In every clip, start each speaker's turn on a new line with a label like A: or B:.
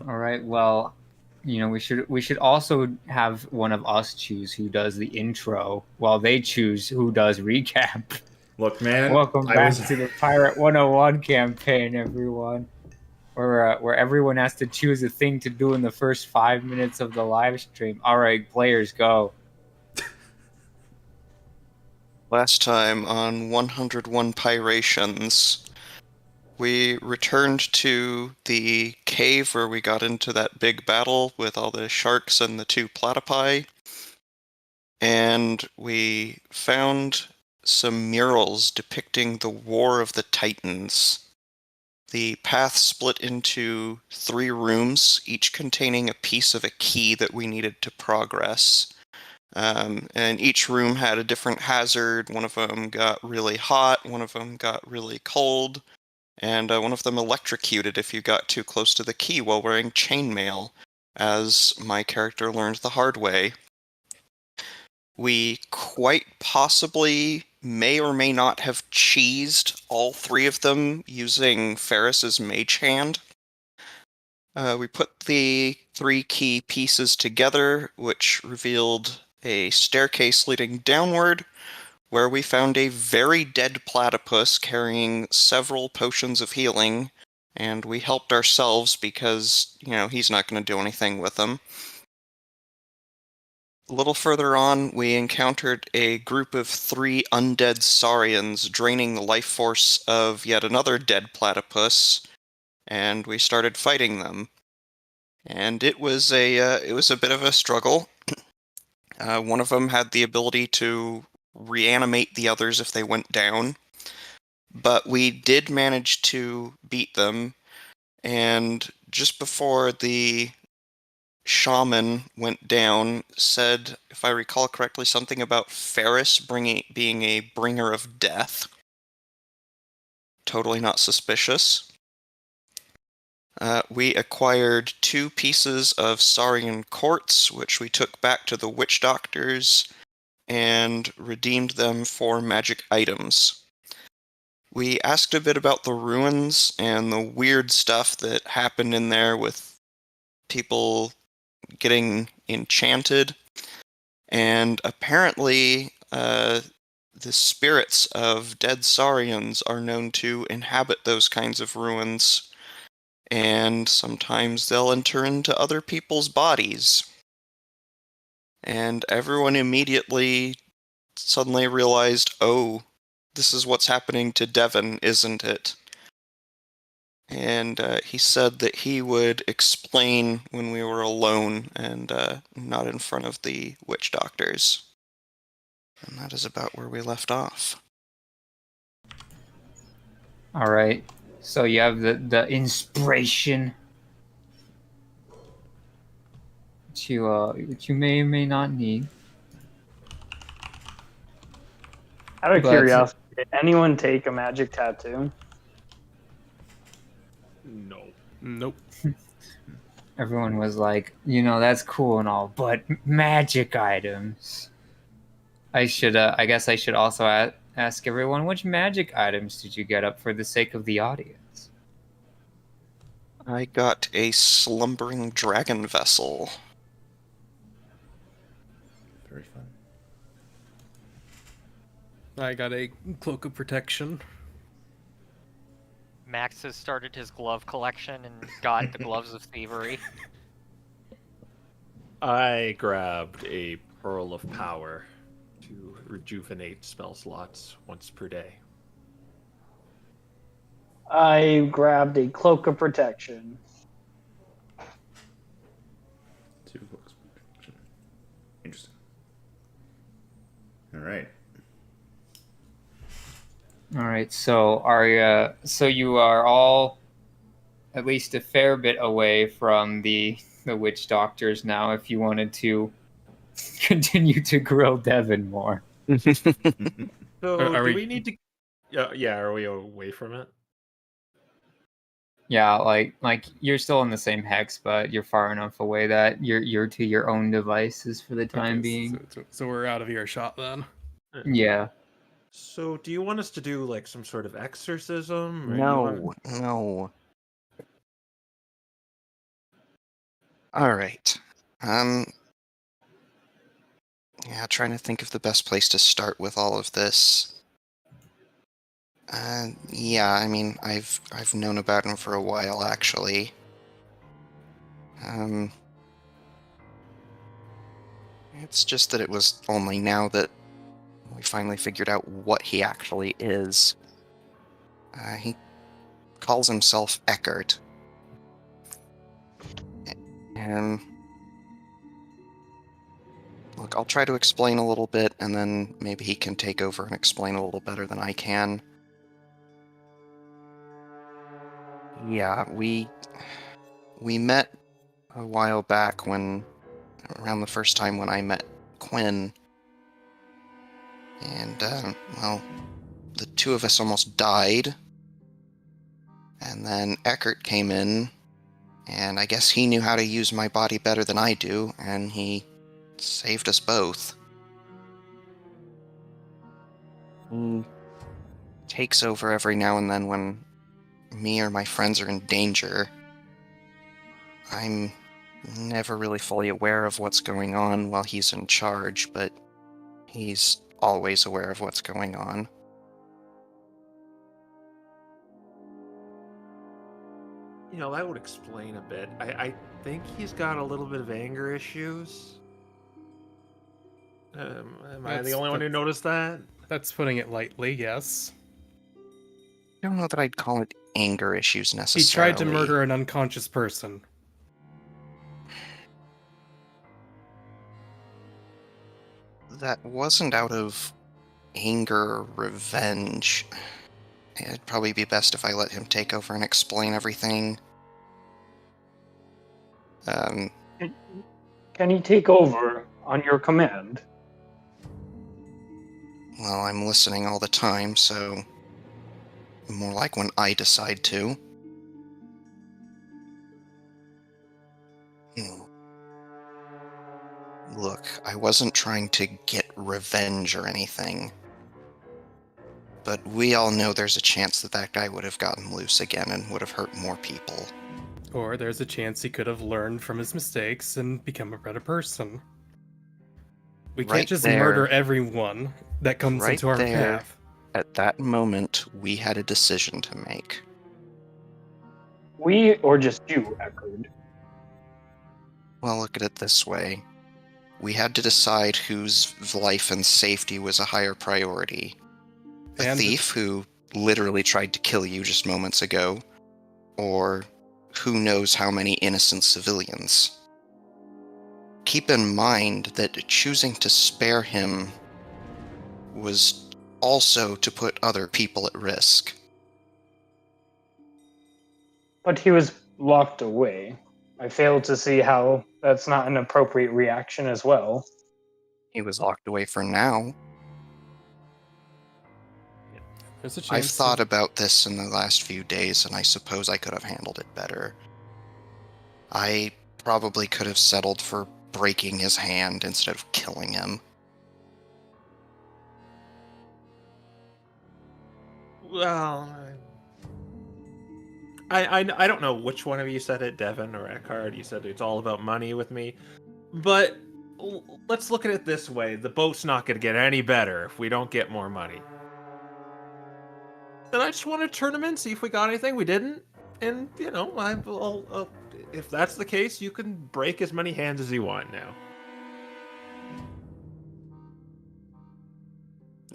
A: All right. Well, we should also have one of us choose who does the intro while they choose who does recap.
B: Look, man,
A: Welcome
B: I was
A: back to the Pirate 101 campaign, everyone. Where everyone has to choose a thing to do in the first 5 minutes of the live stream. All right, players, go.
C: Last time on 101 Pyrations, we returned to the cave where we got into that big battle with all the sharks and the two platypi, and we found some murals depicting the War of the Titans. The path split into 3 rooms, each containing a piece of a key that we needed to progress. And each room had a different hazard. One of them got really hot, one of them got really cold, and one of them electrocuted if you got too close to the key while wearing chainmail, as my character learned the hard way. We quite possibly may or may not have cheesed all 3 of them using Ferris's mage hand. We put the 3 key pieces together, which revealed a staircase leading downward, where we found a very dead platypus carrying several potions of healing, and we helped ourselves because, he's not going to do anything with them. A little further on, we encountered a group of 3 undead saurians draining the life force of yet another dead platypus, and we started fighting them. And it was a bit of a struggle. One of them had the ability to reanimate the others if they went down, but we did manage to beat them. And just before the shaman went down, said, if I recall correctly, something about Ferris being a bringer of death. Totally not suspicious. We acquired 2 pieces of Saurian quartz, which we took back to the witch doctors and redeemed them for magic items. We asked a bit about the ruins and the weird stuff that happened in there with people getting enchanted, and apparently the spirits of dead Saurians are known to inhabit those kinds of ruins, and sometimes they'll enter into other people's bodies. And everyone immediately suddenly realized, oh, this is what's happening to Devon, isn't it? And he said that he would explain when we were alone and not in front of the witch doctors. And that is about where we left off.
A: All right. So you have the inspiration which you may or may not need.
D: Out of
A: But
D: curiosity, did anyone take a magic tattoo?
E: No. Nope.
A: everyone was like, that's cool and all, but magic items. I guess I should also ask everyone, which magic items did you get up for the sake of the audience?
C: I got a slumbering dragon vessel.
B: very fun.
E: I got a cloak of protection.
F: Max has started his glove collection and got the gloves of thievery.
G: I grabbed a pearl of power to rejuvenate spell slots once per day.
D: I grabbed a cloak of protection.
B: 2 books. Interesting. All right.
A: All right, so you are all at least a fair bit away from the witch doctors now. If you wanted to continue to grill Devon more,
G: So
E: Are
G: do
E: we-
G: we need to? Yeah. Are we away from it?
A: yeah, like you're still in the same hex, but you're far enough away that you're to your own devices for the time
E: Okay,
A: being.
E: So we're out of earshot then.
A: Yeah.
G: So do you want us to do like some sort of exorcism? Or do you want...
C: No. All right. Yeah, trying to think of the best place to start with all of this. Yeah, I mean, I've known about him for a while, actually. It's just that it was only now that we finally figured out what he actually is. He calls himself Eckert. And look, I'll try to explain a little bit, and then maybe he can take over and explain a little better than I can. Yeah, we met a while back around the first time when I met Quinn, and, well, the two of us almost died, and then Eckert came in, and I guess he knew how to use my body better than I do, and he saved us both. He takes over every now and then when me or my friends are in danger. I'm never really fully aware of what's going on while he's in charge, but he's always aware of what's going on.
G: That would explain a bit. I think he's got a little bit of anger issues. Am I the only one who noticed that?
E: That's putting it lightly, yes.
C: I don't know that I'd call it anger issues
E: He
C: necessarily.
E: tried to murder an unconscious person.
C: That wasn't out of anger or revenge. It'd probably be best if I let him take over and explain everything.
D: Can he take over on your command?
C: Well, I'm listening all the time, so more like when I decide to. Look, I wasn't trying to get revenge or anything. But we all know there's a chance that guy would have gotten loose again and would have hurt more people.
E: Or there's a chance he could have learned from his mistakes and become a better person. We can't just murder everyone that comes into our path.
C: At that moment, we had a decision to make.
D: We, or just you, Eckerd?
C: Well, look at it this way. We had to decide whose life and safety was a higher priority. A thief who literally tried to kill you just moments ago, or who knows how many innocent civilians. Keep in mind that choosing to spare him was also to put other people at risk.
D: But he was locked away. I fail to see how that's not an appropriate reaction as well.
C: He was locked away for now.
E: There's a chance
C: I've thought about this in the last few days, and I suppose I could have handled it better. I probably could have settled for breaking his hand instead of killing him.
G: Well, I don't know which one of you said it, Devin or Eckhart. You said it's all about money with me. But let's look at it this way. The boat's not going to get any better if we don't get more money. Then I just want to turn him in, see if we got anything. We didn't. And, if that's the case, you can break as many hands as you want now.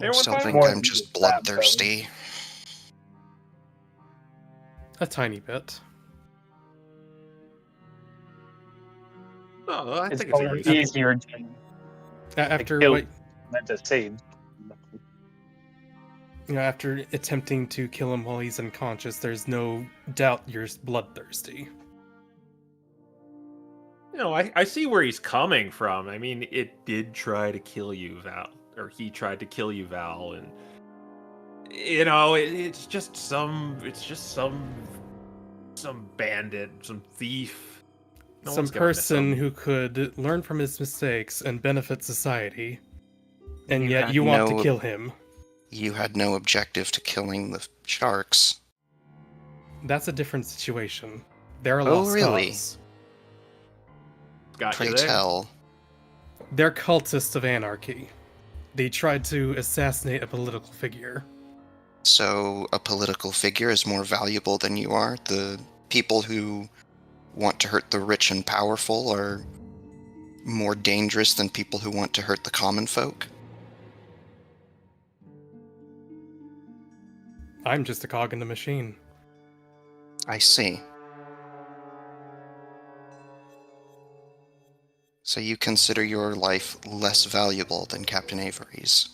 C: I still think I'm just bloodthirsty.
E: A tiny bit.
G: Oh, I
D: It's
G: think it's
D: easier
E: After
D: kill
E: what,
D: than to save.
E: after attempting to kill him while he's unconscious, there's no doubt you're bloodthirsty.
G: I see where he's coming from. I mean, it did try to kill you, Val, or he tried to kill you, Val, and it's just some bandit, some thief,
E: some person who could learn from his mistakes and benefit society, and yet you want to kill him.
C: You had no objective to killing the sharks.
E: That's a different situation. They're a lost cause.
G: Got
C: Pray
G: you there.
C: tell.
E: They're cultists of anarchy. They tried to assassinate a political figure.
C: So a political figure is more valuable than you are? The people who want to hurt the rich and powerful are more dangerous than people who want to hurt the common folk?
E: I'm just a cog in the machine.
C: I see. So you consider your life less valuable than Captain Avery's?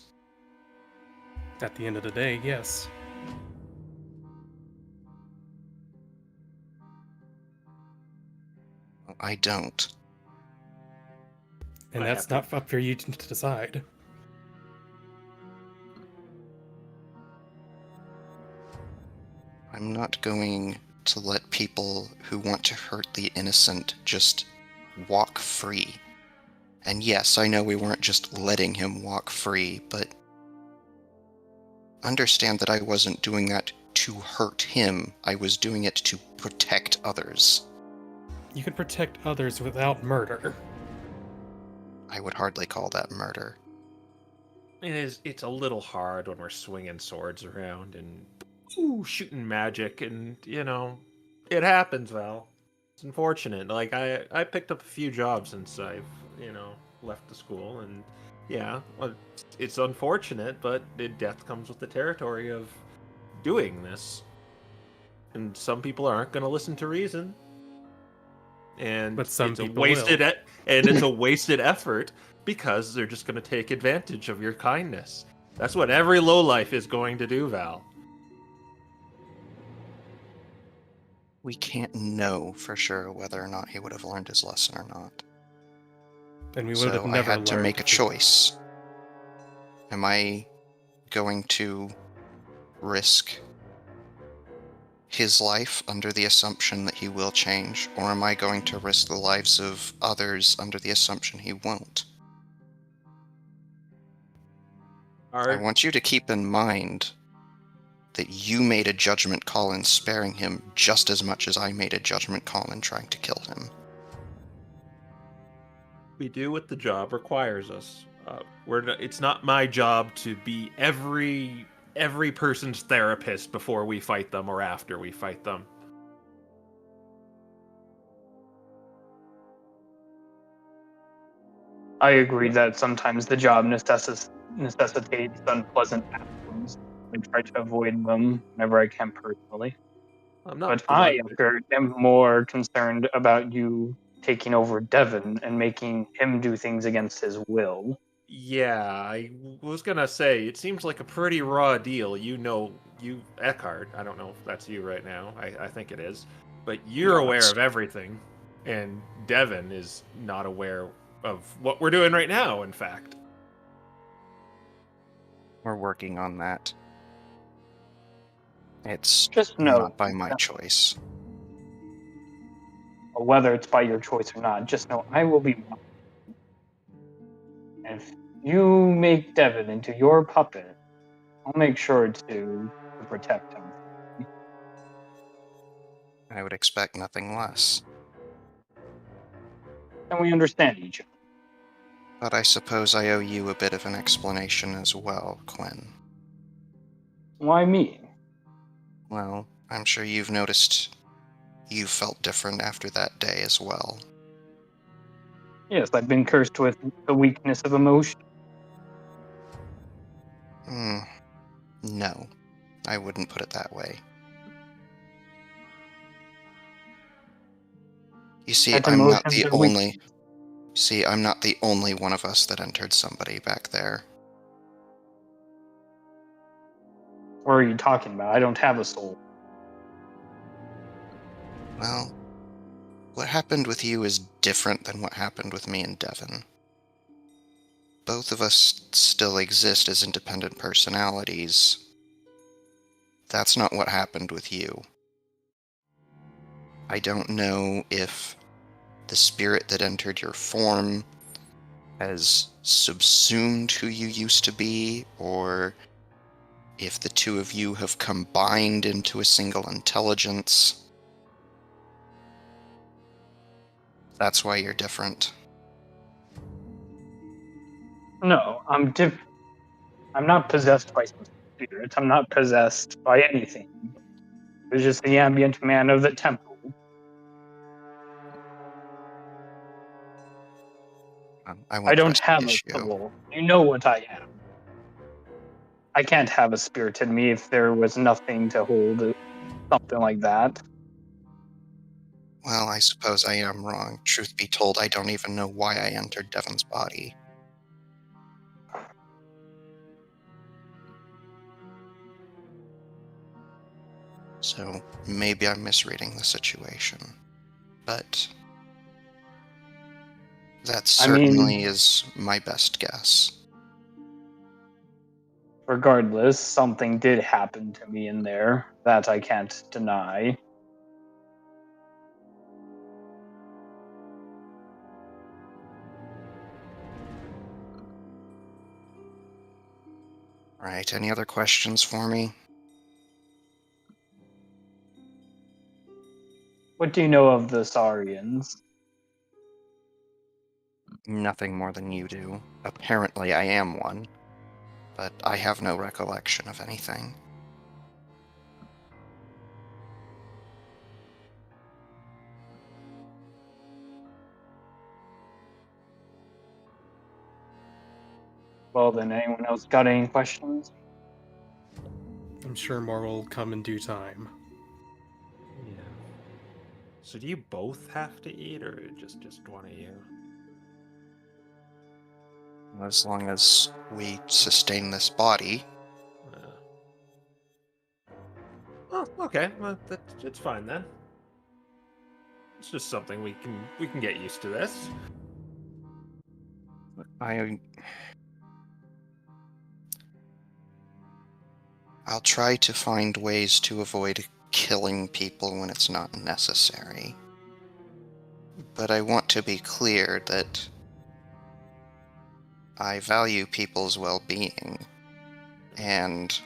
E: At the end of the day, yes.
C: I don't.
E: And that's not up for you to decide.
C: I'm not going to let people who want to hurt the innocent just walk free. And yes, I know we weren't just letting him walk free, but understand that I wasn't doing that to hurt him. I was doing it to protect others.
E: You can protect others without murder.
C: I would hardly call that murder.
G: It's a little hard when we're swinging swords around and shooting magic, and it happens, Val. It's unfortunate. Like I picked up a few jobs since I've left the school, and well, it's unfortunate, but death comes with the territory of doing this. And some people aren't going to listen to reason, and
E: But some
G: it's a
E: people
G: wasted
E: will.
G: and it's a wasted effort because they're just going to take advantage of your kindness. That's what every lowlife is going to do, Val.
C: We can't know for sure whether or not he would have learned his lesson or not.
E: And we would have
C: So I
E: never
C: had to
E: learned
C: make a choice. Am I going to risk his life under the assumption that he will change, or am I going to risk the lives of others under the assumption he won't? I want you to keep in mind that you made a judgment call in sparing him just as much as I made a judgment call in trying to kill him.
G: We do what the job requires us. It's not my job to be every person's therapist before we fight them or after we fight them.
D: I agree that sometimes the job necessitates unpleasant outcomes. I try to avoid them whenever I can personally.
G: I'm not
D: But I,
G: blunt.
D: Kurt, am more concerned about you taking over Devon and making him do things against his will.
G: Yeah, I was gonna say, it seems like a pretty raw deal. Eckhart, I don't know if that's you right now. I think it is. But you're aware of everything, and Devon is not aware of what we're doing right now, in fact.
C: We're working on that. It's
D: Just know,
C: not by my choice.
D: whether it's by your choice or not, just know I will be watching. And if you make Devon into your puppet, I'll make sure to protect him.
C: I would expect nothing less.
D: And we understand each other.
C: But I suppose I owe you a bit of an explanation as well, Quinn.
D: Why me?
C: Well, I'm sure you've noticed you felt different after that day as well.
D: Yes, I've been cursed with the weakness of emotion.
C: No, I wouldn't put it that way. You see,
D: That
C: I'm not
D: emotions
C: the
D: are weak.
C: only... See, I'm not the only one of us that entered somebody back there.
D: What are you talking about? I don't have a soul.
C: Well, what happened with you is different than what happened with me and Devon. Both of us still exist as independent personalities. That's not what happened with you. I don't know if the spirit that entered your form has subsumed who you used to be, or if the two of you have combined into a single intelligence. That's why you're different.
D: No, I'm not possessed by some spirit. I'm not possessed by anything. It was just the ambient man of the temple.
C: I
D: I
C: won't
D: don't
C: press the
D: have a
C: issue.
D: soul. You know what I am. I can't have a spirit in me if there was nothing to hold something like that.
C: Well, I suppose I am wrong. Truth be told, I don't even know why I entered Devon's body. So maybe I'm misreading the situation. But that certainly is my best guess.
D: Regardless, something did happen to me in there. That I can't deny.
C: Right, any other questions for me?
D: What do you know of the Saurians?
C: Nothing more than you do. Apparently I am one, but I have no recollection of anything.
D: Well, then, anyone else got any questions?
E: I'm sure more will come in due time.
G: Yeah. So do you both have to eat, or just one of you?
C: As long as we sustain this body.
G: Oh, okay. Well, it's fine then. It's just something we can get used to this.
C: I'll try to find ways to avoid killing people when it's not necessary. But I want to be clear that I value people's well-being, and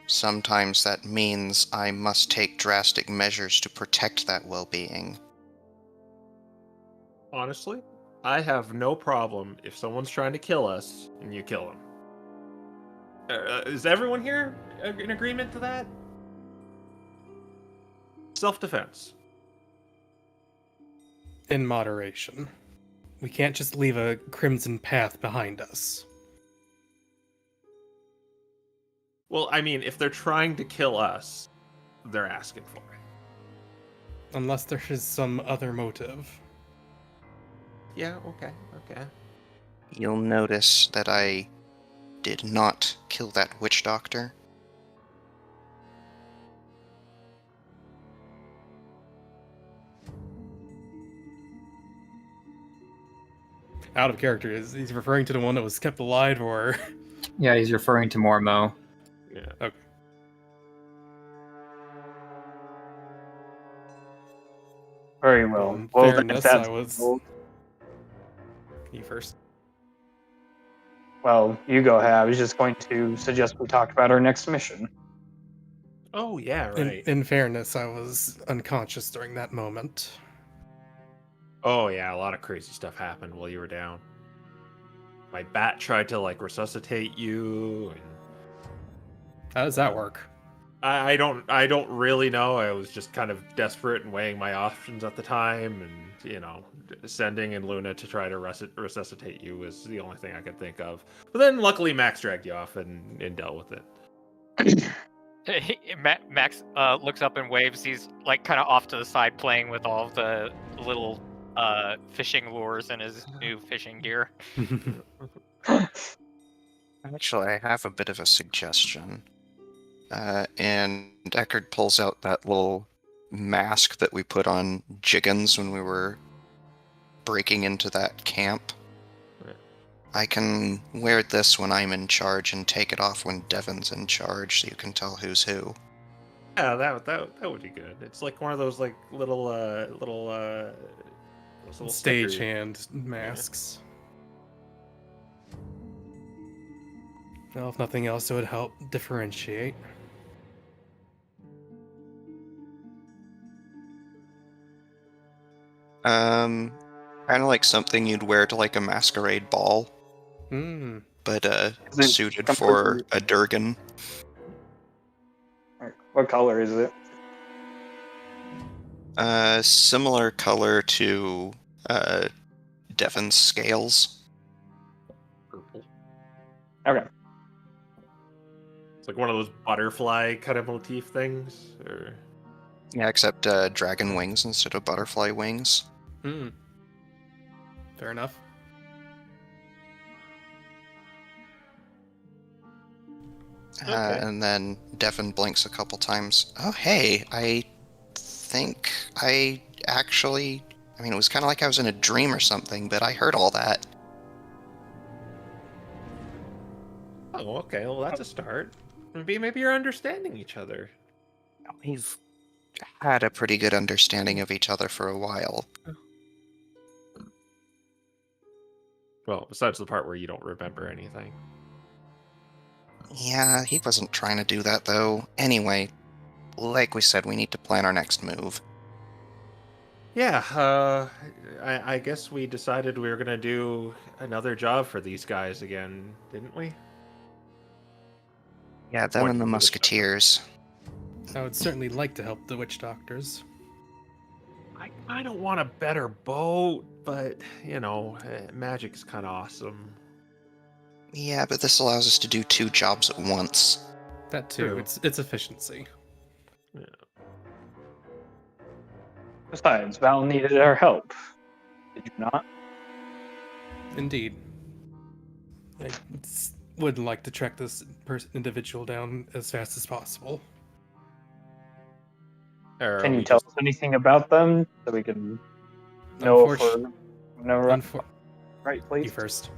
C: sometimes that means I must take drastic measures to protect that well-being.
G: Honestly, I have no problem if someone's trying to kill us and you kill them. Is everyone here in agreement to that? Self-defense.
E: In moderation. We can't just leave a crimson path behind us.
G: Well, I mean, if they're trying to kill us, they're asking for it.
E: Unless there is some other motive.
G: Yeah, okay.
C: You'll notice that I did not kill that witch doctor.
E: Out of character, is he's referring to the one that was kept alive, or?
A: Yeah, he's referring to Mormo.
G: Yeah.
E: Okay.
D: Very well.
E: In
D: Well,
E: fairness,
D: that's
E: I was... You first.
D: Well, you go ahead. I was just going to suggest we talk about our next mission.
G: Oh, yeah, right.
E: In fairness, I was unconscious during that moment.
G: Oh, yeah, a lot of crazy stuff happened while you were down. My bat tried to, resuscitate you, and...
E: How does that work?
G: I don't really know. I was just kind of desperate and weighing my options at the time, and sending in Luna to try to resuscitate you was the only thing I could think of. But then luckily Max dragged you off and dealt with it.
F: Max looks up and waves. He's kind of off to the side playing with all of the little fishing lures in his new fishing gear.
C: Actually, I have a bit of a suggestion. And Deckard pulls out that little mask that we put on Jiggins when we were breaking into that camp.
G: Right.
C: I can wear this when I'm in charge and take it off when Devon's in charge, so you can tell who's who.
G: Yeah, that would be good. It's like one of those little
E: stagehand masks. Well, if nothing else, it would help differentiate.
C: Kind of like something you'd wear to like a masquerade ball, but suited for a Durgan.
D: What color is it?
C: Similar color to Devin's scales.
G: Purple.
D: Okay.
G: It's like one of those butterfly kind of motif things, or
C: Yeah, except dragon wings instead of butterfly wings.
E: Fair enough.
G: Okay.
C: And then Devin blinks a couple times. Oh, hey, I think I actually... I mean, it was kind of like I was in a dream or something, but I heard all that.
G: Oh, okay. Well, that's a start. Maybe you're understanding each other.
C: We've had a pretty good understanding of each other for a while.
G: Well, besides the part where you don't remember anything.
C: Yeah, he wasn't trying to do that, though. Anyway, like we said, we need to plan our next move.
G: Yeah, I guess we decided we were gonna do another job for these guys again, didn't we?
C: Yeah, them and the Musketeers.
E: I would certainly like to help the witch doctors.
G: I don't want a better boat, but, you know, magic's kind of awesome.
C: Yeah, but this allows us to do 2 jobs at once.
E: That too.
G: True.
E: It's efficiency.
G: Yeah.
D: Besides, Val needed our help. Did you not?
E: Indeed. I would like to track this individual down as fast as possible.
D: Can you tell us anything about them so we can know if we're right place?
E: You first.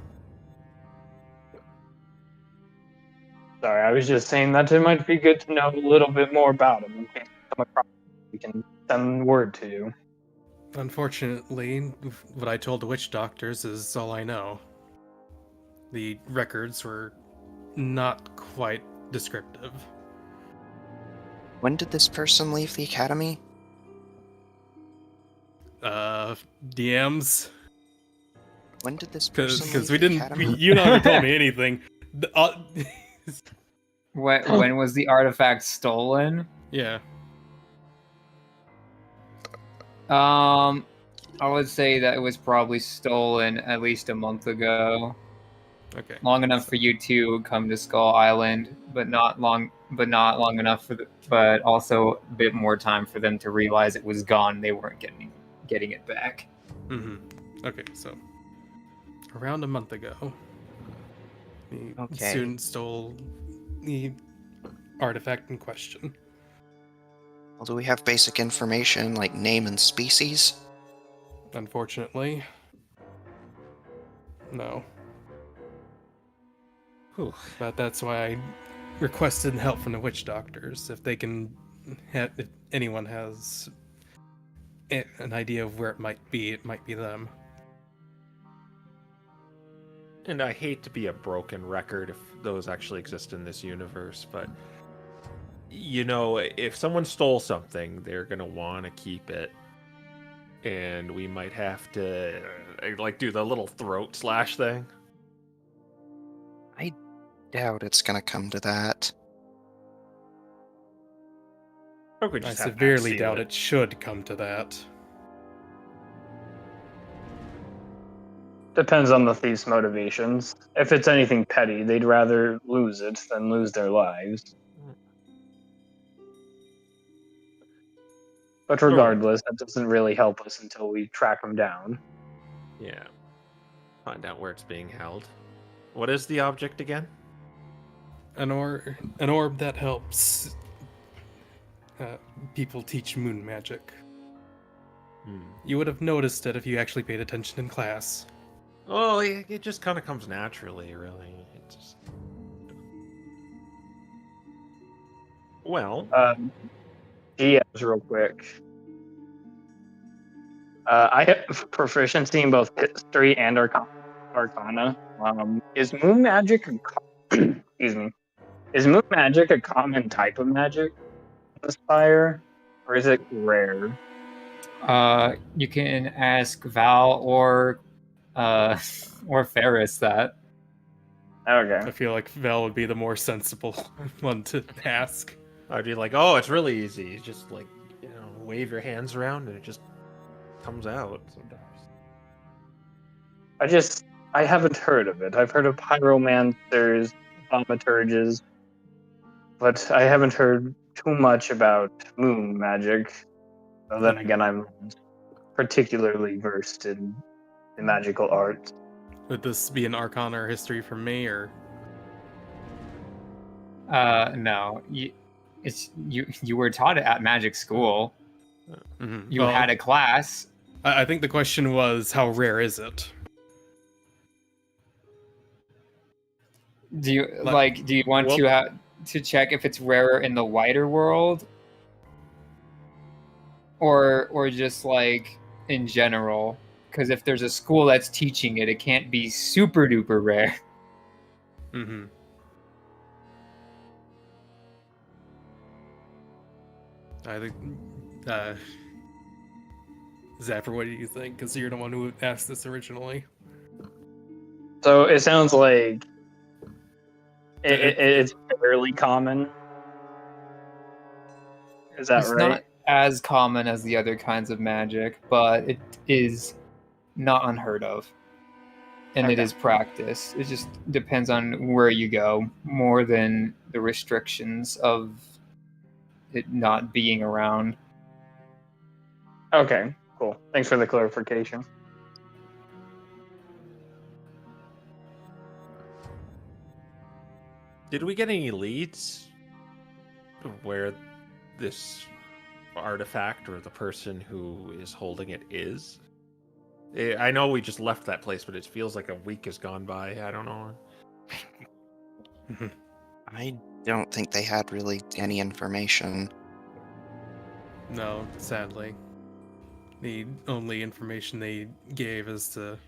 D: Sorry, I was just saying that it might be good to know a little bit more about them. In case we come across, we can send word to you.
E: Unfortunately, what I told the witch doctors is all I know. The records were not quite descriptive.
C: When did this person leave the academy?
E: DMs?
C: When did this person
E: Because
C: leave
E: we
C: the
E: didn't.
C: academy?
E: You never told me anything.
A: When was the artifact stolen?
E: Yeah.
A: I would say that it was probably stolen at least a month ago.
E: Okay.
A: Long enough for you to come to Skull Island, but not long enough but also a bit more time for them to realize it was gone. They weren't getting it back.
E: Okay, so around a month ago, the student stole the artifact in question.
C: Well, do we have basic information like name and species?
E: Unfortunately, no.
G: Whew.
E: But that's why I requested help from the witch doctors. If they can, if anyone has an idea of where it might be them.
G: And I hate to be a broken record if those actually exist in this universe, but you know, if someone stole something, they're gonna want to keep it, and we might have to like do the little throat slash thing.
C: I doubt it's gonna come to that.
E: I severely doubt it should come to that.
D: Depends on the thief's motivations. If it's anything petty, they'd rather lose it than lose their lives. But regardless, that doesn't really help us until we track them down.
G: Yeah. Find out where it's being held. What is the object again?
E: An orb that helps people teach moon magic. You would have noticed it if you actually paid attention in class.
G: Oh, it just kind of comes naturally, really. It just... Well,
D: DMs real quick. I have proficiency in both history and arcana. Is moon magic excuse me? Is moon magic a common type of magic in this fire, or is it rare?
A: You can ask Val or Ferris that.
D: Okay.
E: I feel like Val would be the more sensible one to ask.
G: I'd be like, oh, it's really easy. You just like, wave your hands around and it just comes out sometimes.
D: I haven't heard of it. I've heard of pyromancers, thaumaturges, but I haven't heard too much about moon magic. So then again, I'm particularly versed in the magical arts.
E: Would this be an Arcana or history from me, or?
A: No. You were taught it at magic school.
E: Mm-hmm.
A: You had a class.
E: I think the question was, how rare is it?
A: Do you want to check if it's rarer in the wider world, or just like in general? Because if there's a school that's teaching it, it can't be super duper rare.
E: Mm-hmm. I think, Zaffer, what do you think? Because you're the one who asked this originally.
D: So it sounds like it's fairly common. Is that
A: It's
D: right?
A: not as common as the other kinds of magic, but it is not unheard of. And it
D: Okay.
A: is practiced. It just depends on where you go, more than the restrictions of it not being around.
D: Okay, cool. Thanks for the clarification.
G: Did we get any leads of where this artifact or the person who is holding it is? I know we just left that place, but it feels like a week has gone by. I don't know.
C: I don't think they had really any information.
E: No, sadly. The only information they gave is to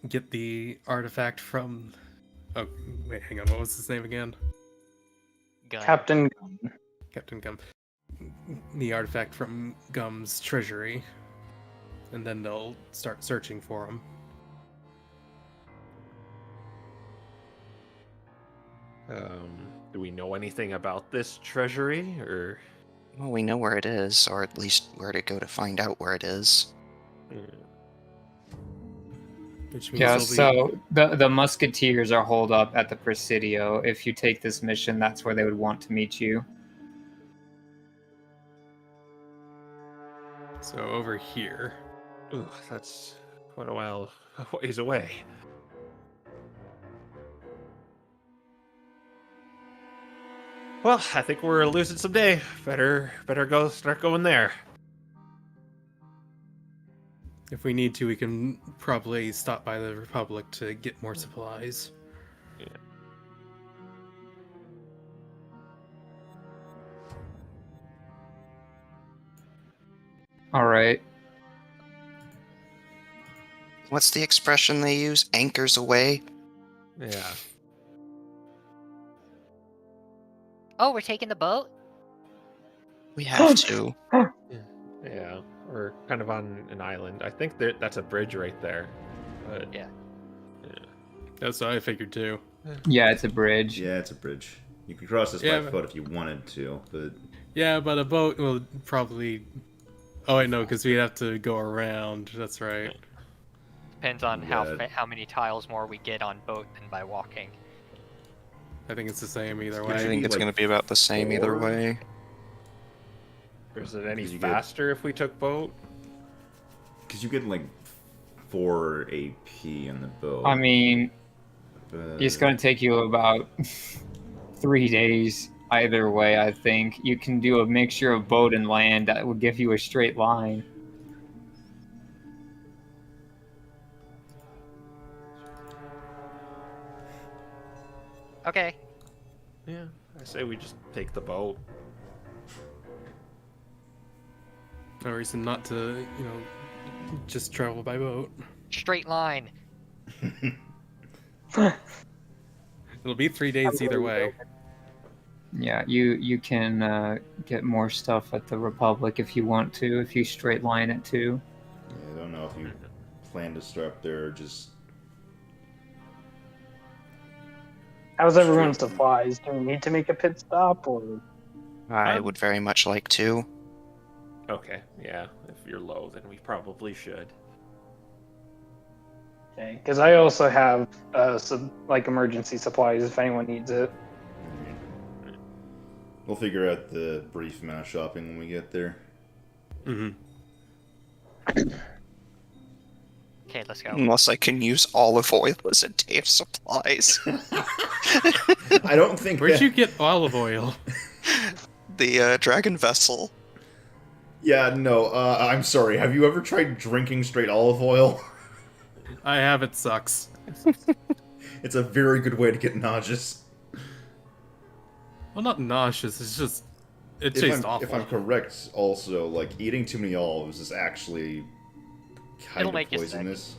E: get the artifact from... Oh, wait, hang on. What was his name again?
F: Gun.
D: Captain Gunn.
E: Captain Gum. The artifact from Gum's treasury. And then they'll start searching for him.
G: Do we know anything about this treasury, or?
C: Well, we know where it is, or at least where to go to find out where it is.
E: Which means
A: Yeah,
E: they'll be...
A: so the Musketeers are holed up at the Presidio. If you take this mission, that's where they would want to meet you.
E: So over here.
G: Ooh, that's quite a ways away. Well, I think we're losing some day. Better start going there.
E: If we need to, we can probably stop by the Republic to get more supplies.
G: Yeah.
A: All right.
C: What's the expression they use? Anchors away?
G: Yeah.
F: Oh, we're taking the boat?
C: We have to.
G: Yeah. We're kind of on an island. I think that's a bridge right there. But
F: Yeah.
E: That's what I figured too.
A: Yeah, it's a bridge.
B: Yeah, it's a bridge. You could cross this
E: Yeah,
B: by foot if you wanted to, but
E: Yeah, but a boat will probably... Oh, wait, no, because we'd have to go around. That's right.
F: Depends on
B: Yeah.
F: how many tiles more we get on boat than by walking.
E: I think it's the same either
C: I
E: way.
C: think it's
B: like
C: going to be about the same either
B: 4?
C: way.
G: is it any
B: Because you get-
G: faster if we took boat?
B: because you get like 4 AP in the boat.
A: I mean,
B: but...
A: it's going to take you about 3 days either way, I think. You can do a mixture of boat and land that would give you a straight line.
F: Okay.
G: Yeah. I say we just take the boat.
E: No reason not to, just travel by boat.
F: Straight line.
E: It'll be 3 days either way.
A: Yeah, you can get more stuff at the Republic if you want to, if you straight line it too.
B: Yeah, I don't know if you plan to start up there or just.
D: How's everyone's supplies? Do we need to make a pit stop, or
C: I would very much like to.
G: Okay, yeah. If you're low, then we probably should.
D: okay? Because I also have some like emergency supplies if anyone needs it.
B: Alright. We'll figure out the brief amount of shopping when we get there.
E: Mm-hmm.
F: Okay, let's go.
C: Unless I can use olive oil as a day of supplies.
B: I don't think.
E: Where'd
B: that...
E: you get olive oil?
C: The dragon vessel.
B: Yeah, no. I'm sorry. Have you ever tried drinking straight olive oil?
E: I have. It sucks.
B: It's a very good way to get nauseous.
E: Well, not nauseous. It's just it
B: If
E: tastes
B: I'm,
E: awful.
B: if I'm correct, also, like, eating too many olives is actually kind
F: It'll
B: of
F: make you sick.
B: poisonous.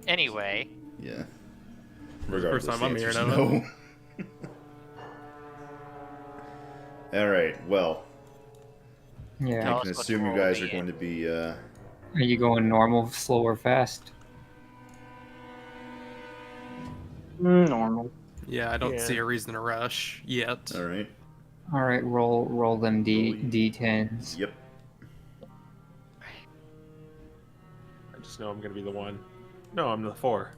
F: Anyway,
B: Yeah. Regardless,
E: First time I'm
B: the answer's
E: hearing
B: no. Alright, well,
A: Yeah.
F: Tell
B: I
F: us
B: can
F: what
B: assume you
F: roll
B: guys
F: we
B: are going to be,
A: Are you going normal, slow, or fast?
D: Normal.
E: Yeah, I don't
G: Yeah.
E: see a reason to rush yet.
B: alright.
A: All right, roll them
B: Roll
A: D10s.
B: Yep.
G: I just know I'm gonna be the one. No, I'm the 4.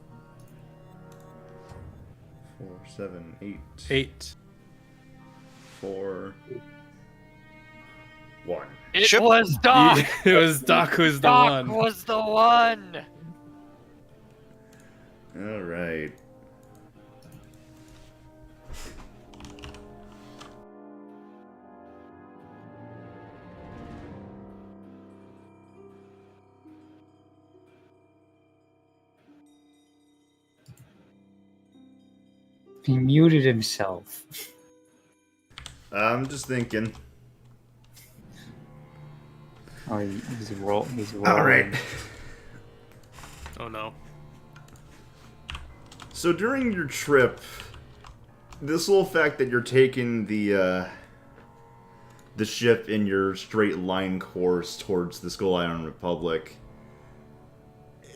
B: 4, 7, 8,
E: 8.
B: 4, 1.
F: it
C: Ship-
F: was Doc.
E: It was Doc who's the
F: Doc
E: one.
F: was the one.
B: Alright.
A: He muted himself.
B: I'm just thinking.
A: Oh, he's rolling.
B: Alright.
E: Oh no.
B: So during your trip, this little fact that you're taking the ship in your straight line course towards the Skull Island Republic,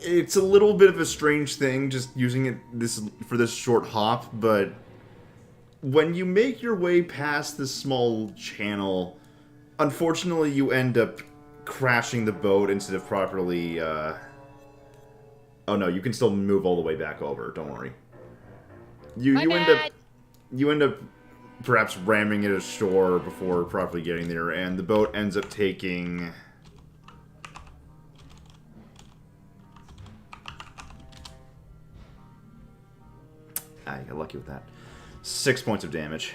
B: it's a little bit of a strange thing just using it for this short hop, but when you make your way past this small channel, unfortunately you end up crashing the boat instead of properly oh no, you can still move all the way back over, don't worry. You end up perhaps ramming it ashore before properly getting there, and the boat ends up taking you got lucky with that. 6 points of damage.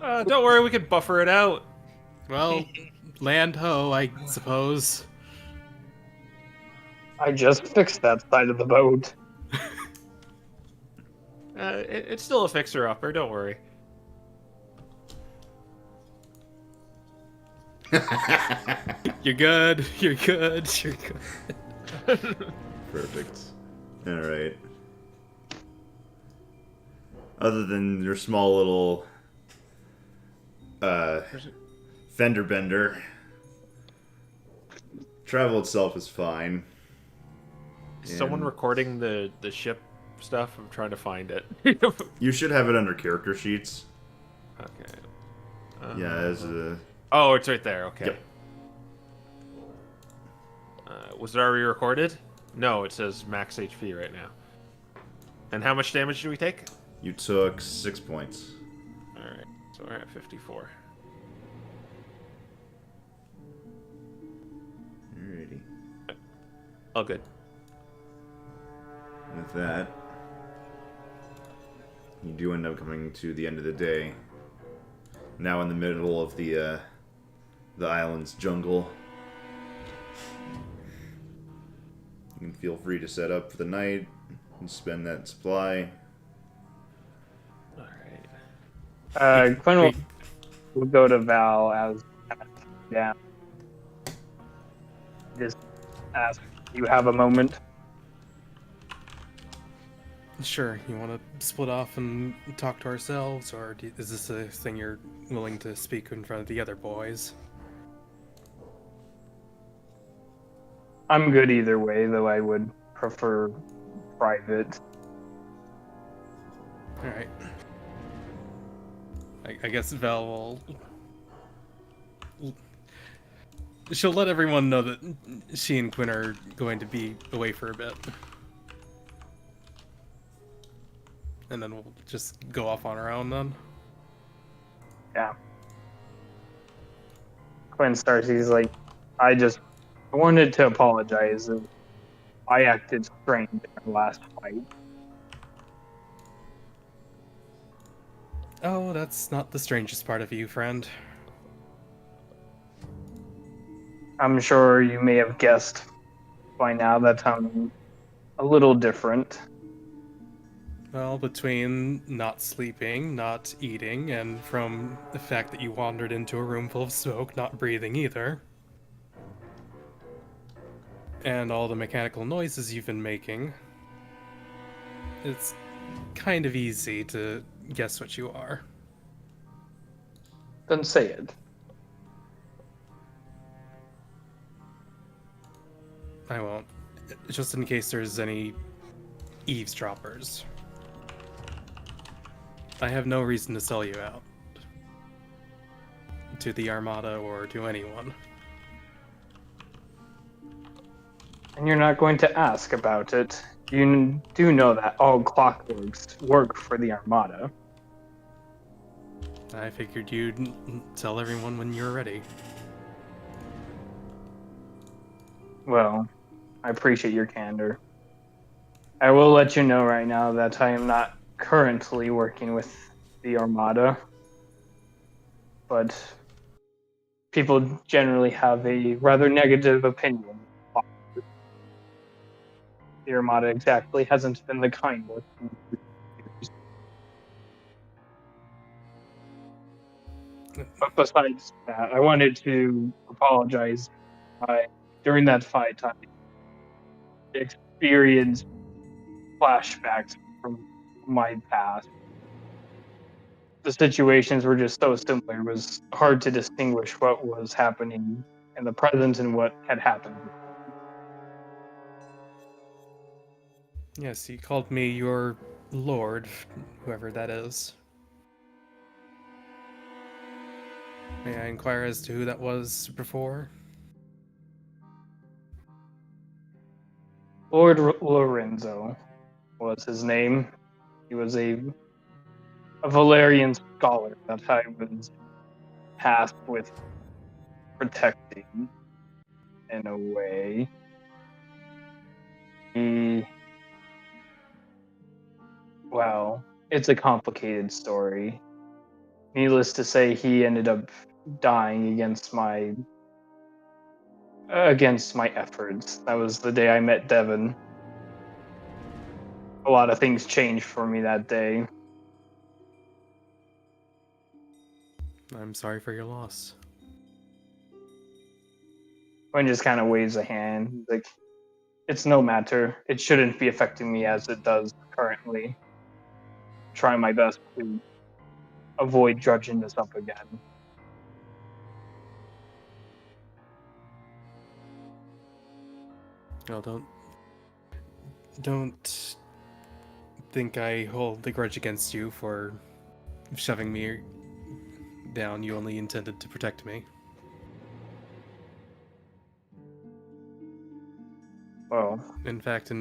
G: Don't worry, we can buffer it out.
E: Well, land ho, I suppose.
D: I just fixed that side of the boat.
G: It's still a fixer-upper, don't worry.
E: You're good. You're good. You're good.
B: Perfect. Alright. Other than your small little fender bender, travel itself is fine.
G: Is someone
B: And
G: recording the ship stuff? I'm trying to find it.
B: you should have it under character sheets.
G: Okay.
B: Yeah, as a...
G: Oh, it's right there. Okay.
B: Yep.
G: Was it already recorded? No, it says max HP right now. And how much damage do we take?
B: You took 6 points.
G: Alright, so we're at 54.
B: Alrighty.
G: All good.
B: With that, you do end up coming to the end of the day. Now in the middle of the island's jungle. You can feel free to set up for the night and spend that supply.
G: Alright.
D: Quinn will go to Val as down. Just ask, do you have a moment?
E: Sure, you want to split off and talk to ourselves, or is this a thing you're willing to speak in front of the other boys?
D: I'm good either way, though I would prefer private.
E: Alright. I guess Val will... She'll let everyone know that she and Quinn are going to be away for a bit. And then we'll just go off on our own then.
D: Yeah. Quinn starts, he's like, I wanted to apologize. I acted strange in our last fight.
E: Oh, that's not the strangest part of you, friend.
D: I'm sure you may have guessed by now that I'm a little different.
E: Well, between not sleeping, not eating, and from the fact that you wandered into a room full of smoke, not breathing either, and all the mechanical noises you've been making, it's kind of easy to guess what you are.
D: Then say it.
E: I won't. Just in case there's any eavesdroppers. I have no reason to sell you out. To the Armada or to anyone.
D: And you're not going to ask about it. You do know that all clockworks work for the Armada.
E: I figured you'd tell everyone when you're ready.
D: Well, I appreciate your candor. I will let you know right now that I am not currently working with the Armada, but people generally have a rather negative opinion. The Armada exactly hasn't been the kindest in years. But besides that, I wanted to apologize. During that fight, I experienced flashbacks from my past. The situations were just so similar. It was hard to distinguish what was happening in the present and what had happened.
E: Yes, you called me your lord, whoever that is. May I inquire as to who that was before?
D: Lord Lorenzo was his name. He was a Valerian scholar that I was tasked with protecting in a way. He, well, it's a complicated story. Needless to say, he ended up dying against my efforts. That was the day I met Devin. A lot of things changed for me that day.
E: I'm sorry for your loss.
D: Gwen just kind of waves a hand. Like, it's no matter. It shouldn't be affecting me as it does currently. Try my best to avoid drudging this up again.
E: Well, don't think I hold a grudge against you for shoving me down. You only intended to protect me.
D: Well,
E: In fact,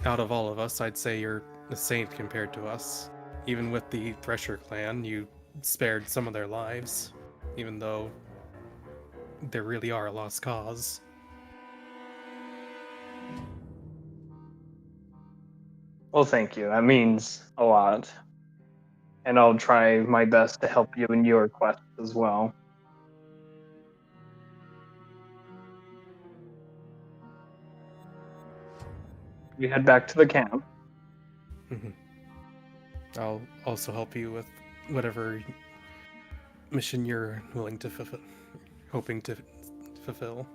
E: out of all of us, I'd say you're a saint compared to us. Even with the Thresher clan, you spared some of their lives, even though they really are a lost cause.
D: well, thank you. That means a lot. And I'll try my best to help you in your quest as well. We head back to the camp.
E: I'll also help you with whatever mission you're willing to hoping to fulfill.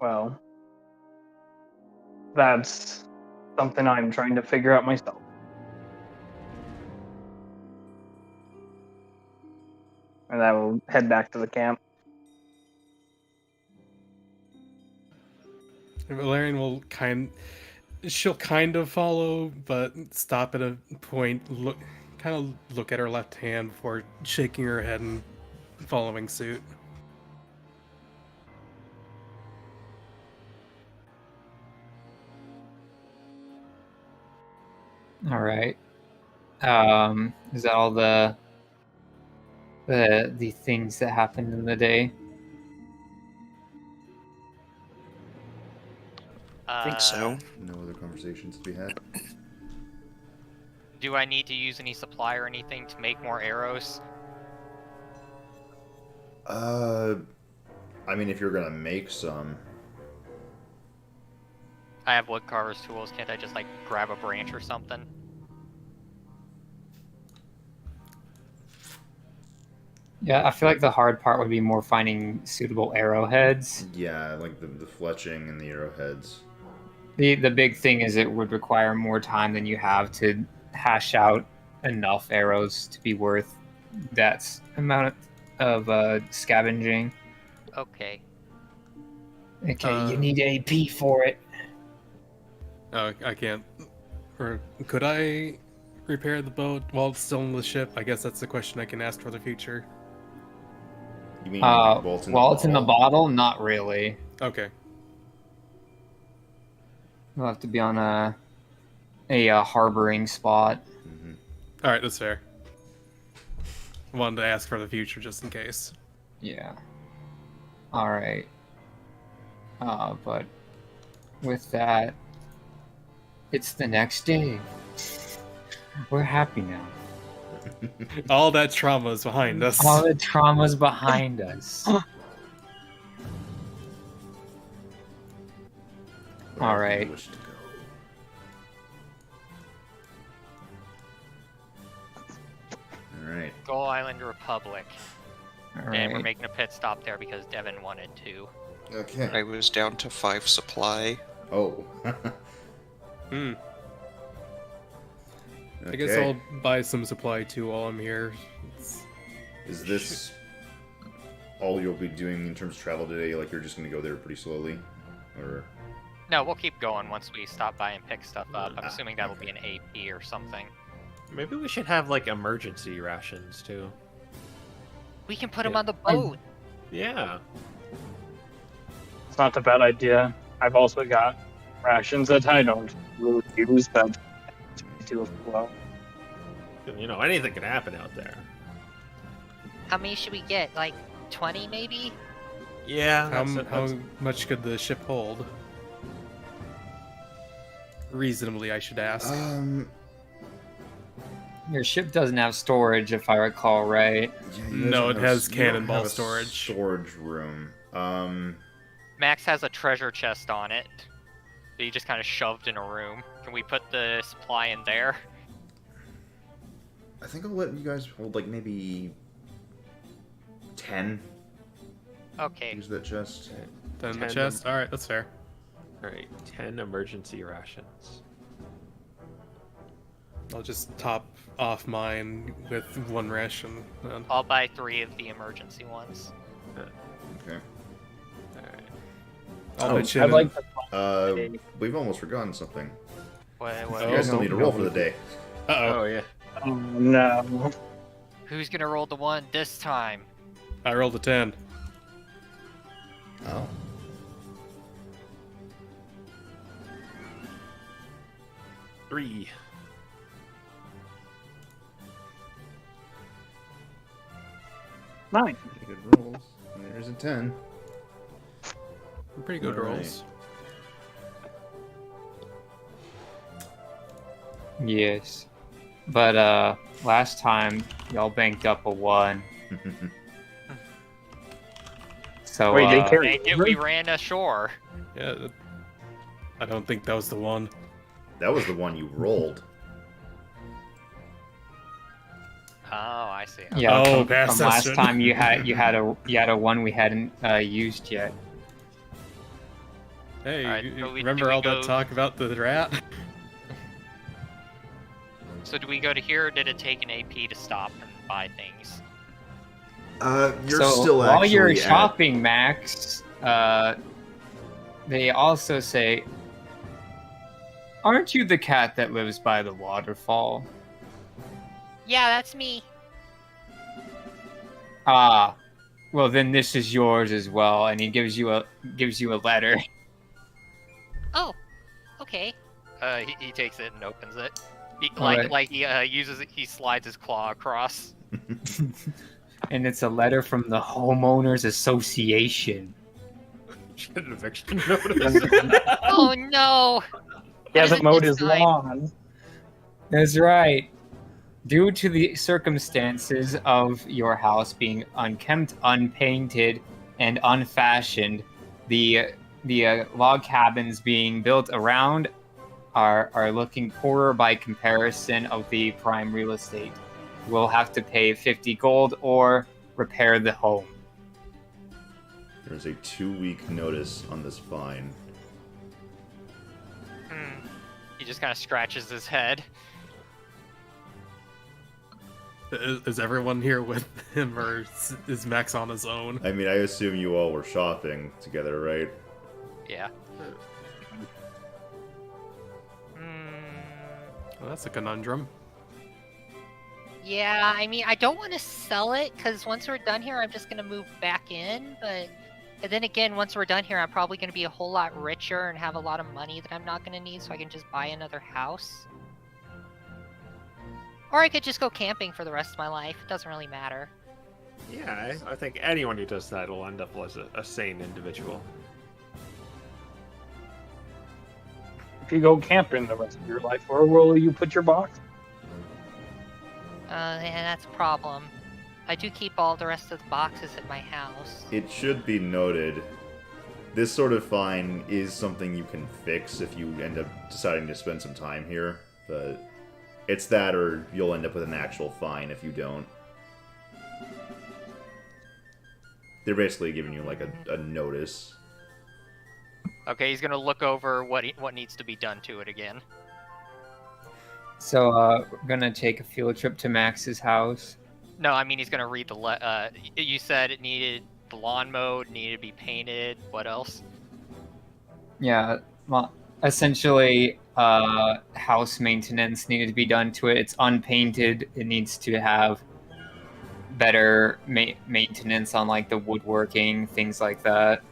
D: Well, that's something I'm trying to figure out myself. And I will head back to the camp.
E: Valerian will she'll kind of follow, but stop at a point, look at her left hand before shaking her head and following suit.
A: All right. Is that all the things that happened in the day?
C: I think so.
B: No other conversations to be had.
F: Do I need to use any supply or anything to make more arrows?
B: I mean, if you're gonna make some.
F: I have woodcarver's tools. Can't I just like grab a branch or something?
A: Yeah, I feel like the hard part would be more finding suitable arrowheads.
B: Yeah, like the fletching and the arrowheads.
A: The big thing is it would require more time than you have to hash out enough arrows to be worth that amount of scavenging.
F: Okay.
A: Okay, you need AP for it.
E: Oh, I can't. Or could I repair the boat while it's still in the ship? I guess that's the question I can ask for the future.
B: You mean while it's in
A: while
B: the
A: it's in the bottle? Not really.
E: Okay.
A: You'll have to be on a harboring spot.
B: Mm-hmm.
E: All right, that's fair. Wanted to ask for the future just in case.
A: Yeah. All right. But with that, it's the next day. We're happy now.
E: All that trauma is behind us.
A: All the trauma's behind us. All right.
B: All right.
F: Gull Island Republic.
A: All
F: And we're
A: right.
F: making a pit stop there because Devin wanted to.
B: Okay.
C: I was down to 5 supply.
B: Oh.
E: Hmm.
B: Okay.
E: I guess I'll buy some supply too while I'm here.
B: Is this all you'll be doing in terms of travel today? Like you're just gonna go there pretty slowly, or?
F: No, we'll keep going once we stop by and pick stuff up. I'm assuming that'll be an AP or something.
G: Maybe we should have like emergency rations too.
F: We can put them
G: Yeah.
F: on the boat.
G: Yeah.
D: It's not a bad idea. I've also got rations that I don't really use, but do as well.
G: You know, anything can happen out there.
F: How many should we get? Like 20 maybe?
G: Yeah.
E: How much could the ship hold? Reasonably, I should ask.
A: Your ship doesn't have storage, if I recall, right?
B: Yeah, you guys
E: No,
B: don't
E: it
B: have
E: has
B: you don't
E: cannonball
B: have a
E: storage.
B: Storage room.
F: Max has a treasure chest on it that he just kind of shoved in a room. Can we put the supply in there?
B: I think I'll let you guys hold like maybe 10.
F: Okay.
B: Use that chest.
E: Then the
G: 10
E: chest? Alright, that's fair.
G: Alright, 10 emergency rations.
E: I'll just top off mine with 1 ration. Then.
F: I'll buy 3 of the emergency ones.
B: Okay.
G: Alright.
E: I'll pitch in
D: I'd like
B: Uh,
D: to
B: we've almost forgotten something.
F: What,
B: You guys
E: Oh,
B: still need to roll for the day.
E: Uh-oh.
G: Oh, yeah.
D: Oh no.
F: Who's gonna roll the 1 this time?
E: I rolled a 10.
B: Oh.
G: Three.
D: Nine.
B: Pretty good rolls. And there's a 10.
E: Pretty good
B: Alright.
E: rolls.
A: Yes. But last time y'all banked up a 1. So
D: Wait, they carry
F: Dang it, we ran ashore.
E: Yeah, I don't think that was the one.
B: That was the one you rolled.
F: Oh, I see.
A: yeah,
E: Oh,
A: from
E: past
A: last
E: session.
A: time you had a 1 we hadn't used yet.
E: Hey,
F: Alright,
E: you
F: so do
E: remember
F: we
E: all
F: go-
E: that talk about the rat?
F: So do we go to here, or did it take an AP to stop and buy things?
B: You're
A: So
B: still
A: while
B: actually
A: you're
B: at-
A: shopping, Max, they also say, "Aren't you the cat that lives by the waterfall?"
F: Yeah, that's me.
A: Ah, well then this is yours as well, and he gives you a letter.
F: Oh, okay. He takes it and opens it.
A: Alright.
F: He slides his claw across.
A: And it's a letter from the homeowners association.
G: Get an eviction notice.
F: Oh no!
D: He
F: What is
D: hasn't
F: it
D: mowed
F: this
D: his
F: time?
D: lawn.
A: That's right. Due to the circumstances of your house being unkempt, unpainted, and unfashioned, the log cabins being built around are looking poorer by comparison of the prime real estate. We'll have to pay 50 gold or repair the home.
B: There's a 2-week notice on this fine.
F: He just kind of scratches his head.
E: Is everyone here with him, or is Max on his own?
B: I mean, I assume you all were shopping together, right?
F: Yeah.
E: Well, that's a conundrum.
F: Yeah, I mean, I don't want to sell it, because once we're done here, I'm just going to move back in, but... And then again, once we're done here, I'm probably going to be a whole lot richer and have a lot of money that I'm not going to need, so I can just buy another house. Or I could just go camping for the rest of my life. It doesn't really matter.
G: Yeah, I think anyone who does that will end up as a sane individual.
D: If you go camping the rest of your life, where will you put your box?
F: Yeah, that's a problem. I do keep all the rest of the boxes at my house.
B: It should be noted, this sort of fine is something you can fix if you end up deciding to spend some time here, but it's that or you'll end up with an actual fine if you don't. They're basically giving you like a notice.
F: Okay, he's gonna look over what needs to be done to it again.
A: So we're gonna take a field trip to Max's house.
F: No, I mean he's gonna read the you said it needed the lawn mowed, needed to be painted. What else?
A: Yeah, well, essentially, house maintenance needed to be done to it. It's unpainted. It needs to have better maintenance on like the woodworking, things like that.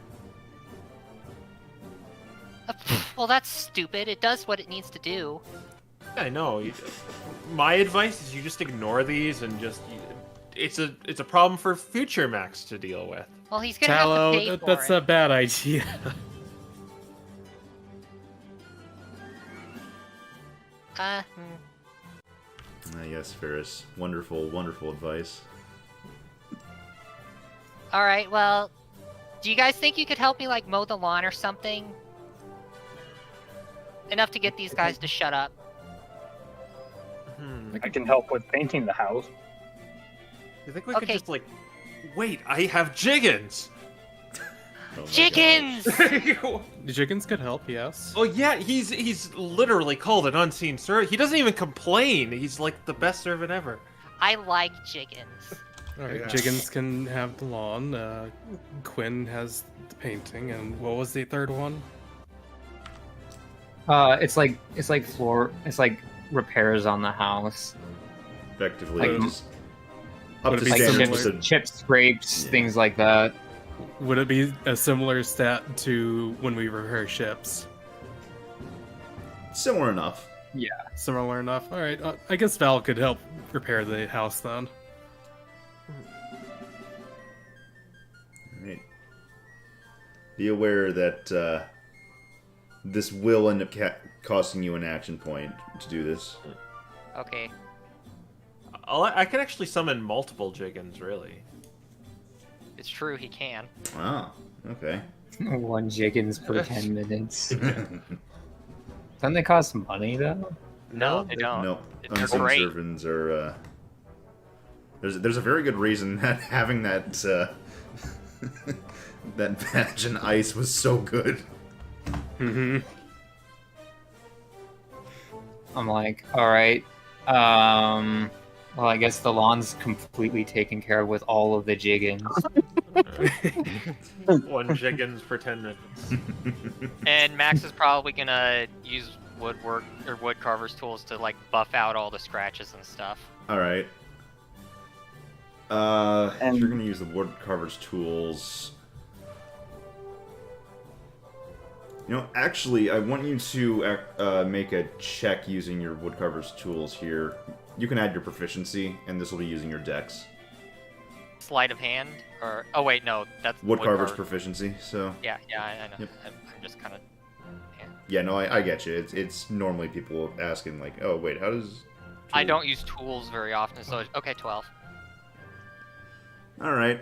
F: Well, that's stupid. It does what it needs to do.
G: I know. My advice is you just ignore these and just. It's a problem for future Max to deal with.
F: Well, he's gonna have to pay for
E: That's
F: it.
E: a bad idea.
B: Yes, Ferris. Wonderful, wonderful advice.
F: Alright, well, do you guys think you could help me, like, mow the lawn or something? Enough to get these guys to shut up.
D: I can help with painting the house.
G: You think we could
F: Okay.
G: just like, wait? I have Jiggins.
B: Oh my
F: Chickens!
E: Jiggins could help, yes.
G: Oh yeah, he's literally called an unseen servant. He doesn't even complain. He's like the best servant ever.
F: I like chickens.
E: Alright,
G: Yeah.
E: Jiggins can have the lawn, Quinn has the painting, and what was the third one?
A: It's like repairs on the house,
B: Effectively,
A: Like,
B: just up
E: would
B: to
E: it be
B: standard
E: similar-
B: with
A: chip scrapes,
B: Yeah.
A: things like that.
E: Would it be a similar stat to when we repair ships?
B: similar enough.
E: Similar enough? Alright, I guess Val could help repair the house then.
B: Right. Be aware that this will end up costing you an action point to do this.
F: Okay.
G: I can actually summon multiple Jiggins, really.
F: It's true, he can.
B: Ah, okay.
A: 1 Jiggins per 10 minutes. Don't they cost money though?
F: No, they don't.
B: No,
F: They're
B: unseen
F: great.
B: servants are. There's a very good reason that having that that badge in ice was so good.
E: Mm-hmm.
A: I'm like, all right. Well, I guess the lawn's completely taken care of with all of the jiggins.
G: One Jiggins for 10 minutes.
F: And Max is probably gonna use woodwork or wood carver's tools to like buff out all the scratches and stuff.
B: All right. If you're gonna use the wood carver's tools, actually, I want you to make a check using your wood carver's tools here. You can add your proficiency, and this will be using your dex.
F: Sleight of hand, or oh wait, no, that's
B: Wood carver's
F: carver.
B: proficiency. So.
F: Yeah, I know.
B: Yep.
F: I'm just kind of.
B: Yeah, no, I get you. It's normally people asking like, oh wait, how does?
F: I don't use tools very often, so okay, 12.
B: All right.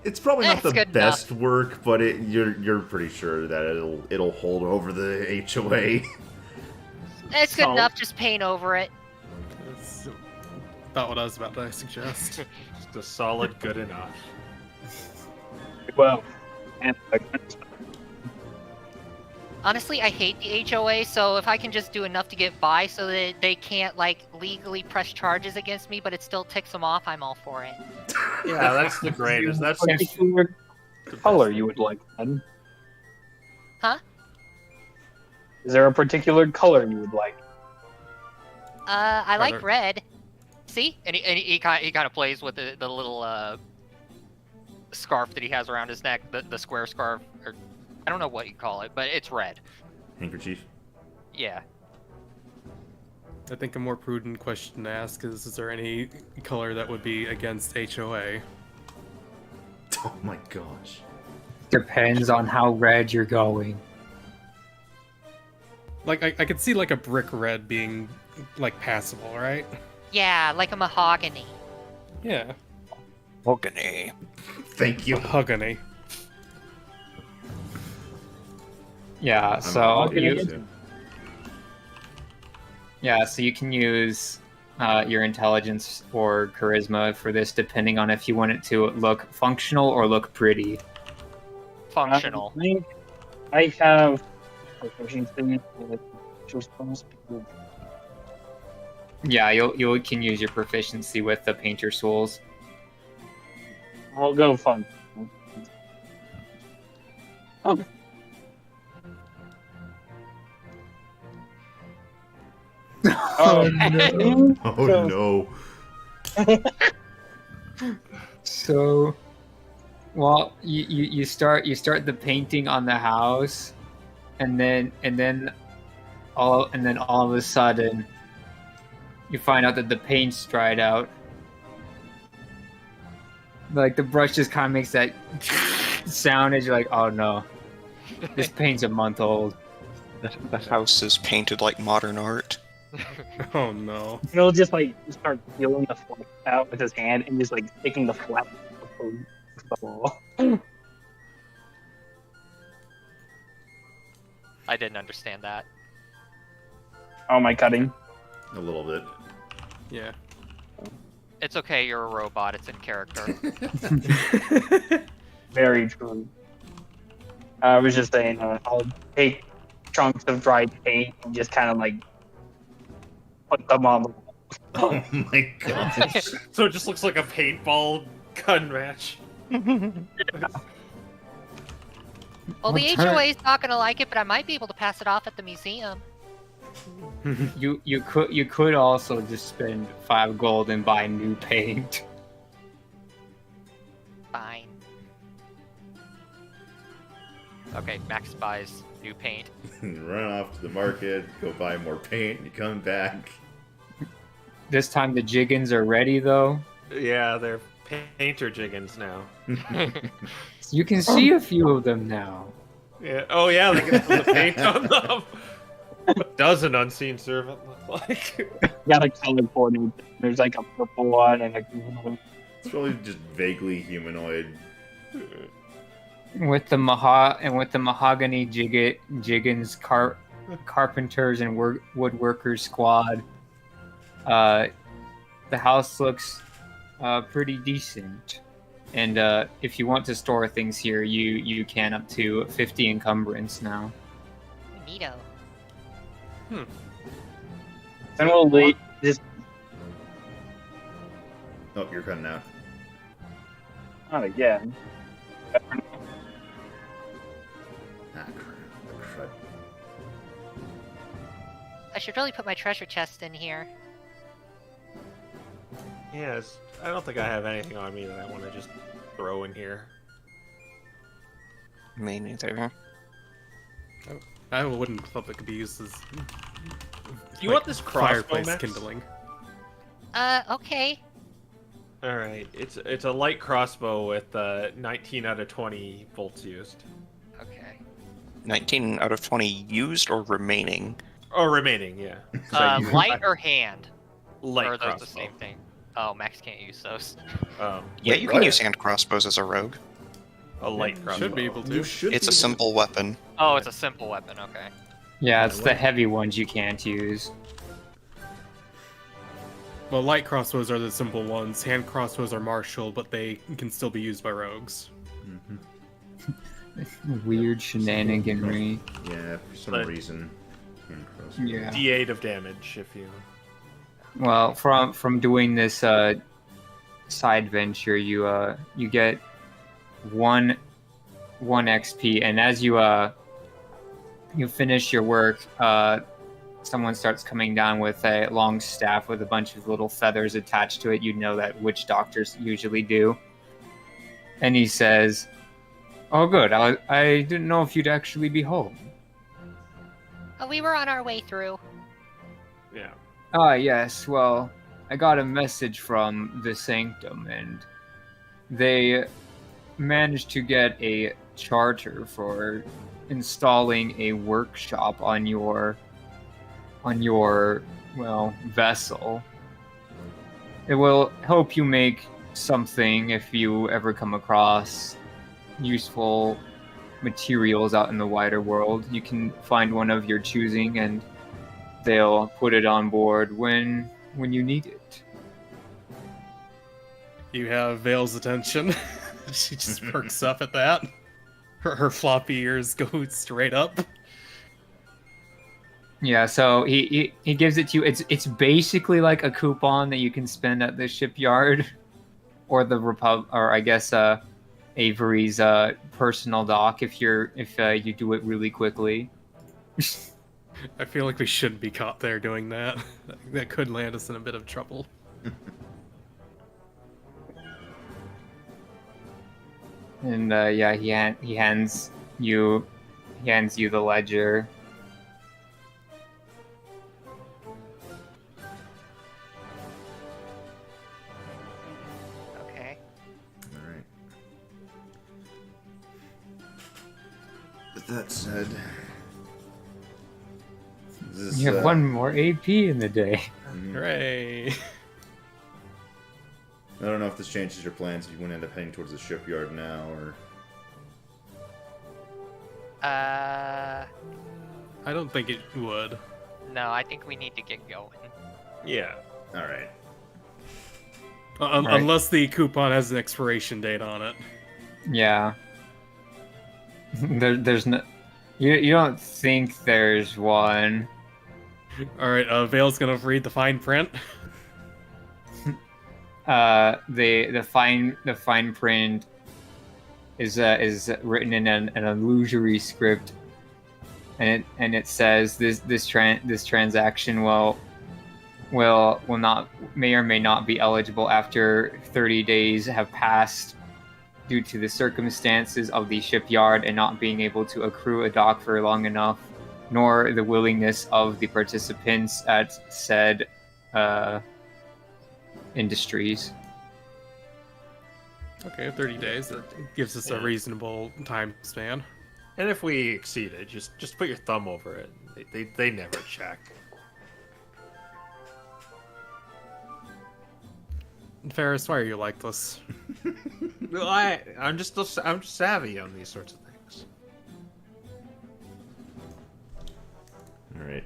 B: It's probably not
F: It's
B: the
F: good
B: best work, but you're pretty sure that it'll hold over the HOA.
F: It's good enough. Just paint over it.
E: That's about what I was about to suggest.
G: Just a solid good enough.
D: Well, and
F: Honestly, I hate the HOA, so if I can just do enough to get by so that they can't, like, legally press charges against me, but it still ticks them off, I'm all for it.
G: Yeah, that's the greatest. That's
D: particular color you would like, then?
F: Huh?
D: Is there a particular color you would like?
F: I like red. See? And he kind of plays with the little, scarf that he has around his neck, the square scarf, or I don't know what you call it, but it's red.
B: Handkerchief.
F: Yeah.
E: I think a more prudent question to ask is there any color that would be against HOA?
B: Oh my gosh.
A: Depends on how red you're going.
E: Like, I could see, like, a brick red being, like, passable, right?
F: Yeah, like a mahogany.
E: Yeah.
C: Mahogany.
B: Thank you.
E: Mahogany.
A: Yeah, so you can use your intelligence or charisma for this, depending on if you want it to look functional or look pretty.
F: Functional.
D: I have proficiency with spells.
A: Yeah, you can use your proficiency with the painter's tools.
D: I'll go fun. Oh.
A: Oh no!
B: Oh no!
A: So, well, you start the painting on the house, and then all of a sudden, you find out that the paint's dried out. Like the brush just kind of makes that sound, as you're like, oh no, this paint's a month old.
C: The house is painted like modern art.
E: Oh no.
D: He'll just like start peeling the flap out with his hand and just like sticking the flap of the wall.
F: I didn't understand that.
D: Oh, am I cutting?
B: A little bit.
E: Yeah.
F: It's okay, you're a robot, it's in character.
D: Very true. I was just saying, I'll take chunks of dried paint and just kind of like put them on the wall.
B: Oh my gosh.
G: So it just looks like a paintball gun match.
F: Well, the
A: What
F: HOA is not gonna like it, but I might be able to pass it off at the museum.
A: You could also just spend 5 gold and buy new paint.
F: Fine. Okay, Max buys new paint.
B: Run off to the market, go buy more paint, and you come back.
A: This time the jiggins are ready though.
G: Yeah, they're painter jiggins now.
A: You can see a few of them now.
G: Yeah. Oh yeah, they can put the paint on them. What does an unseen servant look like?
D: Got a color coordinate. There's like a purple one and a green one.
B: It's probably just vaguely humanoid.
A: With the mahogany jiggins carpenters and woodworkers squad, the house looks pretty decent. And if you want to store things here, you can up to 50 encumbrance now.
F: Neato.
D: And we'll just
B: Oh, you're cutting out.
D: not again.
B: Ah, crud.
F: I should really put my treasure chest in here.
G: Yes, I don't think I have anything on me that I want to just throw in here.
C: Me neither.
E: I wouldn't have thought that could be used as
G: You want this crossbow,
E: fireplace
G: Max?
E: kindling.
F: Okay.
G: All right, it's a light crossbow with 19 out of 20 bolts used.
F: Okay.
C: 19 out of 20 used or remaining?
G: Oh, remaining, yeah. 'Cause I used-
H: Light or hand?
G: light
H: Or are those
G: crossbow.
H: the same thing? Oh, Max can't use those.
C: Yeah,
B: Wait,
C: you can
B: what?
C: use hand crossbows as a rogue.
G: A light
E: You
G: crossbow.
E: should be able
B: You
E: to.
B: should.
C: It's a
B: be-
C: simple weapon.
H: Oh, it's a simple weapon. Okay.
A: Yeah, it's the heavy ones you can't use.
E: Well, light crossbows are the simple ones. Hand crossbows are martial, but they can still be used by rogues.
A: Weird shenaniganry.
B: Yeah, for some
G: But-
B: reason. hand crossbow.
A: Yeah.
G: D8 of damage if you.
A: Well, from doing this side venture, you get one XP, and as you finish your work, someone starts coming down with a long staff with a bunch of little feathers attached to it. You know that witch doctors usually do. And he says, "Oh, good. I didn't know if you'd actually be home."
F: Oh, we were on our way through.
G: Yeah.
A: Ah, yes. Well, I got a message from the Sanctum, and they managed to get a charter for installing a workshop on your vessel. It will help you make something if you ever come across useful materials out in the wider world. You can find one of your choosing, and they'll put it on board when you need it.
E: You have Vale's attention. She just perks up at that. Her floppy ears go straight up.
A: Yeah, so he gives it to you. It's basically like a coupon that you can spend at the shipyard, or the or I guess Avery's personal dock if you do it really quickly.
E: I feel like we shouldn't be caught there doing that. That could land us in a bit of trouble.
A: And yeah, he hands you the ledger.
F: Okay.
B: All right. With that said, this,
A: You have one more AP in the day.
E: Hooray!
B: I don't know if this changes your plans if you want to end up heading towards the shipyard now, or
H: Uh,
E: I don't think it would.
H: no, I think we need to get going.
G: Yeah.
B: all right.
A: Right.
E: Unless the coupon has an expiration date on it.
A: Yeah. There's no. You don't think there's one.
E: Alright, Vale's gonna read the fine print.
A: The fine print is written in an illusory script, and it says this transaction may or may not be eligible after 30 days have passed due to the circumstances of the shipyard and not being able to accrue a dock for long enough, nor the willingness of the participants at said industries.
E: Okay, 30 days. That gives us a reasonable time span.
G: And if we exceed it, just put your thumb over it. They never check.
E: Ferris, why are you like this?
G: Well, I'm just savvy on these sorts of things.
B: All right.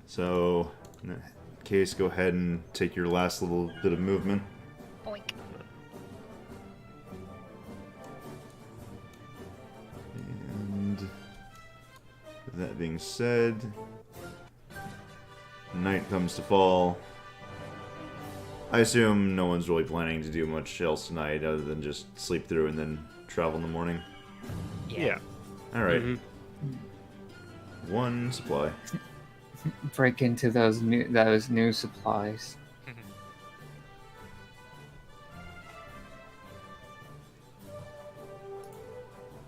B: So, in that case, go ahead and take your last little bit of movement. That being said, night comes to fall. I assume no one's really planning to do much else tonight other than just sleep through and then travel in the morning.
G: Yeah.
B: Alright.
E: Mhm.
B: One supply.
A: Break into those new supplies.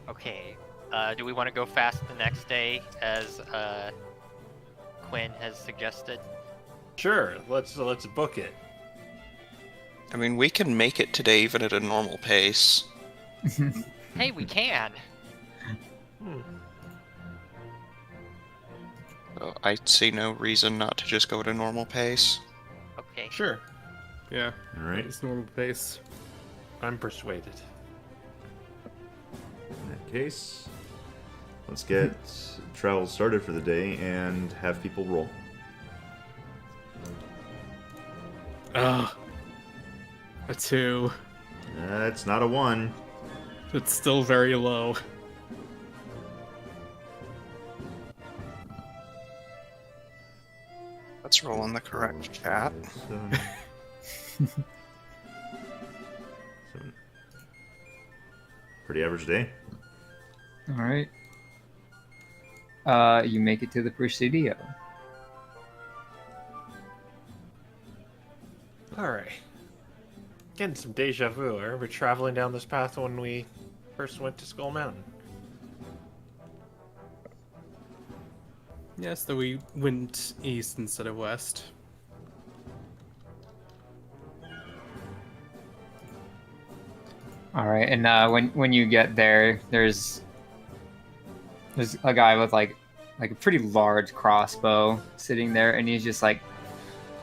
H: Okay. Do we want to go fast the next day, as Quinn has suggested?
G: Sure. Let's book it.
C: I mean, we can make it today even at a normal pace.
H: Hey, we can.
C: So I see no reason not to just go at a normal pace.
H: Okay.
E: Sure. Yeah.
B: Alright.
E: It's normal pace.
G: I'm persuaded.
B: In that case, let's get travel started for the day and have people roll.
E: Ah. A 2.
B: It's not a 1.
E: It's still very low.
C: Let's roll on the correct chat.
B: 7. Pretty average day.
A: All right. You make it to the Presidio.
G: Alright. Getting some deja vu. I remember traveling down this path when we first went to Skull Mountain.
E: Yes, though we went east instead of west.
A: All right, and when you get there, there's a guy with like a pretty large crossbow sitting there, and he's just like,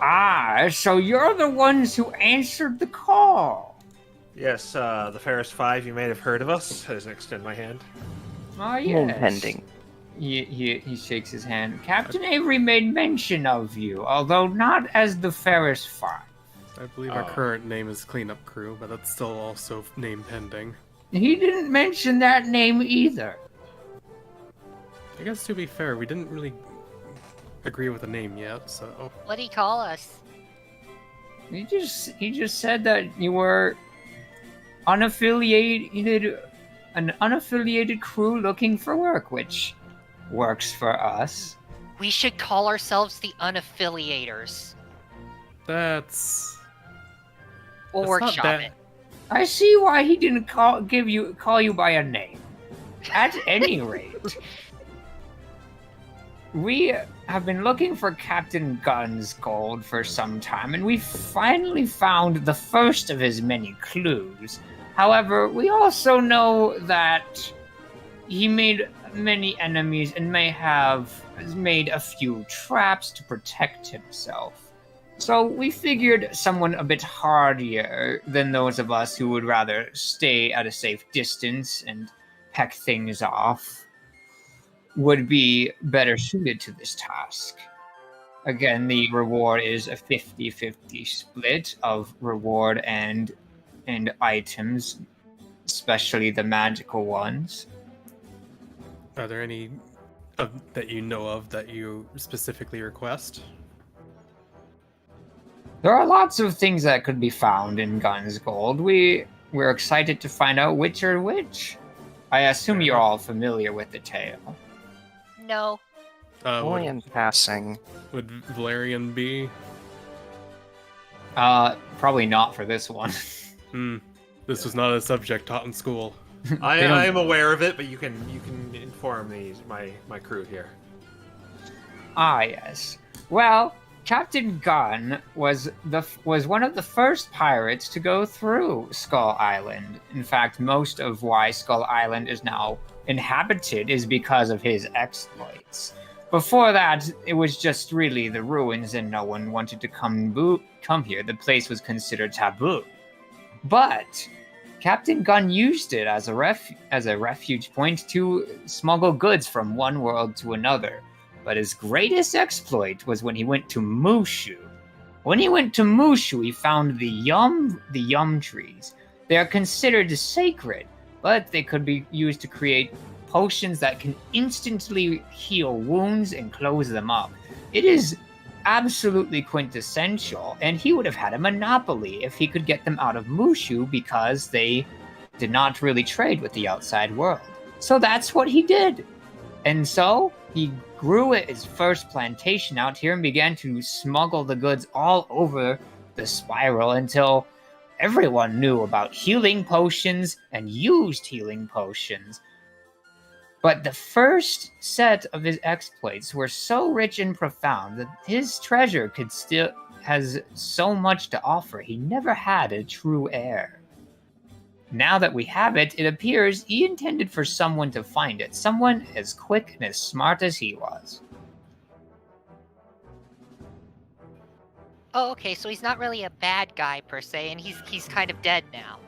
A: "Ah, so you're the ones who answered the call."
G: Yes, the Ferris 5, you may have heard of us, as I extend my hand.
A: Oh yes.
I: Pending.
A: He shakes his hand. Captain Avery made mention of you, although not as the Ferris 5.
E: I believe our current name is Cleanup Crew, but that's still also name pending.
A: He didn't mention that name either.
E: I guess to be fair, we didn't really agree with a name yet, so...
F: What'd he call us?
A: He just said that you were an unaffiliated crew looking for work, which works for us.
F: We should call ourselves the Unaffiliators.
E: That's...
F: We'll
E: That's not
F: workshop
E: bad.
F: it.
A: I see why he didn't call you by a name. At any rate, we have been looking for Captain Gunn's gold for some time, and we finally found the first of his many clues. However, we also know that he made many enemies and may have made a few traps to protect himself. So we figured someone a bit hardier than those of us who would rather stay at a safe distance and peck things off would be better suited to this task. Again, the reward is a 50-50 split of reward and items, especially the magical ones.
E: Are there any that you know of that you specifically request?
A: There are lots of things that could be found in Gunn's Gold. We're excited to find out which are which. I assume you're all familiar with the tale.
F: No.
C: Only in passing.
E: Would Valerian be?
A: Probably not for this one.
E: This was not a subject taught in school.
G: I
A: They don't-
G: am aware of it, but you can inform my crew here.
A: Ah, yes. Well, Captain Gunn was one of the first pirates to go through Skull Island. In fact, most of why Skull Island is now inhabited is because of his exploits. Before that, it was just really the ruins, and no one wanted to come here. The place was considered taboo. But Captain Gunn used it as a refuge point to smuggle goods from one world to another. But his greatest exploit was when he went to Mushu. When he went to Mushu, he found the yum trees. They are considered sacred, but they could be used to create potions that can instantly heal wounds and close them up. It is absolutely quintessential, and he would have had a monopoly if he could get them out of Mushu because they did not really trade with the outside world. So that's what he did. And so he grew his first plantation out here and began to smuggle the goods all over the spiral until everyone knew about healing potions and used healing potions. But the first set of his exploits were so rich and profound that his treasure has so much to offer. He never had a true heir. Now that we have it, it appears he intended for someone to find it, someone as quick and as smart as he was.
F: Oh, okay, so he's not really a bad guy per se, and he's kind of dead now.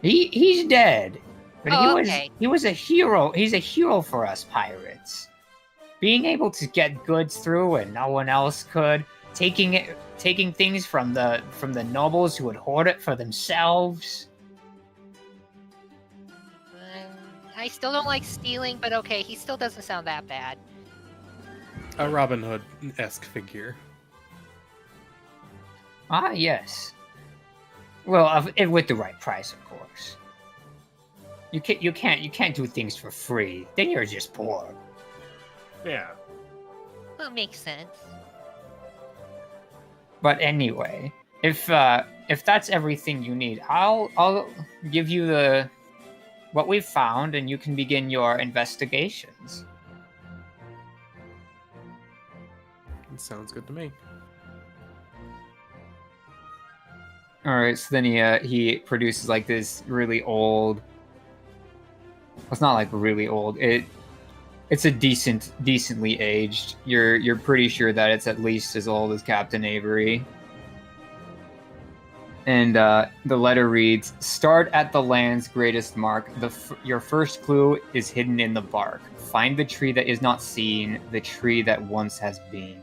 A: He's dead. But
F: okay.
A: he was a hero. He's a hero for us pirates. Being able to get goods through when no one else could, taking things from the nobles who would hoard it for themselves.
F: I still don't like stealing, but okay, he still doesn't sound that bad.
E: A Robin Hood-esque figure.
A: Ah, yes. Well, with the right price, of course. You can't do things for free. Then you're just poor.
G: Yeah.
F: Well, makes sense.
A: But anyway, if that's everything you need, I'll give you what we've found, and you can begin your investigations.
E: It sounds good to me.
A: All right, so then he produces like this really old. It's not like really old. It's a decently aged. You're pretty sure that it's at least as old as Captain Avery. And the letter reads, "Start at the land's greatest mark. Your first clue is hidden in the bark. Find the tree that is not seen, the tree that once has been."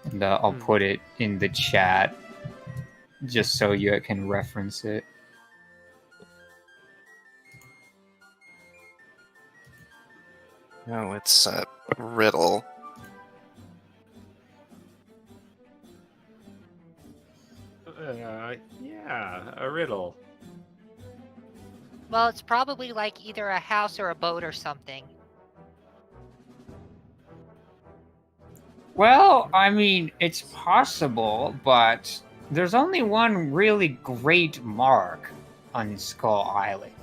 A: And I'll put it in the chat just so you can reference it.
C: No, it's a riddle.
G: Yeah, a riddle.
F: Well, it's probably like either a house or a boat or something.
A: Well, I mean, it's possible, but there's only one really great mark on Skull Island.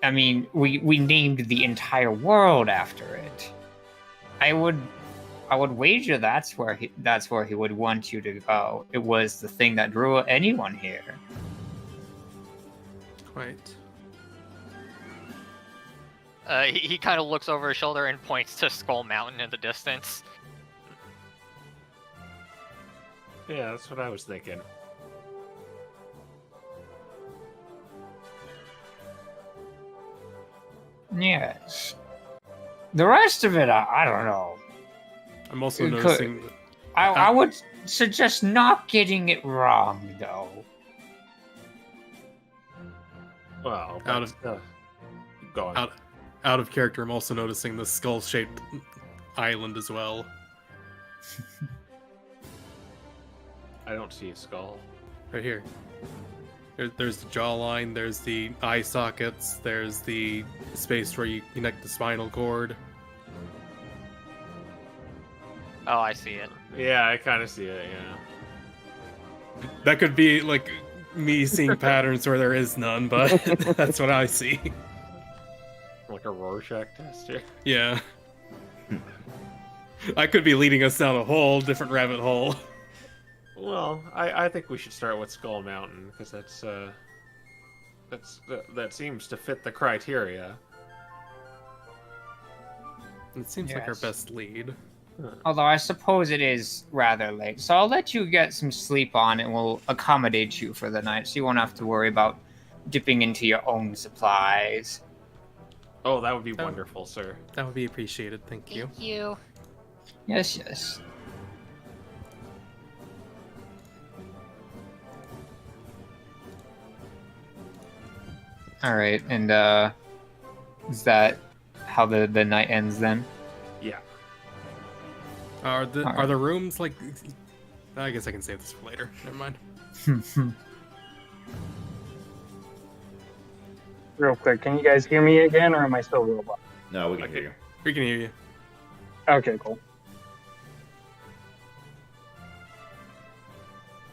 A: I mean, we named the entire world after it. I would wager that's where he would want you to go. It was the thing that drew anyone here.
E: Quite.
H: He kind of looks over his shoulder and points to Skull Mountain in the distance.
G: Yeah, that's what I was thinking.
A: Yes. The rest of it, I don't know.
E: I'm also
A: It
E: noticing.
A: I would suggest not getting it wrong, though.
G: Well,
E: Out of-
G: go on.
E: Out of character, I'm also noticing the skull-shaped island as well.
G: I don't see a skull.
E: Right here. There's the jawline, there's the eye sockets, there's the space where you connect the spinal cord.
H: Oh, I see it.
G: Yeah, I kind of see it. Yeah.
E: That could be like me seeing patterns where there is none, but that's what I see.
G: Like a Rorschach test here.
E: Yeah. I could be leading us down a whole different rabbit hole.
G: Well, I think we should start with Skull Mountain because that seems to fit the criteria.
E: It seems like our
A: Yes.
E: best lead.
A: Although I suppose it is rather late, so I'll let you get some sleep on and we'll accommodate you for the night so you won't have to worry about dipping into your own supplies.
G: Oh, that would be wonderful, sir.
E: That would be appreciated, thank you.
F: Thank you.
A: Yes, yes. All right, and is that how the night ends then?
G: Yeah.
E: Are the
A: Alright.
E: are the rooms like? I guess I can save this for later. Never mind.
D: Real quick, can you guys hear me again, or am I still robot?
B: No, we can
G: Okay.
B: hear you.
E: We can hear you.
D: Okay, cool.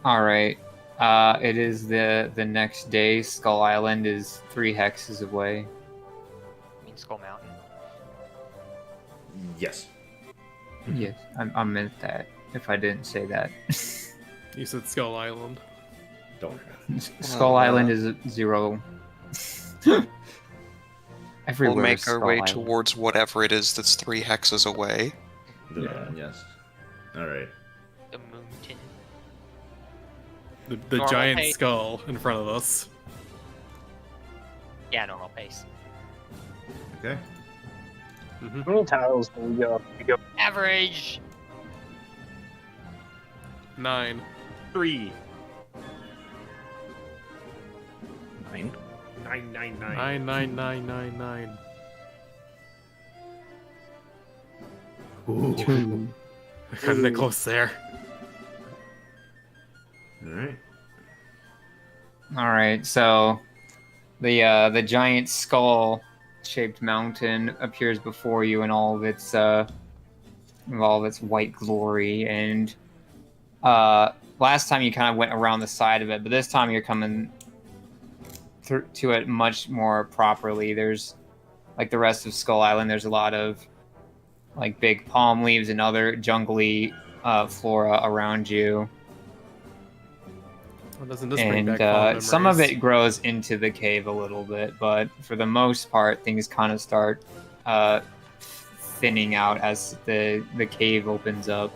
A: All right. It is the next day. Skull Island is 3 hexes away.
H: I mean, Skull Mountain.
B: Yes.
A: Yes, I meant that. If I didn't say that,
E: You said Skull Island.
B: Don't worry about it.
A: Skull Island is 0. Everywhere
C: We'll make
A: is
C: our
A: Skull
C: way
A: Island.
C: towards whatever it is that's 3 hexes away.
B: Yes. All right.
H: The mountain.
E: The
H: Normal
E: giant
H: pace.
E: skull in front of us.
H: Yeah, normal pace.
B: Okay.
E: Mm-hmm.
D: How many tiles do we go? We go.
H: Average.
E: 9.
G: 3.
B: 9.
G: 999.
E: 99999.
B: Ooh.
E: Kinda close there.
B: All right.
A: All right, so the giant skull-shaped mountain appears before you in all of its white glory, and last time you kind of went around the side of it, but this time you're coming to it much more properly. There's, like the rest of Skull Island, there's a lot of like big palm leaves and other jungly flora around you.
E: Well, doesn't this bring
A: And
E: back fond
A: some of
E: memories?
A: it grows into the cave a little bit, but for the most part, things kind of start thinning out as the cave opens up.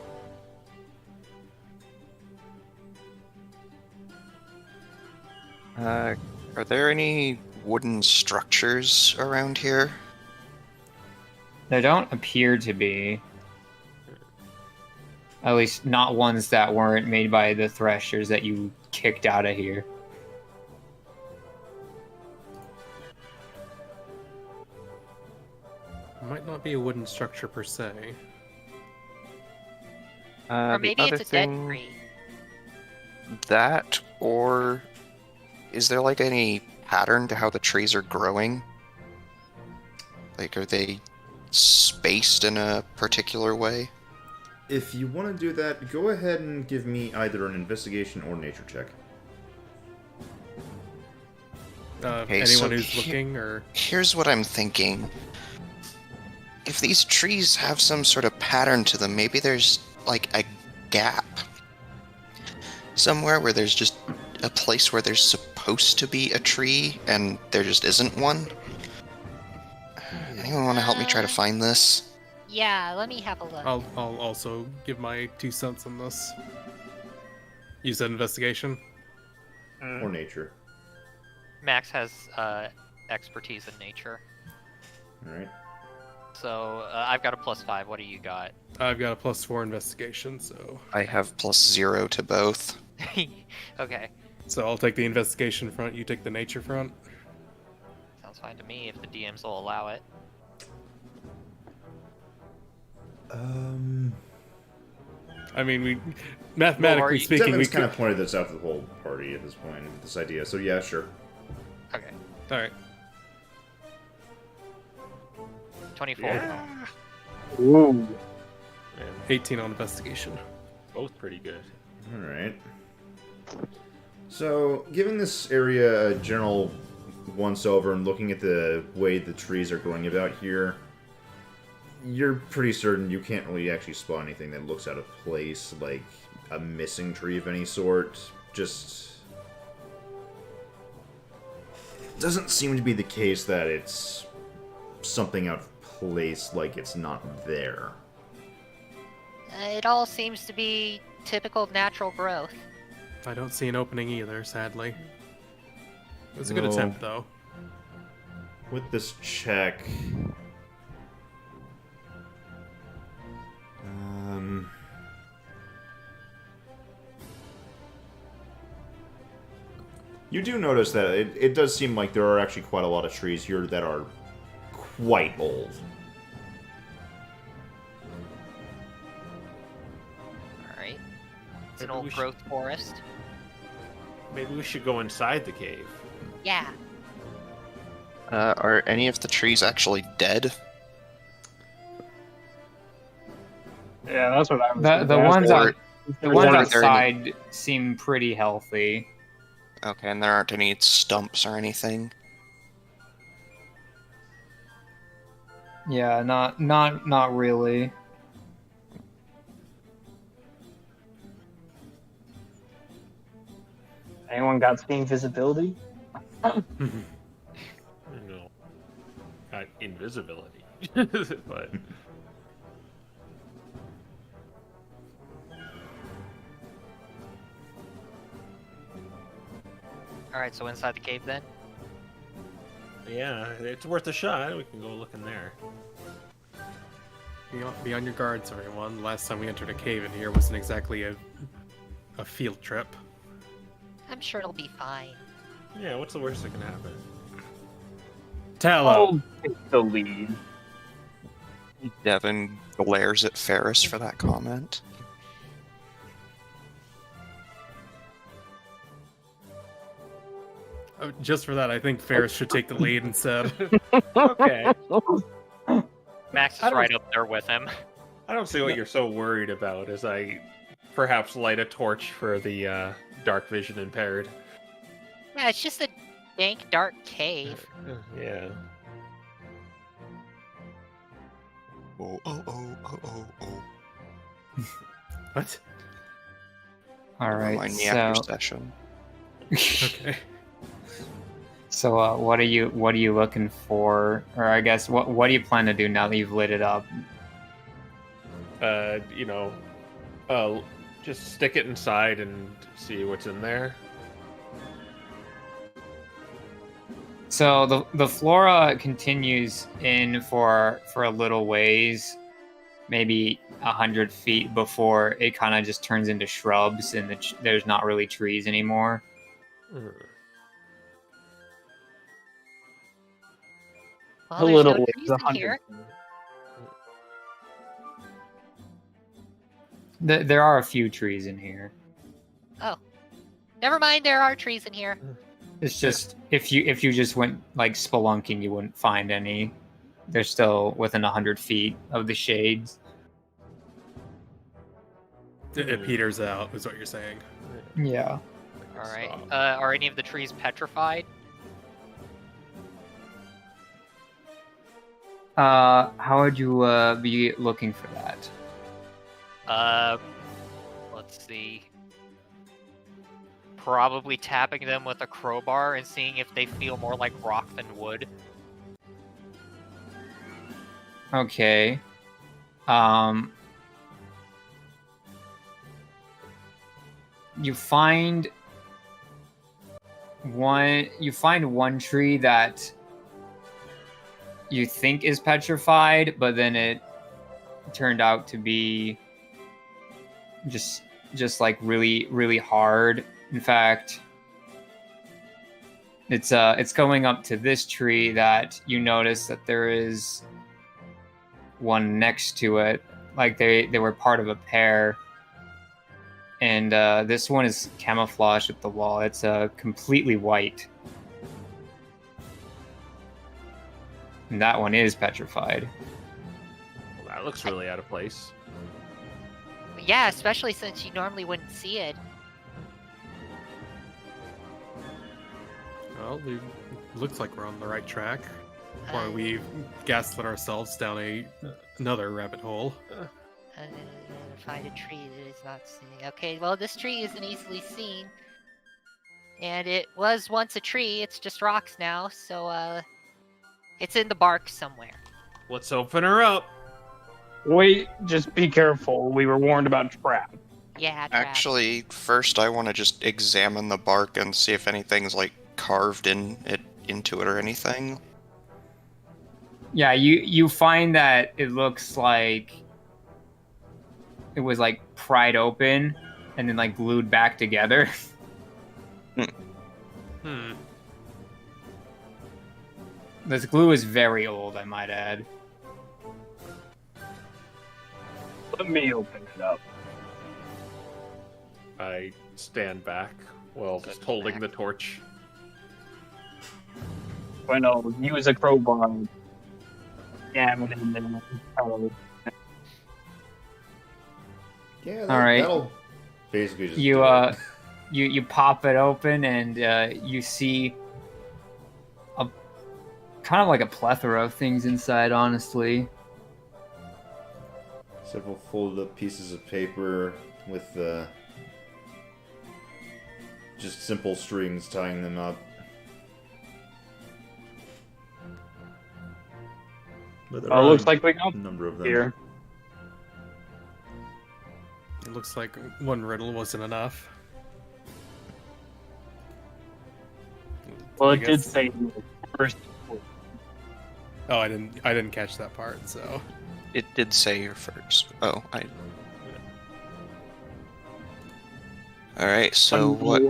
C: Are there any wooden structures around here?
A: There don't appear to be. At least not ones that weren't made by the threshers that you kicked out of here.
E: Might not be a wooden structure per se.
F: Or
C: The
F: maybe
C: other
F: it's a dead
C: thing-
F: tree.
C: That, or is there like any pattern to how the trees are growing? Like, are they spaced in a particular way?
B: If you want to do that, go ahead and give me either an investigation or nature check.
C: Okay,
E: Anyone
C: so
E: who's looking, or
C: Here's what I'm thinking. If these trees have some sort of pattern to them, maybe there's like a gap somewhere where there's just a place where there's supposed to be a tree and there just isn't one. Anyone want to help me try to find this?
F: Yeah, let me have a look.
E: I'll also give my 2 cents on this. You said investigation?
B: Or nature.
H: Max has expertise in nature.
B: All right.
H: So I've got a +5. What do you got?
E: I've got a +4 investigation, so
C: I have +0 to both.
H: Okay.
E: I'll take the investigation front, you take the nature front.
H: Sounds fine to me if the DMs will allow it.
E: I mean, we mathematically
H: you-
E: speaking, we
B: Devin's
E: could.
B: kind of pointed this out to the whole party at this point, this idea. So yeah, sure.
H: Okay.
E: All right.
H: 24.
G: Yeah.
D: Ooh.
G: Man,
E: 18 on investigation.
G: both pretty good.
B: All right. So, giving this area a general once-over and looking at the way the trees are growing about here, you're pretty certain you can't really actually spot anything that looks out of place, like a missing tree of any sort. Just doesn't seem to be the case that it's something out of place, like it's not there.
F: It all seems to be typical natural growth.
E: I don't see an opening either, sadly. It was a good
B: No.
E: attempt, though.
B: With this check, You do notice that it does seem like there are actually quite a lot of trees here that are quite old.
F: Alright. It's an
G: Maybe we
F: old
G: should-
F: growth forest.
G: Maybe we should go inside the cave.
F: Yeah.
C: Are any of the trees actually dead?
D: Yeah, that's what I was.
A: The
D: gonna ask.
A: ones
C: Or-
A: out the
D: Or
A: ones
C: are there any-
A: outside seem pretty healthy.
C: Okay, and there aren't any stumps or anything.
A: Yeah, not really.
D: Anyone got seeing visibility?
G: You know, got invisibility, but
F: Alright, so inside the cave then?
G: yeah, it's worth a shot. We can go look in there.
E: Be on your guards, everyone. Last time we entered a cave in here wasn't exactly a field trip.
F: I'm sure it'll be fine.
G: Yeah, what's the worst that can happen?
E: Tallow!
D: I'll take the lead.
C: Devin glares at Ferris for that comment.
E: Oh, just for that, I think Ferris should take the lead instead.
G: Okay.
H: Max is
G: I don't-
H: right up there with him.
G: I don't see what you're so worried about as I perhaps light a torch for the dark vision impaired.
F: Yeah, it's just a dank, dark cave.
G: Yeah.
C: Oh.
E: What?
A: All right,
C: Remind me
A: so
C: after session.
E: Okay.
A: so what are you looking for, or I guess what do you plan to do now that you've lit it up?
G: Just stick it inside and see what's in there.
A: So the flora continues in for a little ways, maybe 100 feet before it kind of just turns into shrubs and there's not really trees anymore.
G: Hmm.
F: Well,
D: A
F: there's
D: little
F: no
D: ways,
F: trees in
D: 100.
F: here.
A: There are a few trees in here.
F: Never mind, there are trees in here.
A: It's just if you just went like spelunking, you wouldn't find any. They're still within 100 feet of the shades.
E: It peters out, is what you're saying.
A: Yeah.
F: Alright.
G: So-
F: Are any of the trees petrified?
A: How would you be looking for that?
F: Let's see. Probably tapping them with a crowbar and seeing if they feel more like rock than wood.
A: Okay. You find one tree that you think is petrified, but then it turned out to be just like really hard. In fact, it's going up to this tree that you notice that there is one next to it, like they were part of a pair. And this one is camouflaged with the wall. It's completely white. And that one is petrified.
G: Well, that looks really out of place.
F: Yeah, especially since you normally wouldn't see it.
E: Well, it looks like we're on the right track. Or
F: Uh,
E: we've gaslit ourselves down another rabbit hole.
F: Find a tree that is not seen. Okay, well, this tree isn't easily seen. And it was once a tree, it's just rocks now, so, it's in the bark somewhere.
G: Let's open her up.
D: Wait, just be careful. We were warned about trap.
F: Yeah, trap.
C: Actually, first I want to just examine the bark and see if anything's like carved into it or anything.
A: Yeah, you find that it looks like it was like pried open and then like glued back together. This glue is very old, I might add.
D: Let me open it up.
G: I stand back while just holding the torch.
D: When I'll use a crowbar, jam it in there.
B: Yeah,
A: All right.
B: that'll basically just
A: You
B: do it.
A: you pop it open and you see a kind of like a plethora of things inside, honestly.
B: Several folded up pieces of paper with just simple strings tying them up. But there are
D: Looks like we got
B: a number of them.
D: here.
E: It looks like one riddle wasn't enough.
D: Well,
E: I
D: it did
E: guess-
D: say first.
E: Oh, I didn't catch that part. So
C: It did say your first. Oh, I. All right. So what?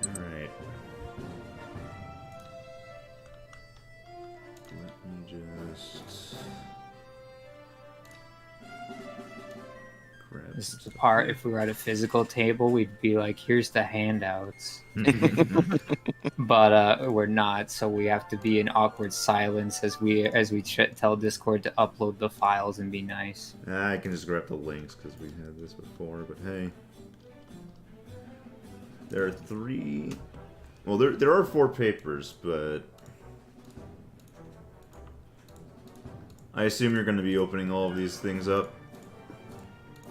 B: Alright. Let me just grab
A: This is the part, if we were at a physical table, we'd be like, here's the handouts. But we're not, so we have to be in awkward silence as we tell Discord to upload the files and be nice.
B: I can just grab the links because we had this before, but hey. There are 3... Well, there are 4 papers, but... I assume you're going to be opening all of these things up?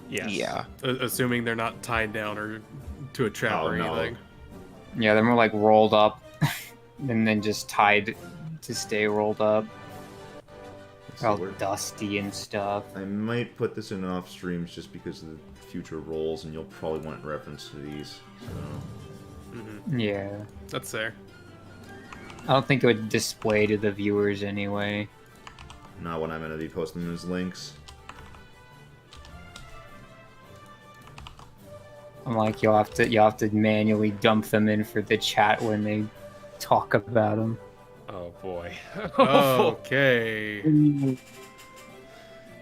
G: Yes.
C: Yeah.
E: Assuming they're not tied down or to a trap
B: Oh,
E: or
B: no.
E: anything.
A: Yeah, they're more like rolled up and then just tied to stay rolled up.
B: Let's see,
A: All
B: where-
A: dusty and stuff.
B: I might put this in off streams just because of the future rolls, and you'll probably want reference to these. So
A: Yeah.
E: That's fair.
A: I don't think it would display to the viewers anyway.
B: not when I'm going to be posting them as links.
A: I'm like, you'll have to manually dump them in for the chat when they talk about them.
G: Oh boy.
E: Okay.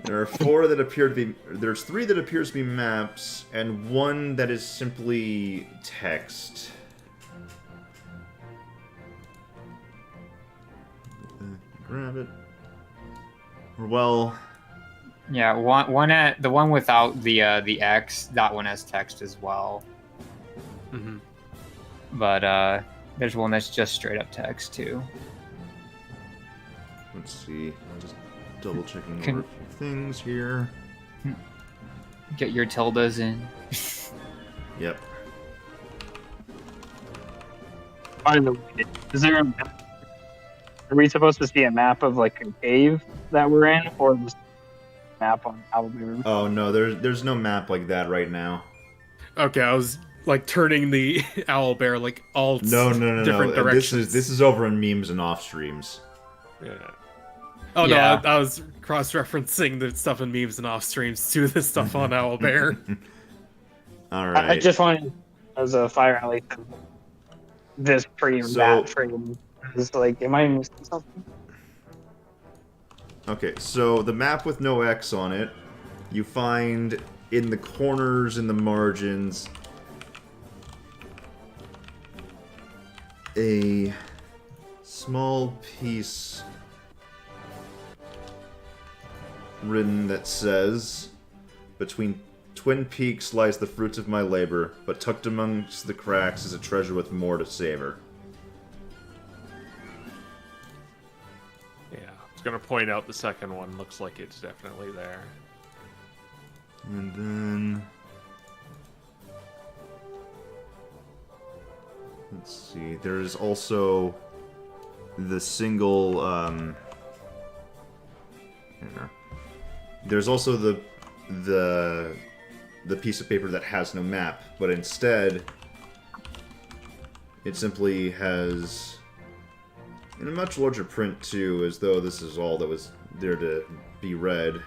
B: There are 4 that appear to be... There's 3 that appears to be maps, and 1 that is simply text. Grab it. Well,
A: Yeah, the one without the X, that one has text as well.
E: hmm
A: But there's one that's just straight up text too.
B: let's see. I'm just double checking
A: Can-
B: over a few things here.
A: Get your tildes in.
B: Yep.
D: By the way, is there a map? Are we supposed to see a map of like a cave that we're in, or just a map on Owlbear?
B: Oh no, there's no map like that right now.
E: Okay, I was like turning the owl bear like all
B: No.
E: different directions.
B: This is over in memes and off streams.
G: Yeah.
E: Oh
A: Yeah.
E: no, I was cross-referencing the stuff in memes and off streams to the stuff on Owl Bear.
B: All
D: I
B: right.
D: just wanted as a fire alley to this tree or
B: So-
D: that tree. It's like, am I missing something?
B: Okay, so the map with no X on it, you find in the corners and the margins a small piece written that says, "Between twin peaks lies the fruits of my labor, but tucked amongst the cracks is a treasure with more to savor."
G: Yeah. I was gonna point out the second one. Looks like it's definitely there.
B: And then... let's see, there's also the single, here. There's also the piece of paper that has no map, but instead it simply has, in a much larger print too, as though this is all that was there to be read.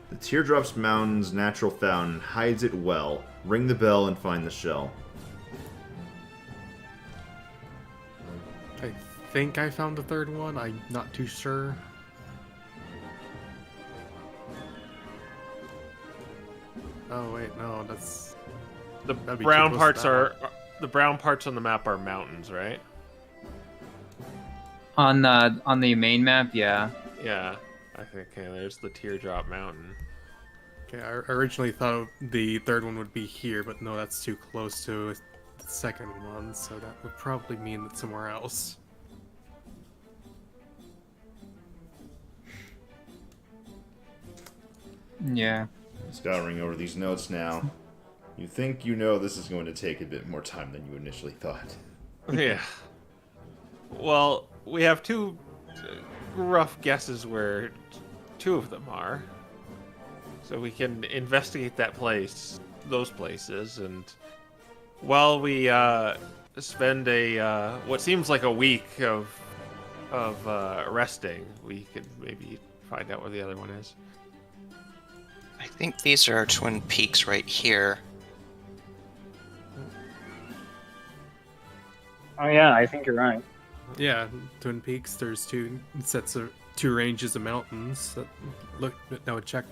B: The Teardrops Mountain's natural fountain hides it well. Ring the bell and find the shell.
E: I think I found the third one. I'm not too sure. Oh wait, no, that's
G: The
E: That'd be
G: brown
E: too close
G: parts
E: to that
G: are the brown parts on the map are mountains, right?
A: On the main map, yeah.
G: Yeah. I think okay, there's the Teardrop Mountain.
E: okay. I originally thought the third one would be here, but no, that's too close to the second one, so that would probably mean it's somewhere else.
A: Yeah.
B: Scouring over these notes now. You think you know this is going to take a bit more time than you initially thought.
G: Yeah. Well, we have two rough guesses where two of them are. So we can investigate those places, and while we spend a what seems like a week of resting, we could maybe find out where the other one is.
C: I think these are Twin Peaks right here.
D: Oh yeah, I think you're right.
E: Yeah, Twin Peaks. There's two ranges of mountains that look. No, check.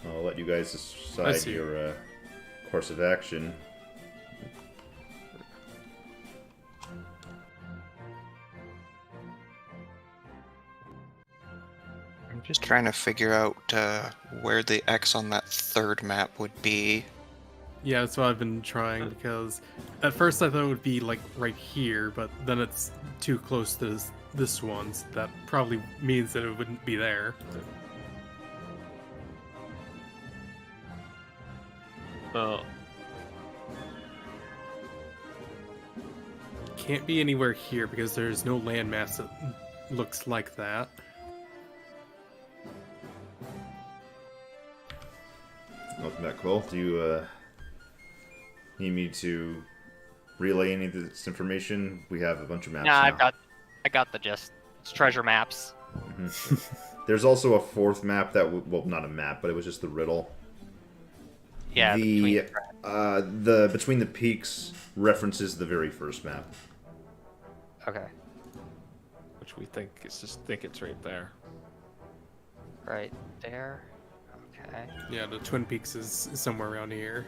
B: I'll let you guys decide
E: see.
B: your course of action.
C: I'm just trying to figure out where the X on that third map would be.
E: Yeah, that's what I've been trying, because at first I thought it would be like right here, but then it's too close to this one, so that probably means that it wouldn't be there.
G: Well,
E: Can't be anywhere here because there's no landmass that looks like that.
B: Welcome back, Quill. Do you need me to relay any of this information? We have a bunch of maps
H: Nah,
B: now.
H: I got the gist. It's treasure maps.
B: There's also a fourth map that, well, not a map, but it was just the riddle.
H: Yeah,
B: The Between the Peaks references the very first map.
H: Okay,
G: which we think it's right there.
H: right there. Okay.
E: Yeah, the Twin Peaks is somewhere around here.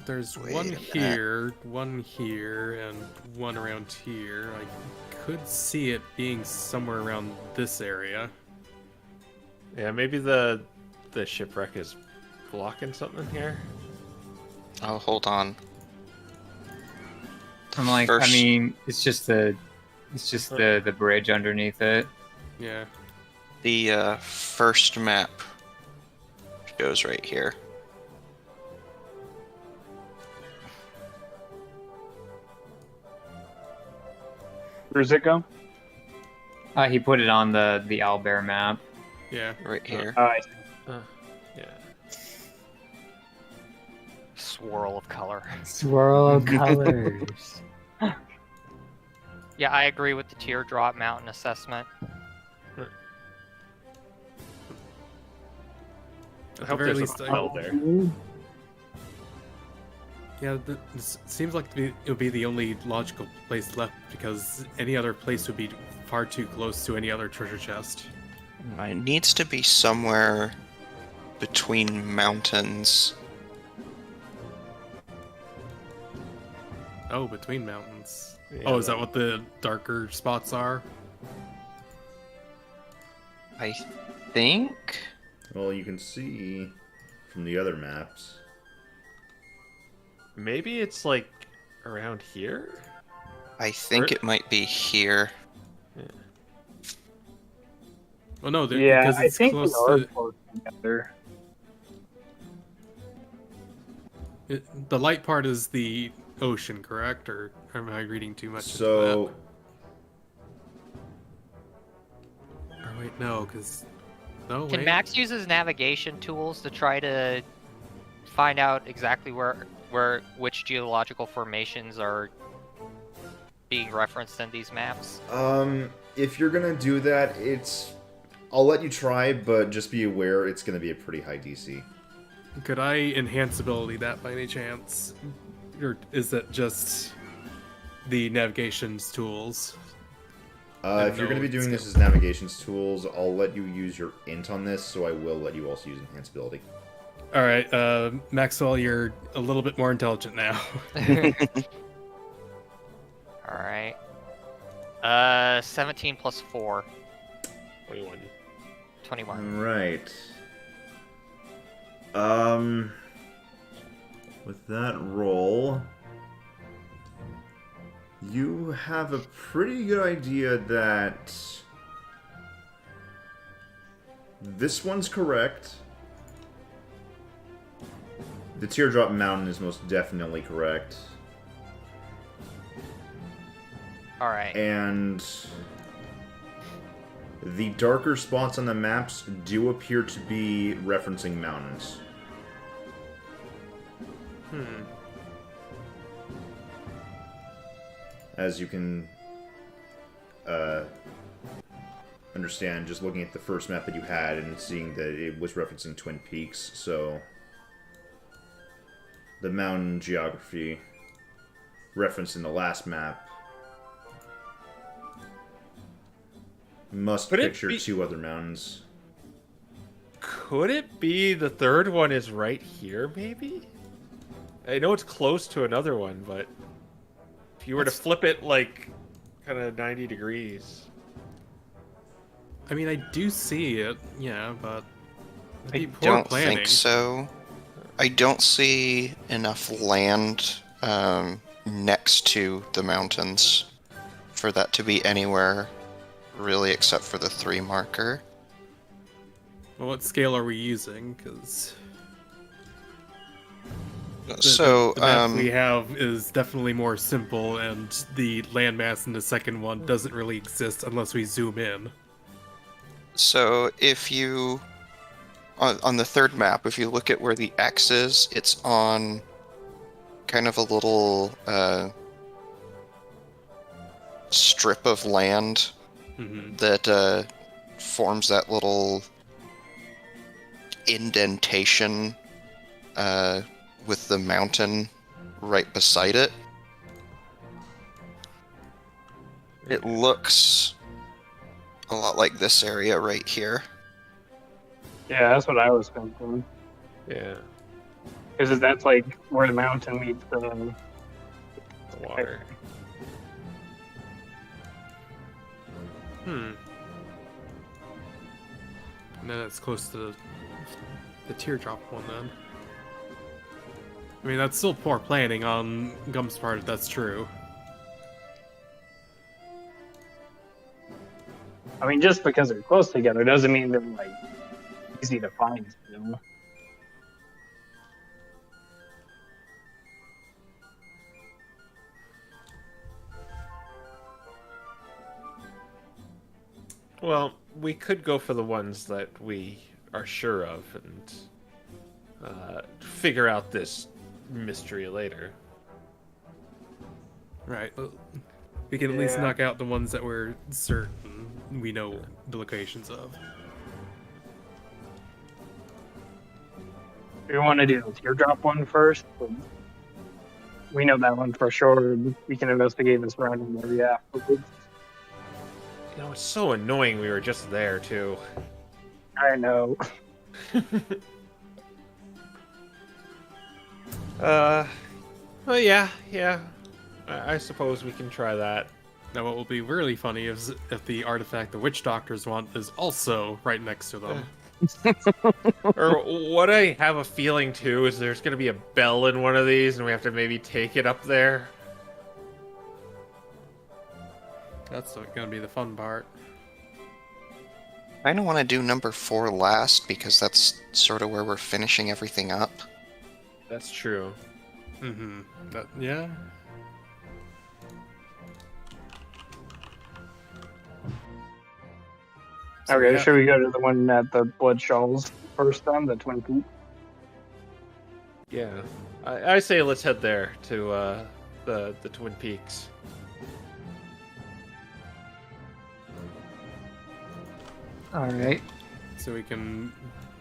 E: There's
C: Wait
E: one
C: a minute.
E: here, one here, and one around here. I could see it being somewhere around this area.
G: Yeah, maybe the shipwreck is blocking something here.
C: Oh, hold on.
A: I'm like,
C: First-
A: I mean, it's just the bridge underneath it.
E: Yeah.
C: The first map goes right here.
D: Where's it go?
A: He put it on the owlbear map.
E: Yeah.
C: Right here.
D: I see.
G: Yeah.
H: Swirl of color.
A: Swirl of colors.
H: Yeah, I agree with the Teardrop Mountain assessment.
E: At
G: I
E: the
G: hope
E: very
G: there's
E: least,
G: a well there.
E: yeah, this seems like it would be the only logical place left, because any other place would be far too close to any other treasure chest.
C: It needs to be somewhere between mountains.
E: Oh, between mountains.
G: Yeah,
E: Oh, is that what the darker spots are?
C: I think.
B: Well, you can see from the other maps.
G: Maybe it's like around here?
C: I think
G: Where-
C: it might be here.
E: Well, no,
D: Yeah,
E: because
D: I
E: it's
D: think
E: close
D: we are
E: to
D: close together.
E: the light part is the ocean, correct? Or am I reading too much into
B: So,
E: that? Or wait, no, because No,
F: Can
E: wait.
F: Max use his navigation tools to try to find out exactly which geological formations are being referenced in these maps?
B: If you're gonna do that, I'll let you try, but just be aware it's gonna be a pretty high DC.
E: Could I enhance ability that by any chance? Or is that just the navigation's tools?
B: If you're going to be doing this as navigations tools, I'll let you use your int on this, so I will let you also use enhance ability.
E: All right, Maxwell, you're a little bit more intelligent now.
F: All right. 17 plus 4.
G: 21.
F: 21.
B: Right. With that roll, you have a pretty good idea that this one's correct. The Teardrop Mountain is most definitely correct.
F: All right.
B: And the darker spots on the maps do appear to be referencing mountains. As you can understand, just looking at the first map that you had and seeing that it was referencing Twin Peaks, so the mountain geography referenced in the last map must picture two other mountains.
G: Could it be the third one is right here, maybe? I know it's close to another one, but if you were to flip it, like, kind of 90 degrees...
E: I mean, I do see it, yeah, but
C: I don't think so. I don't see enough land next to the mountains for that to be anywhere really except for the 3 marker.
E: Well, what scale are we using? Because
C: so
E: the map we have is definitely more simple, and the landmass in the second one doesn't really exist unless we zoom in.
C: So if you on the third map, if you look at where the X is, it's on kind of a little strip of land that forms that little indentation with the mountain right beside it. It looks a lot like this area right here.
D: Yeah, that's what I was thinking.
G: Yeah,
D: Because that's like where the mountain meets the
G: the water.
E: And then it's close to the teardrop one, then. I mean, that's still poor planning on Gum's part, if that's true.
D: I mean, just because they're close together doesn't mean they're like easy to find still.
G: Well, we could go for the ones that we are sure of and figure out this mystery later.
E: Right. Well, we can at least knock out the ones that we're certain we know the locations of.
D: We want to do the teardrop one first. We know that one for sure. We can investigate the surrounding area afterwards.
G: You know, it's so annoying we were just there, too.
D: I know.
G: Well, yeah. I suppose we can try that.
E: Now, what will be really funny is if the artifact the witch doctors want is also right next to them.
G: Or what I have a feeling, too, is there's going to be a bell in one of these, and we have to maybe take it up there.
E: That's gonna be the fun part.
C: I don't want to do number 4 last because that's sort of where we're finishing everything up.
G: That's true.
E: Yeah. So
D: Okay,
E: yeah,
D: should we go to the one at the Blood Shawls first then, the Twin Peaks?
G: Yeah, I say let's head there to the Twin Peaks.
A: All right.
E: so we can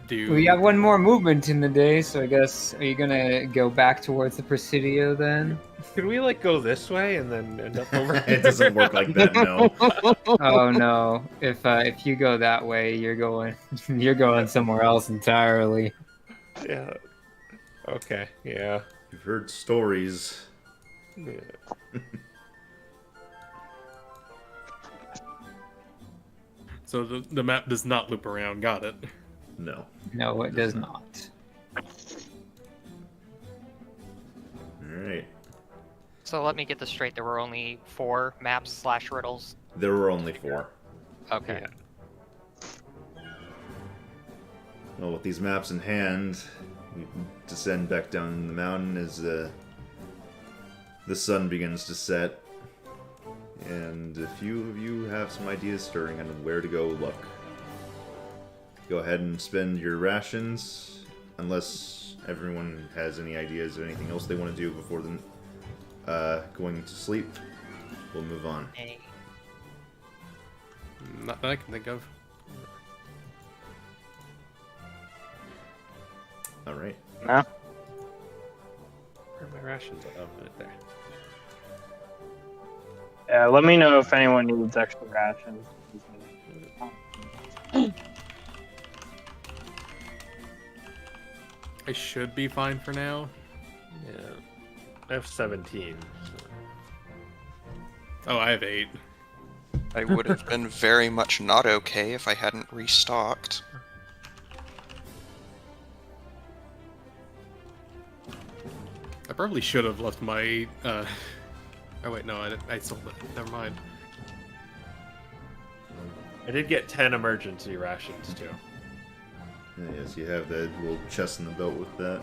E: do.
A: We have one more movement in the day, so I guess are you gonna go back towards the Presidio then?
G: Can we like go this way and then end up over?
B: It doesn't work like that, no.
A: Oh no! If you go that way, you're going you're going somewhere else entirely.
G: Yeah. Okay. Yeah.
B: You've heard stories.
G: Yeah.
E: So the map does not loop around. Got it.
B: No.
A: No, it does not.
B: Alright.
H: So let me get this straight. There were only 4 maps / riddles.
B: There were only 4.
H: Okay.
G: Yeah.
B: Well, with these maps in hand, we descend back down the mountain as the sun begins to set. And a few of you have some ideas stirring on where to go look. Go ahead and spend your rations, unless everyone has any ideas of anything else they want to do before going to sleep. We'll move on.
H: Hey.
E: Not that I can think of.
B: Alright.
D: No?
G: Where are my rations? Oh, right there.
D: Yeah, let me know if anyone needs extra rations.
E: I should be fine for now.
G: Yeah. I have 17. So.
E: Oh, I have 8.
C: I would have been very much not okay if I hadn't restocked.
E: I probably should have left my. Oh wait, no, I sold it. Never mind.
G: I did get 10 emergency rations too.
B: Yes, you have that little chest in the belt with that.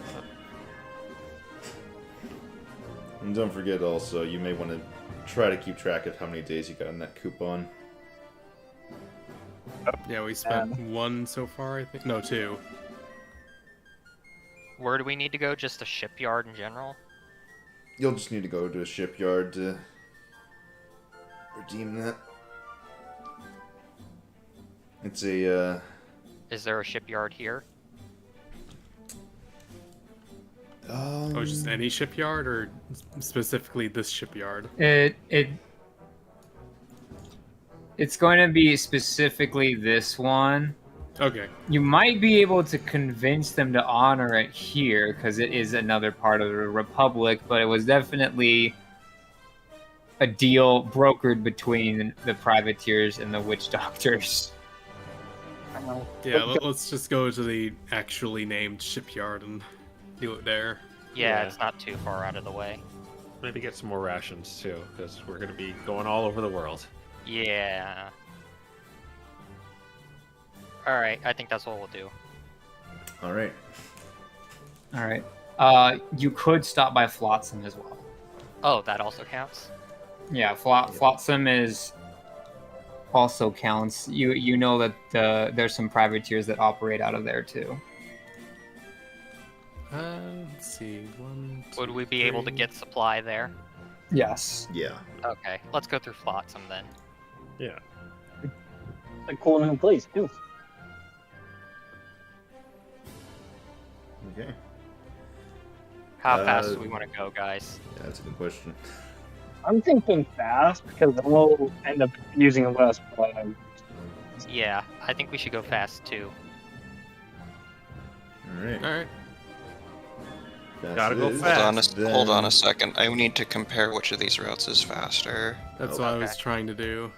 B: And don't forget also, you may want to try to keep track of how many days you got on that coupon.
E: Yeah, we spent 1 so far, I think. No, 2.
H: Where do we need to go? Just a shipyard in general?
B: You'll just need to go to a shipyard to redeem that. It's a,
H: Is there a shipyard here?
E: Oh, just any shipyard, or specifically this shipyard?
A: It's going to be specifically this one.
E: Okay.
A: You might be able to convince them to honor it here because it is another part of the Republic, but it was definitely a deal brokered between the privateers and the witch doctors.
E: Yeah, let's just go to the actually named shipyard and do it there.
H: Yeah,
G: Yeah.
H: it's not too far out of the way.
G: Maybe get some more rations too, because we're gonna be going all over the world.
H: Yeah. Alright, I think that's what we'll do.
B: alright.
A: All right. You could stop by Flotsam as well.
H: Oh, that also counts?
A: Yeah, Flotsam is also counts. You know that there's some privateers that operate out of there too.
E: Let's see. 1, 2,
H: Would we be able to
E: 3.
H: get supply there?
A: Yes.
B: Yeah.
H: Okay, let's go through Flotsam then.
G: Yeah.
D: A cool new place, too.
B: Okay.
H: How fast do we want to go, guys?
B: Yeah, that's a good question.
D: I'm thinking fast because then we'll end up using less flag.
H: Yeah, I think we should go fast too.
B: Alright.
E: All right.
G: Gotta go
B: is.
G: fast.
C: Hold on a second. I need to compare which of these routes is faster.
E: That's
B: Oh,
E: what I was
H: okay.
E: trying to do.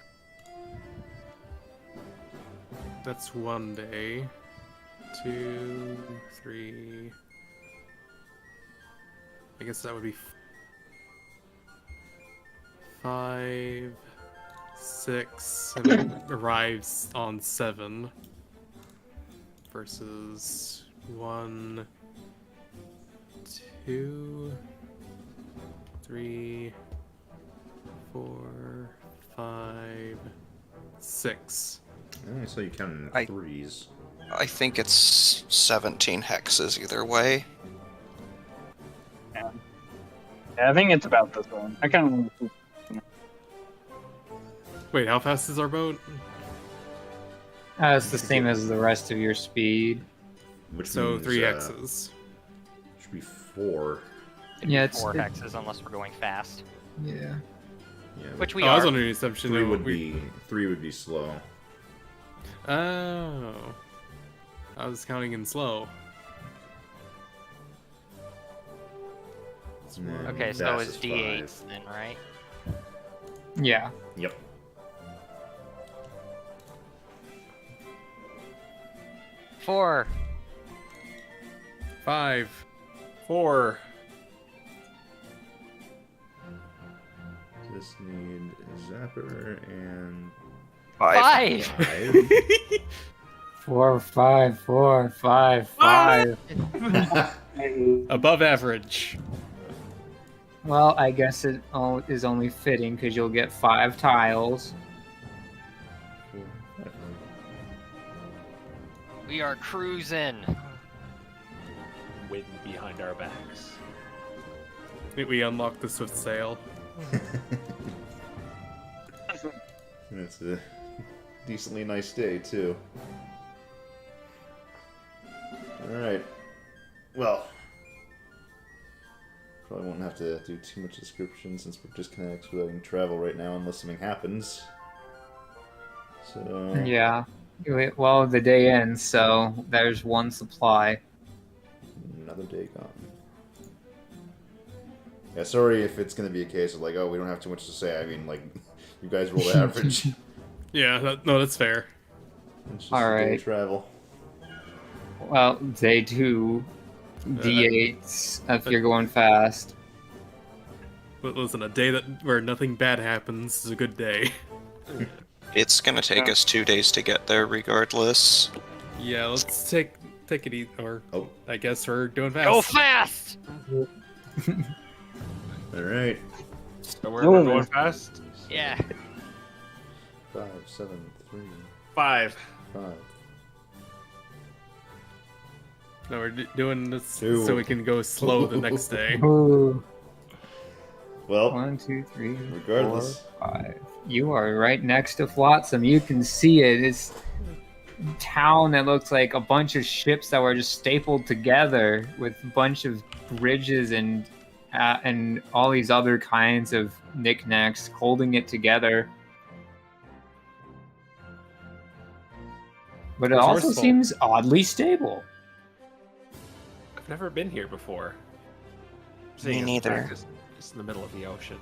E: That's 1 day. 2, 3. I guess that would be 5, 6, and it arrives on 7. Versus 1, 2, 3, 4, 5, 6.
B: I saw you counting in
C: I-
B: threes.
C: I think it's 17 hexes either way.
D: Yeah, I think it's about this one. I kind of.
E: Wait, how fast is our boat?
A: It's the same as the rest of your speed.
B: Which
E: So
B: means,
E: 3 hexes.
B: should be 4.
A: Yeah,
H: 4 hexes unless we're going fast.
A: Yeah.
B: Yeah,
H: Which we
E: I was
H: are.
E: under the assumption
B: 3
E: that
B: would be 3 would be slow.
E: Oh. I was counting in slow.
B: And then
H: Okay, so
B: fast
H: it's
B: is
H: D8s then, right?
A: Yeah.
B: 5. Yep.
H: Four.
E: 5.
G: 4.
B: Just need a zapper and
C: 5.
B: 5.
A: 4, 5, 4, 5, 5.
E: Above average.
A: Well, I guess it is only fitting because you'll get 5 tiles.
H: We are cruising.
G: Wind behind our backs.
E: We unlocked the swift sail.
B: It's a decently nice day too. Alright. Well, probably won't have to do too much description since we're just kind of expediting travel right now unless something happens. So
A: Yeah. Well, the day ends, so there's 1 supply.
B: another day gone. Yeah, sorry if it's going to be a case of like, oh, we don't have too much to say. I mean, like, you guys roll average.
E: Yeah, no, that's fair.
B: It's just
A: All
B: a day
A: right.
B: travel.
A: Well, day 2, D8s if you're going fast.
E: But listen, a day where nothing bad happens is a good day.
C: It's gonna take us 2 days to get there regardless.
E: Yeah, let's take it easy, or
B: Oh,
E: I guess we're doing fast.
H: Go fast!
B: all right.
G: So we're going fast?
H: Yeah.
B: 5, 7, 3,
G: 5.
B: 5.
E: No, we're doing this
B: 2.
E: so we can go slow the next day.
A: Ooh.
B: Well,
A: 1, 2, 3,
B: regardless.
A: 4, 5. You are right next to Flotsam. You can see it. It's a town that looks like a bunch of ships that were just stapled together with a bunch of bridges and all these other kinds of knickknacks holding it together. But it also
E: Resourceful.
A: seems oddly stable.
G: I've never been here before.
C: Me neither.
G: It's in the middle of the ocean.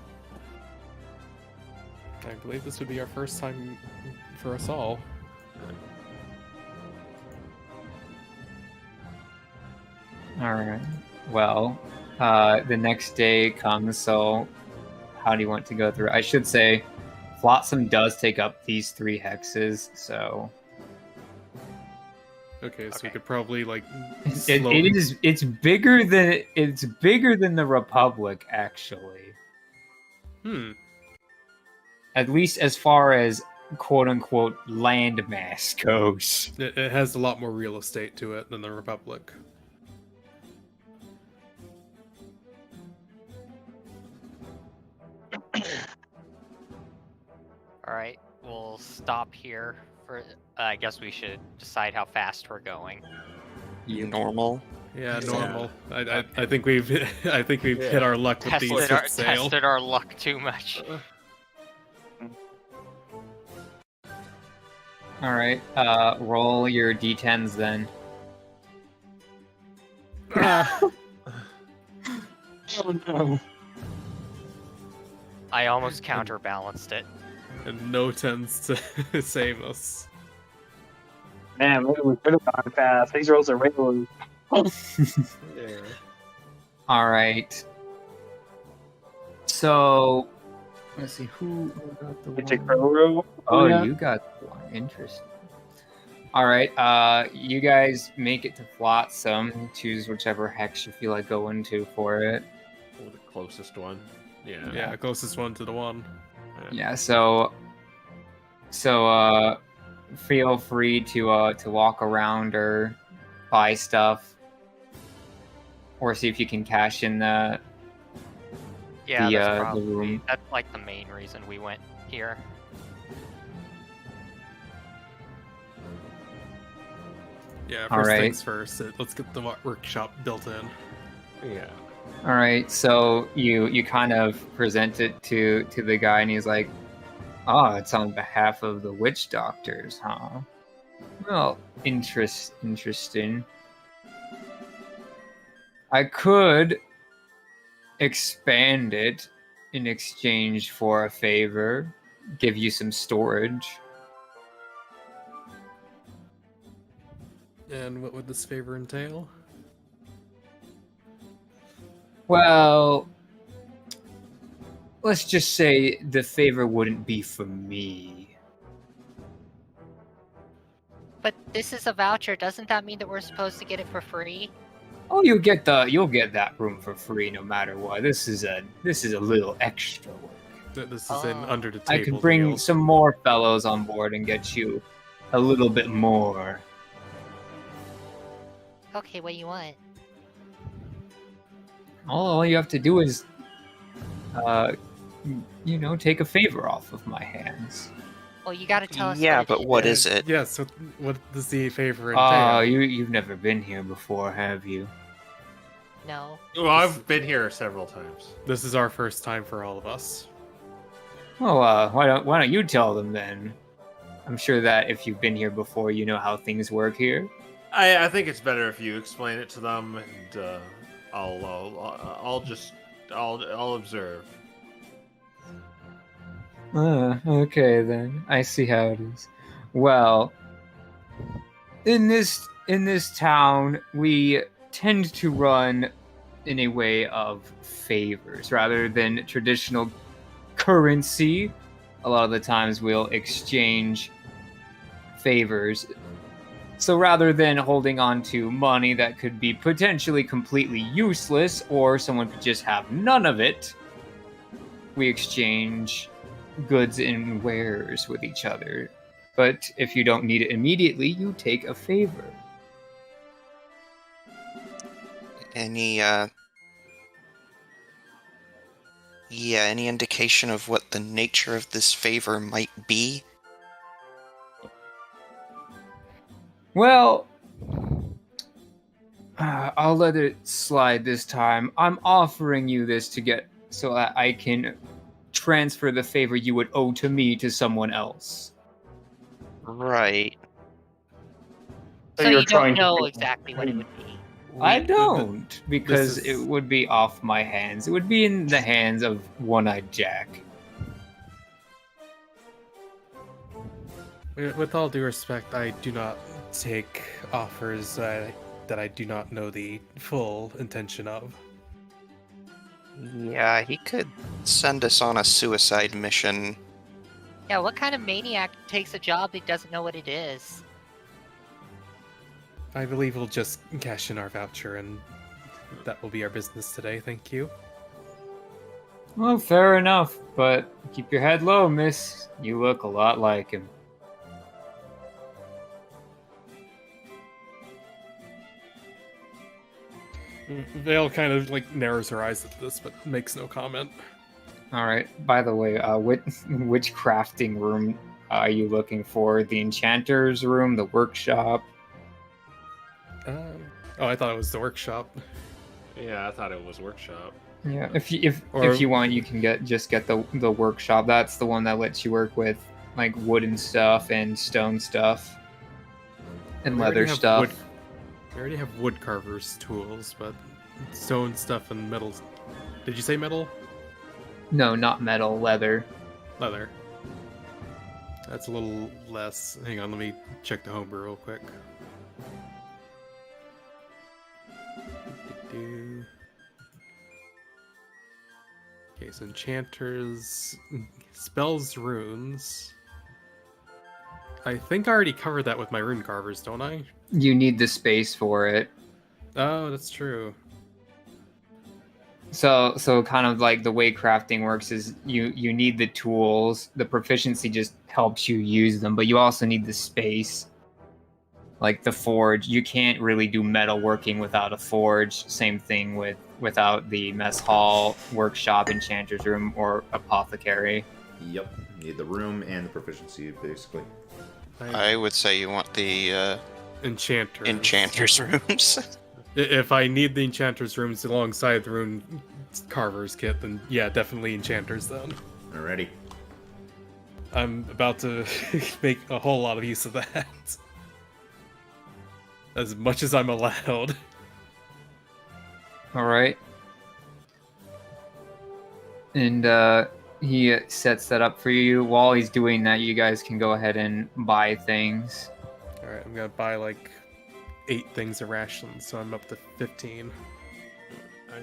E: I believe this would be our first time for us all.
A: All right. Well, the next day comes, so how do you want to go through? I should say, Flotsam does take up these 3 hexes, so
E: Okay, so we
H: Okay.
E: could probably like
A: it
E: slow.
A: it's bigger than the Republic, actually. At least as far as quote unquote landmass goes.
E: It has a lot more real estate to it than the Republic.
H: Alright, we'll stop here for. I guess we should decide how fast we're going.
C: Normal.
E: Yeah, normal. I think we've hit our luck with the swift sail.
H: Tested our luck too much.
A: All right, roll your d10s then.
D: Oh no.
H: I almost counterbalanced it.
E: And no tends to save us.
D: Man, maybe we could have gone fast. These rolls are regular.
A: All right. So let's see who got the
D: It's a
A: one?
D: crow roll.
A: Oh,
D: yeah.
A: you got one. Interesting. All right. You guys make it to Flotsam. Choose whichever hex you feel like going to for it.
G: Oh, the closest one. Yeah.
E: Yeah, closest one to the one.
A: Yeah. So feel free to walk around or buy stuff, or see if you can cash in
H: Yeah,
A: the
H: that's probably
A: room.
H: that's like the main reason we went here.
E: Yeah,
A: All
E: first
A: right.
E: things first. Let's get the workshop built in.
G: Yeah.
A: All right, so you kind of present it to the guy, and he's like, "Oh, it's on behalf of the witch doctors, huh? Well, interesting. I could expand it in exchange for a favor, give you some storage."
E: And what would this favor entail?
A: Well, let's just say the favor wouldn't be for me.
F: But this is a voucher. Doesn't that mean that we're supposed to get it for free?
A: Oh, you'll get that room for free no matter what. This is a little extra work.
E: This is an
F: Oh.
E: under the
A: I
E: table
A: could bring
E: deal.
A: some more fellows on board and get you a little bit more.
F: Okay, what do you want?
A: All you have to do is, take a favor off of my hands.
F: Well, you gotta tell us.
C: Yeah,
F: what it
C: but
F: is.
C: what is it?
E: Yeah, so what does the favor entail?
A: Oh, you've never been here before, have you?
F: No.
G: Well, I've been here several times.
E: This is our first time for all of us.
A: Well, why don't you tell them then? I'm sure that if you've been here before, you know how things work here.
G: I think it's better if you explain it to them, and I'll observe.
A: Okay then. I see how it is. Well, in this town, we tend to run in a way of favors rather than traditional currency. A lot of the times we'll exchange favors. So rather than holding on to money that could be potentially completely useless, or someone could just have none of it, we exchange goods and wares with each other. But if you don't need it immediately, you take a favor.
C: Any any indication of what the nature of this favor might be?
A: Well, I'll let it slide this time. I'm offering you this to get so that I can transfer the favor you would owe to me to someone else.
C: Right.
F: So
D: you're
F: you don't
D: trying to
F: know
D: make-
F: exactly what it would be.
A: I don't, because
E: is-
A: it would be off my hands. It would be in the hands of One-Eyed Jack.
E: With all due respect, I do not take offers that I do not know the full intention of.
C: Yeah, he could send us on a suicide mission.
F: Yeah, what kind of maniac takes a job that doesn't know what it is?
E: I believe we'll just cash in our voucher, and that will be our business today. Thank you.
A: Well, fair enough, but keep your head low, miss. You look a lot like him.
E: Vale kind of narrows her eyes at this, but makes no comment.
A: All right. By the way, which crafting room are you looking for? The enchanter's room, the workshop?
E: Oh, I thought it was the workshop.
G: Yeah, I thought it was workshop.
A: Yeah. If
E: Or-
A: you want, you can get the workshop. That's the one that lets you work with like wooden stuff and stone stuff and
E: We already
A: leather
E: have
A: stuff.
E: We already have wood carvers tools, but stone stuff and metal. Did you say metal?
A: No, not metal, leather.
E: Leather. That's a little less. Hang on, let me check the homebrew real quick. Okay, so enchanters, spells, runes. I think I already covered that with my rune carvers, don't I?
A: You need the space for it.
E: Oh, that's true.
A: So kind of like the way crafting works is you need the tools. The proficiency just helps you use them, but you also need the space. Like the forge, you can't really do metalworking without a forge. Same thing without the mess hall, workshop, enchanter's room, or apothecary.
B: Yep. You need the room and the proficiency, basically.
C: I would say you want the
E: Enchanter.
C: enchanter's rooms.
E: If I need the enchanter's rooms alongside the rune carver's kit, then yeah, definitely enchanters then.
B: Alrighty.
E: I'm about to make a whole lot of use of that. As much as I'm allowed.
A: All right. And he sets that up for you. While he's doing that, you guys can go ahead and buy things.
E: Alright, I'm gonna buy like 8 things of rations, so I'm up to 15.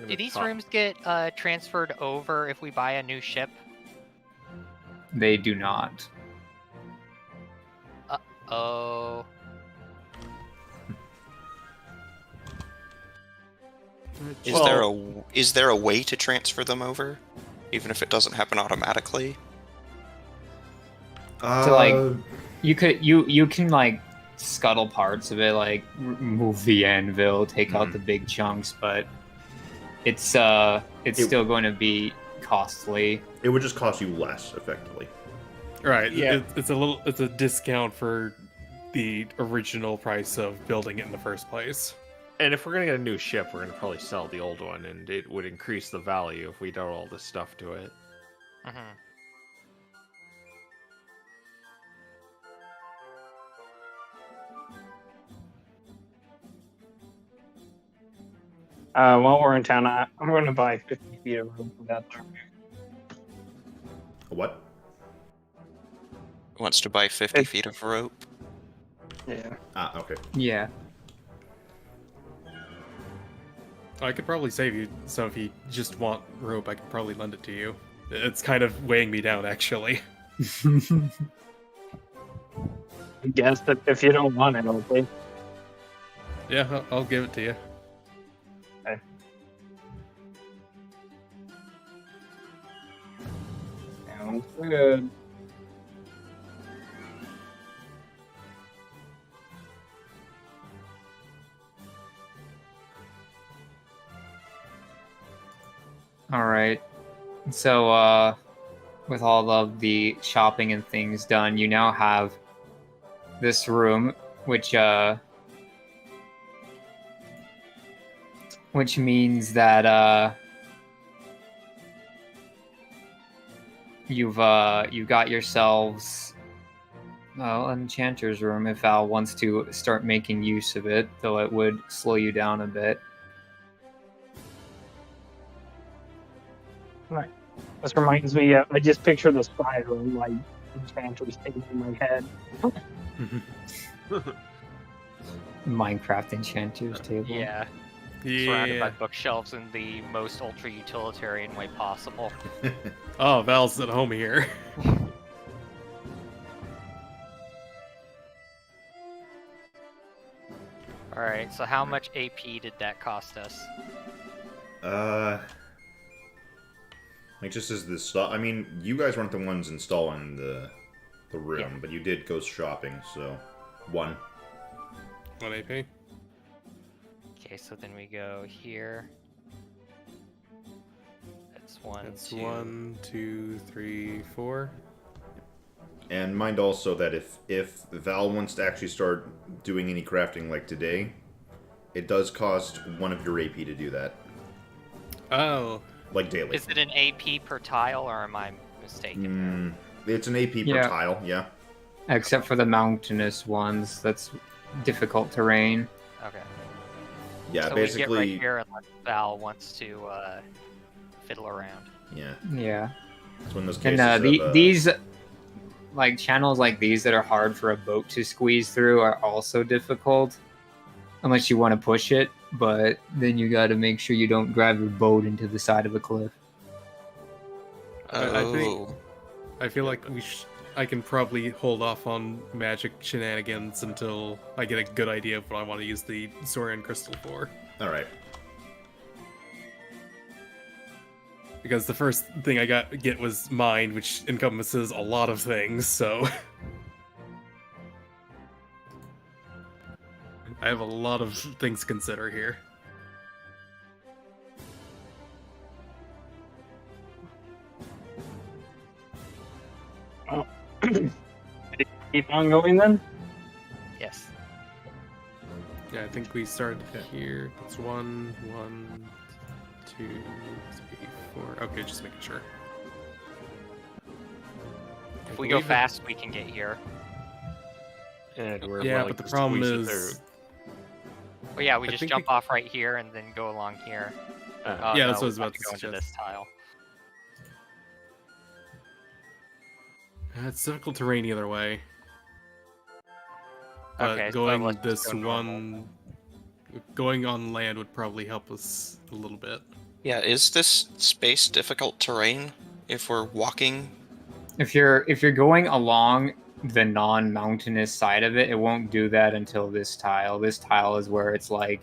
H: Do these rooms get transferred over if we buy a new ship?
A: They do not.
H: Oh.
C: Is there a way to transfer them over, even if it doesn't happen automatically?
A: So like, you can like scuttle parts of it, like move the anvil, take out the big chunks, but it's still going to be costly.
B: It would just cost you less, effectively.
E: Right,
D: Yeah.
E: it's a discount for the original price of building it in the first place.
G: And if we're gonna get a new ship, we're gonna probably sell the old one, and it would increase the value if we did all this stuff to it.
H: Mm-hmm.
D: While we're in town, I'm going to buy 50 feet of room for that.
B: What?
C: Wants to buy 50 feet of rope.
D: Yeah.
B: Okay.
A: Yeah.
E: I could probably save you, so if you just want rope, I could probably lend it to you. It's kind of weighing me down, actually.
D: I guess that if you don't want it, okay.
E: Yeah, I'll give it to you.
D: Okay. Sounds good.
A: All right. So, with all of the shopping and things done, you now have this room, which means that you've got yourselves an enchanter's room if Val wants to start making use of it, though it would slow you down a bit.
D: Right. This reminds me, I just picture the spider, like, enchanters taking in my head.
A: Minecraft enchanter's table.
H: Yeah. Surrounded by
E: Yeah.
H: bookshelves in the most ultra utilitarian way possible.
E: Oh, Val's at home here.
H: Alright, so how much AP did that cost us?
B: Like just as the stuff. I mean, you guys weren't the ones installing the room,
H: Yeah.
B: but you did go shopping, so 1.
E: 1 AP.
H: Okay, so then we go here. That's one,
E: That's
H: two.
E: 1, 2, 3, 4.
B: And mind also that if Val wants to actually start doing any crafting like today, it does cost 1 of your AP to do that,
E: Oh.
B: like daily.
H: Is it an AP per tile, or am I mistaken?
B: It's an AP per
A: Yeah.
B: tile, yeah.
A: Except for the mountainous ones, that's difficult terrain.
H: Okay.
B: Yeah,
H: So
B: basically.
H: we get right here unless Val wants to fiddle around.
B: Yeah,
A: Yeah.
B: it's one of those cases
A: And
B: of,
A: these, like, channels like these that are hard for a boat to squeeze through are also difficult. Unless you want to push it, but then you got to make sure you don't drive your boat into the side of a cliff.
E: I think-
C: Oh.
E: I feel like I can probably hold off on magic shenanigans until I get a good idea of what I want to use the Saurian crystal for.
B: All right.
E: Because the first thing I get was mind, which encompasses a lot of things, so I have a lot of things to consider here.
D: Oh. Keep on going then?
H: Yes.
E: Yeah, I think we started here. That's 1, 2, 3, 4. Okay, just making sure.
H: If we go fast, we can get here.
G: And we're
E: Yeah,
G: willing
E: but the
G: to
E: problem
G: squeeze it
E: is...
H: Well, yeah, we
E: I
H: just
E: think
H: jump off right here and then go along here.
G: through.
H: Oh,
E: Yeah,
H: no,
E: that's what I was
H: we have
E: about to
H: go into
E: suggest.
H: this tile.
E: It's difficult terrain either way. But
H: Okay, so
E: going
H: let's just
E: this
H: go normal.
E: one... Going on land would probably help us a little bit.
C: Yeah, is this space difficult terrain if we're walking?
A: If you're going along the non-mountainous side of it, it won't do that until this tile. This tile is where it's like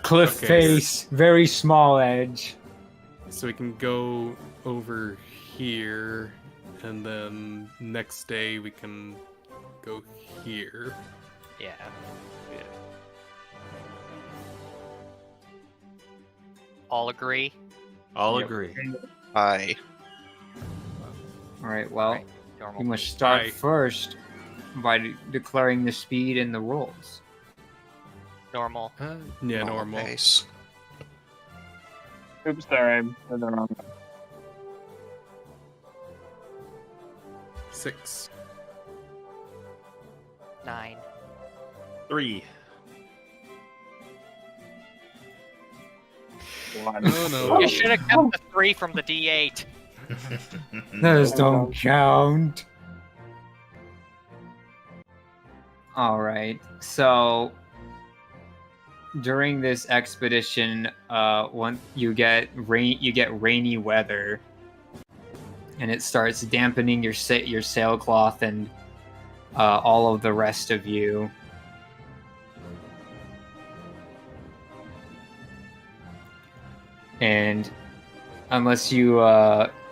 A: cliff
E: Okay.
A: face, very small edge.
E: So we can go over here, and then next day we can go here.
H: Yeah. All agree?
G: I'll
A: Yep.
G: agree.
C: Aye.
A: All right, well,
H: Right, normal.
A: you must start
E: Aye.
A: first by declaring the speed and the rolls.
H: Normal.
E: Yeah, normal.
C: Pace.
D: Oops, sorry, I said the wrong one.
E: 6.
H: 9.
G: 3.
D: One.
E: Oh no.
H: You should have kept the 3 from the D8.
A: Those don't count. All right. So during this expedition, you get rainy weather, and it starts dampening your sailcloth and all of the rest of you. And unless you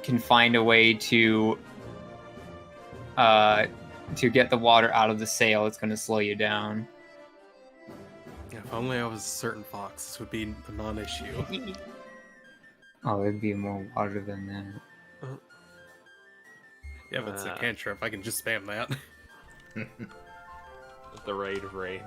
A: can find a way to get the water out of the sail, it's going to slow you down.
E: Yeah, if only I was a certain fox, this would be a non-issue.
A: Oh, it'd be more water than that.
E: Yeah, but it's a cantrip. I can just spam that.
G: At the rate of rain.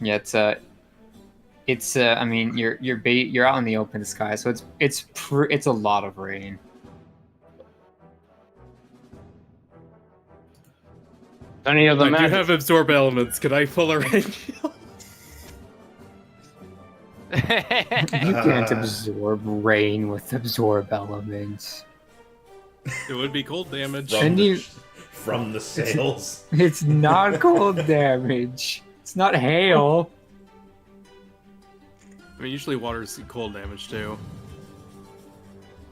A: Yeah, it's I mean, you're out in the open sky, so it's a lot of rain.
D: Any of the
E: I do
D: magic?
E: have absorb elements. Can I pull a rain shield?
A: You can't absorb rain with absorb elements.
E: It would be cold damage.
A: And you-
B: From the sails.
A: It's not cold damage. It's not hail.
E: I mean, usually water's cold damage too.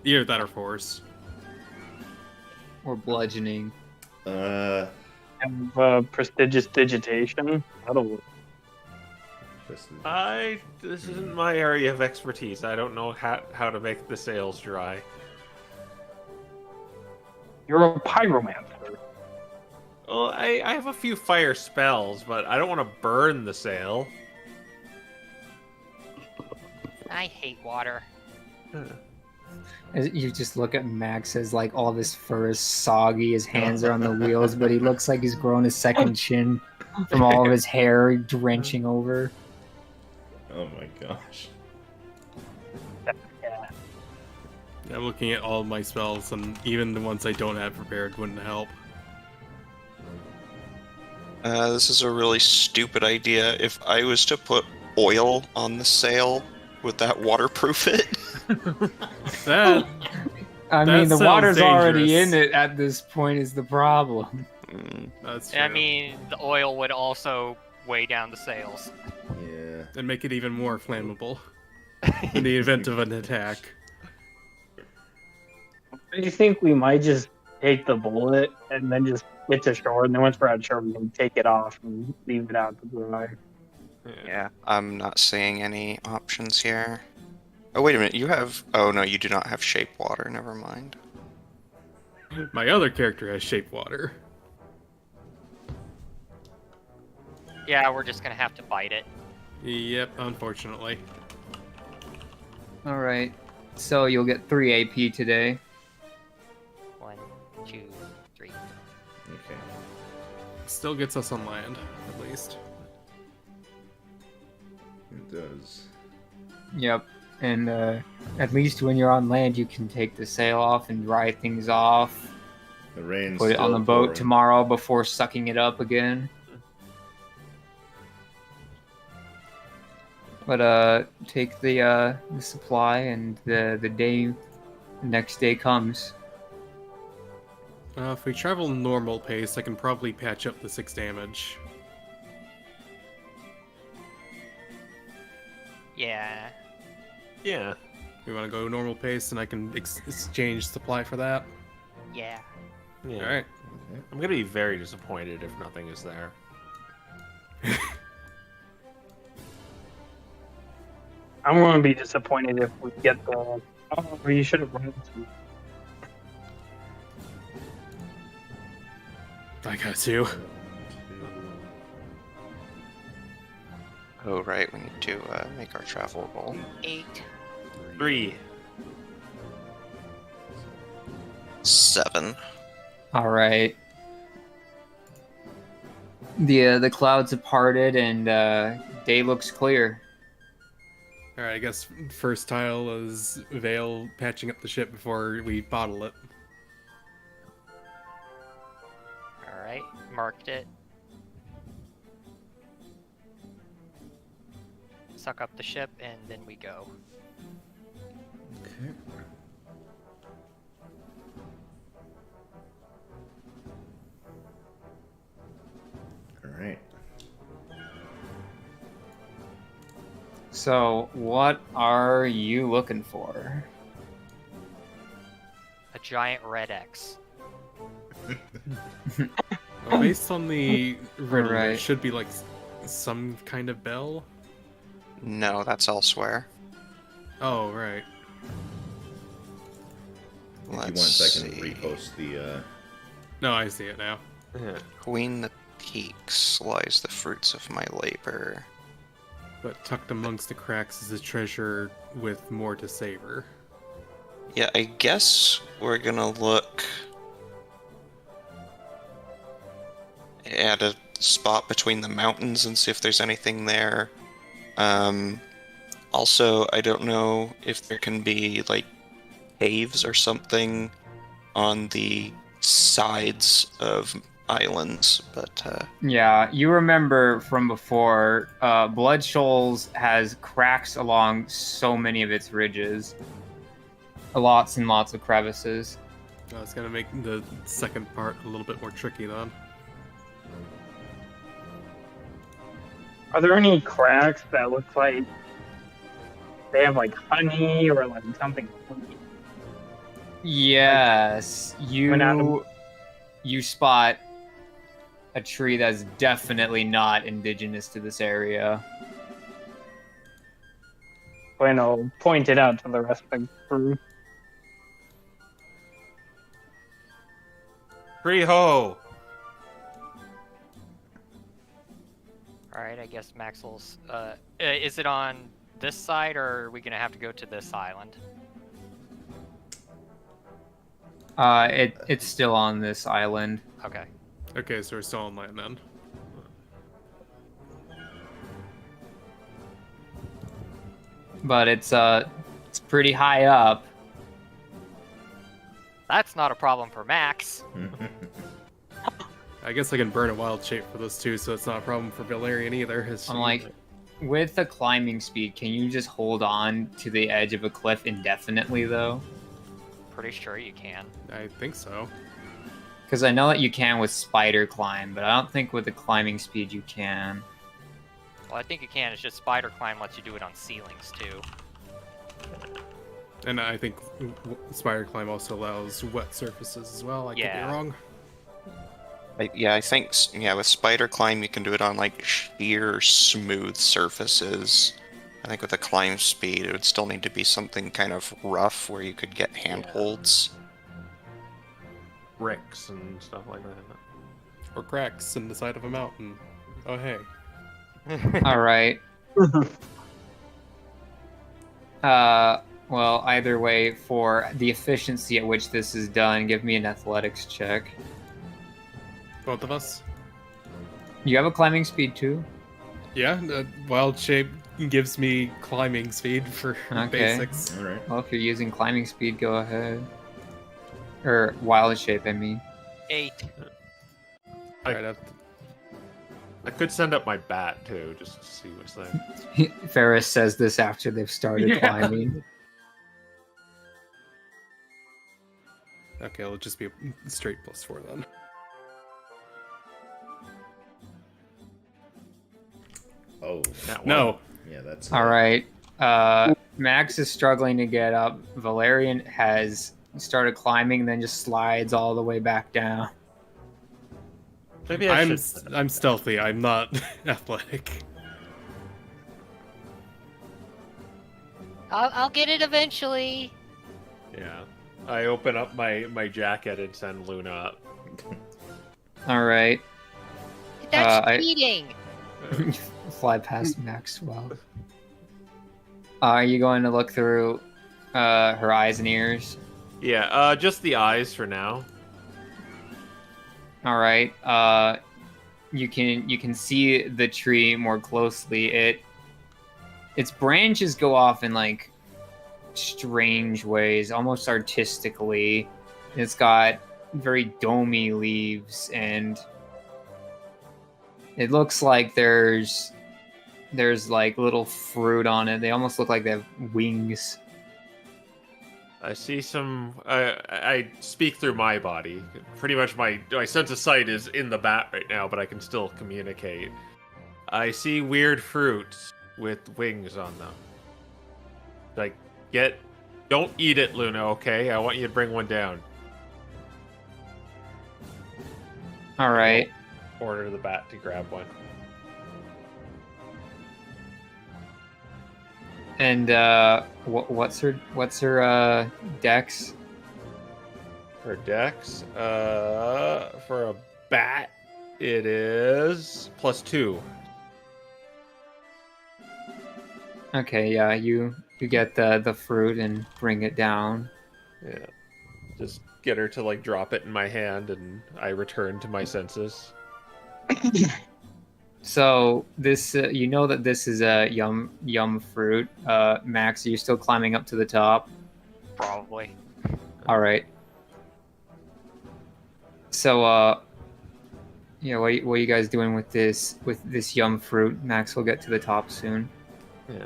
E: Either that or force.
A: Or bludgeoning.
D: Have prestigious digitation. That'll work.
G: This isn't my area of expertise. I don't know how to make the sails dry.
D: You're a pyromancer.
G: Well, I have a few fire spells, but I don't want to burn the sail.
H: I hate water.
A: As you just look at Max as like all of his fur is soggy, his hands are on the wheels, but he looks like he's grown a second chin from all of his hair drenching over.
B: Oh my gosh.
D: Yeah.
E: I'm looking at all of my spells, and even the ones I don't have prepared wouldn't help.
C: This is a really stupid idea. If I was to put oil on the sail, would that waterproof it?
E: That
A: I
E: That
A: mean, the
E: sounds
A: water's already
E: dangerous.
A: in it at this point is the problem.
E: that's true.
H: I mean, the oil would also weigh down the sails.
B: Yeah.
E: and make it even more flammable in the event of an attack.
D: Do you think we might just take the bullet and then just get to shore, and then once we're at shore, we can take it off and leave it out to dry?
C: Yeah, I'm not seeing any options here. Oh, wait a minute, you have... Oh, no, you do not have shape water, never mind.
E: My other character has shape water.
H: Yeah, we're just gonna have to bite it.
E: Yep, unfortunately.
A: All right. So you'll get 3 AP today.
H: 1, 2, 3.
B: Okay.
E: Still gets us on land, at least.
B: It does.
A: Yep. And at least when you're on land, you can take the sail off and dry things off.
B: The rain's
A: Put it on
B: still
A: the boat
B: pouring.
A: tomorrow before sucking it up again. But take the supply, and the next day comes.
E: If we travel normal pace, I can probably patch up the 6 damage.
H: Yeah.
G: Yeah.
E: We want to go normal pace, and I can exchange supply for that.
H: Yeah.
G: Yeah.
E: All right.
G: I'm gonna be very disappointed if nothing is there.
D: I'm going to be disappointed if we get the. Oh, you should have run to.
E: I got 2.
C: Oh, right, we need to make our travel roll.
H: 8.
G: 3.
C: 7.
A: All right. The clouds have parted, and day looks clear.
E: All right, I guess first tile is Vale patching up the ship before we bottle it.
H: Alright, marked it. Suck up the ship, and then we go.
B: Okay. All right.
A: So, what are you looking for?
H: A giant red X.
E: Well, based on the riddle, there
A: Right.
E: should be like some kind of bell.
C: No, that's elsewhere.
E: Oh, right.
B: If you want,
C: Let's
B: I can
C: see.
B: repost the.
E: No, I see it now.
C: Queen the Peaks lies the fruits of my labor.
E: But tucked amongst the cracks is a treasure with more to savor.
C: Yeah, I guess we're gonna look at a spot between the mountains and see if there's anything there. Also, I don't know if there can be like caves or something on the sides of islands, but
A: Yeah, you remember from before, Blood Shoals has cracks along so many of its ridges. Lots and lots of crevices.
E: It's gonna make the second part a little bit more tricky then.
D: Are there any cracks that look like they have like honey or like something?
A: Yes,
D: Went out of-
A: you spot a tree that's definitely not indigenous to this area.
D: Bueno, point it out to the rest of the crew.
G: Free-ho!
H: Alright, I guess Maxwell's. Is it on this side, or are we gonna have to go to this island?
A: It's still on this island.
H: Okay.
E: Okay, so we're still on land then.
A: But it's pretty high up.
H: That's not a problem for Max.
E: I guess I can burn a wild shape for those two, so it's not a problem for Valerian either.
A: I'm like, with the climbing speed, can you just hold on to the edge of a cliff indefinitely, though?
H: Pretty sure you can.
E: I think so.
A: Because I know that you can with spider climb, but I don't think with the climbing speed you can.
H: Well, I think you can. It's just spider climb lets you do it on ceilings too.
E: And I think spider climb also allows wet surfaces as well. I could
H: Yeah.
E: be wrong.
C: Yeah, I think with spider climb you can do it on like sheer smooth surfaces. I think with a climb speed it would still need to be something kind of rough where you could get handholds.
G: Bricks and stuff like that.
E: Or cracks in the side of a mountain. Oh hey.
A: All right. Well, either way, for the efficiency at which this is done, give me an athletics check.
E: Both of us?
A: You have a climbing speed too?
E: Yeah, wild shape gives me climbing speed for
A: Okay.
E: basics.
B: All right.
A: Well, if you're using climbing speed, go ahead. Or wild shape, I mean.
H: 8.
E: Right,
G: I could send up my bat too, just to see what's there.
A: Ferris says this after they've started
E: Yeah.
A: climbing.
E: okay, it'll just be a straight +4 then.
B: Oh.
G: That
E: No.
G: one.
B: Yeah, that's...
A: All right. Max is struggling to get up. Valerian has started climbing, then just slides all the way back down.
G: Maybe I
E: I'm
G: should.
E: I'm stealthy. I'm not athletic.
F: I'll get it eventually.
G: Yeah. I open up my jacket and send Luna up.
A: All right.
F: That's
A: I-
F: cheating.
A: Fly past Maxwell. Are you going to look through her eyes and ears?
G: Yeah, just the eyes for now.
A: All right. You can see the tree more closely. Its branches go off in like strange ways, almost artistically. It's got very domey leaves, and it looks like there's like little fruit on it. They almost look like they have wings.
G: I see some. I speak through my body. Pretty much my sense of sight is in the bat right now, but I can still communicate. I see weird fruits with wings on them. Like, don't eat it, Luna. Okay, I want you to bring one down.
A: All right.
G: Order the bat to grab one.
A: And what's her dex?
G: Her dex, for a bat, it is +2.
A: Okay, yeah, you get the fruit and bring it down.
G: Yeah. Just get her to like drop it in my hand, and I return to my senses.
A: So this, you know that this is a yum fruit. Max, are you still climbing up to the top?
H: Probably.
A: All right. So, yeah, what are you guys doing with this yum fruit? Max will get to the top soon.
G: Yeah.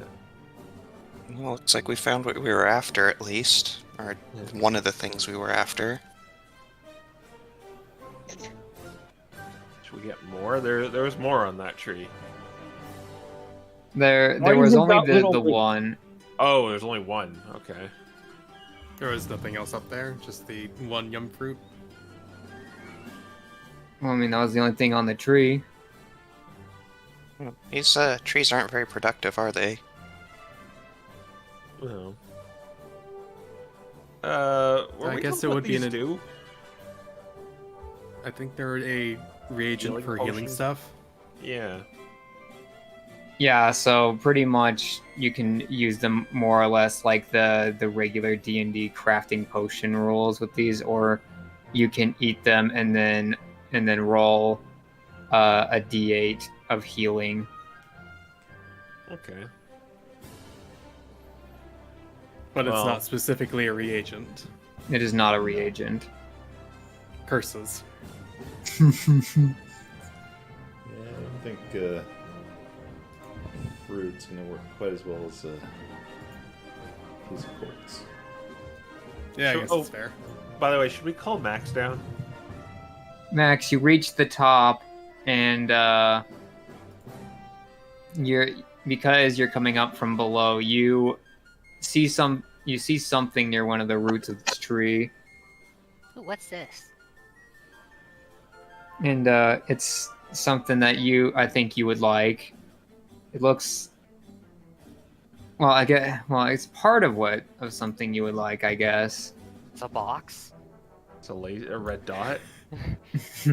C: Well, looks like we found what we were after, at least. Or one of the things we were after.
G: Should we get more? There was more on that tree.
A: There
D: Why
A: was
D: is it
A: only
D: that little
A: the
D: bit?
A: one.
G: Oh, there's only one. Okay.
E: There was nothing else up there, just the one yum fruit.
A: Well, I mean, that was the only thing on the tree.
C: These trees aren't very productive, are they?
G: Well.
E: I guess it would be
G: these
E: an-
G: do?
E: I think they're a reagent
G: Healing
E: for healing
G: potion?
E: stuff.
G: Yeah.
A: Yeah, so pretty much you can use them more or less like the regular D&D crafting potion rules with these, or you can eat them and then roll a D8 of healing.
G: Okay.
E: But it's
G: Well-
E: not specifically a reagent.
A: It is not a reagent.
E: Curses.
B: Yeah, I don't think fruit's gonna work quite as well as a piece of quartz.
E: Yeah, I
G: So-
E: guess
G: oh.
E: it's fair.
G: By the way, should we call Max down?
A: Max, you reach the top, and because you're coming up from below, you see something near one of the roots of this tree.
F: Ooh, what's this?
A: and it's something that I think you would like. It looks well. It's part of something you would like, I guess.
H: It's a box.
G: It's a red dot.
E: Is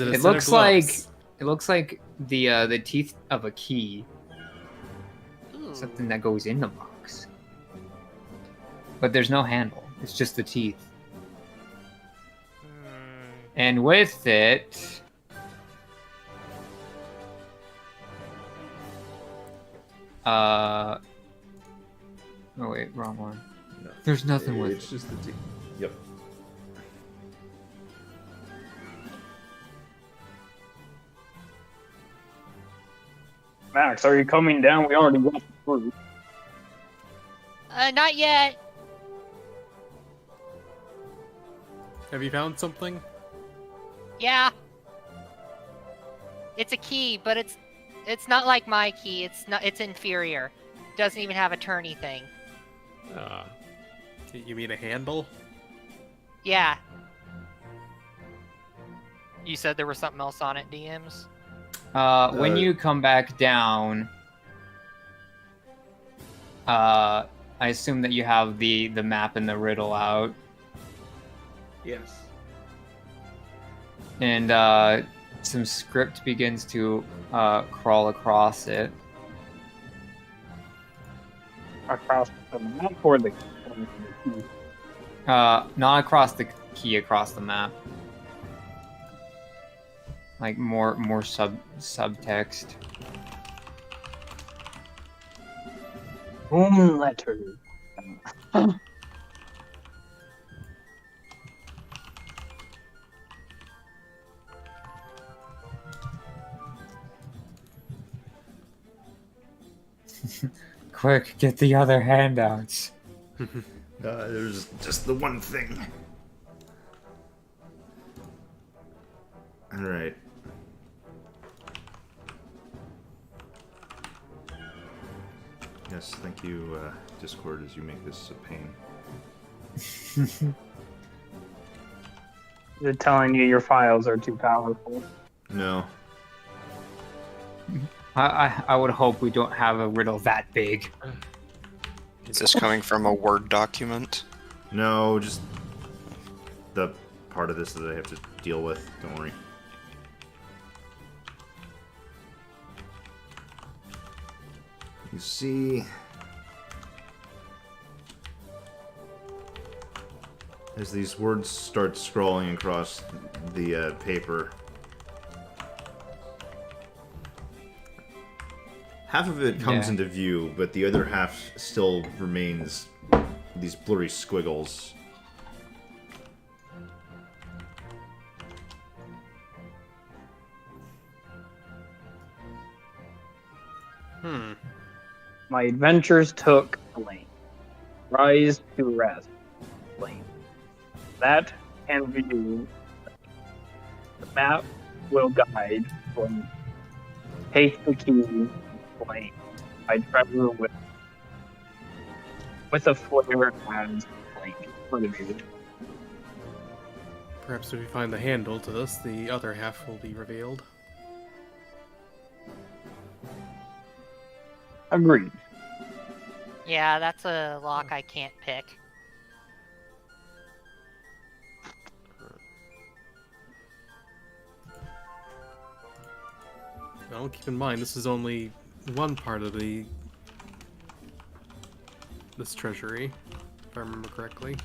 E: it a
A: It
E: set
A: looks
E: of gloves?
A: like the teeth of a key,
H: Ooh.
A: something that goes in the box. But there's no handle. It's just the teeth.
H: Hmm.
A: And with it, oh wait, wrong one.
B: No.
A: There's nothing with
B: It's
A: it.
B: just the teeth. Yep.
D: Max, are you coming down? We already got the fruit.
F: Not yet.
E: Have you found something?
F: Yeah. It's a key, but it's not like my key. It's inferior. Doesn't even have a turny thing.
E: You mean a handle?
F: Yeah.
H: You said there was something else on it, DMs?
A: When you come back down, I assume that you have the map and the riddle out,
G: Yes.
A: and some script begins to crawl across it.
D: Across the map or the key?
A: Not across the key, across the map. Like more subtext.
D: Boom letter.
A: Quick, get the other handouts.
B: There's just the one thing. All right. Yes, thank you, Discord, as you make this a pain.
D: They're telling you your files are too powerful.
B: No.
A: I would hope we don't have a riddle that big.
C: Is this coming from a Word document?
B: No, just the part of this that I have to deal with. Don't worry. You see, as these words start scrolling across the paper, half of it comes
A: Yeah.
B: into view, but the other half still remains these blurry squiggles.
D: My adventures took blank. Rise to rest blank. That can view. The map will guide blank. Take the key blank. I travel with a flare as blank. Motivated.
E: Perhaps if we find the handle to this, the other half will be revealed.
D: Agreed.
F: Yeah, that's a lock I can't pick.
E: Well, keep in mind, this is only one part of this treasury, if I remember correctly.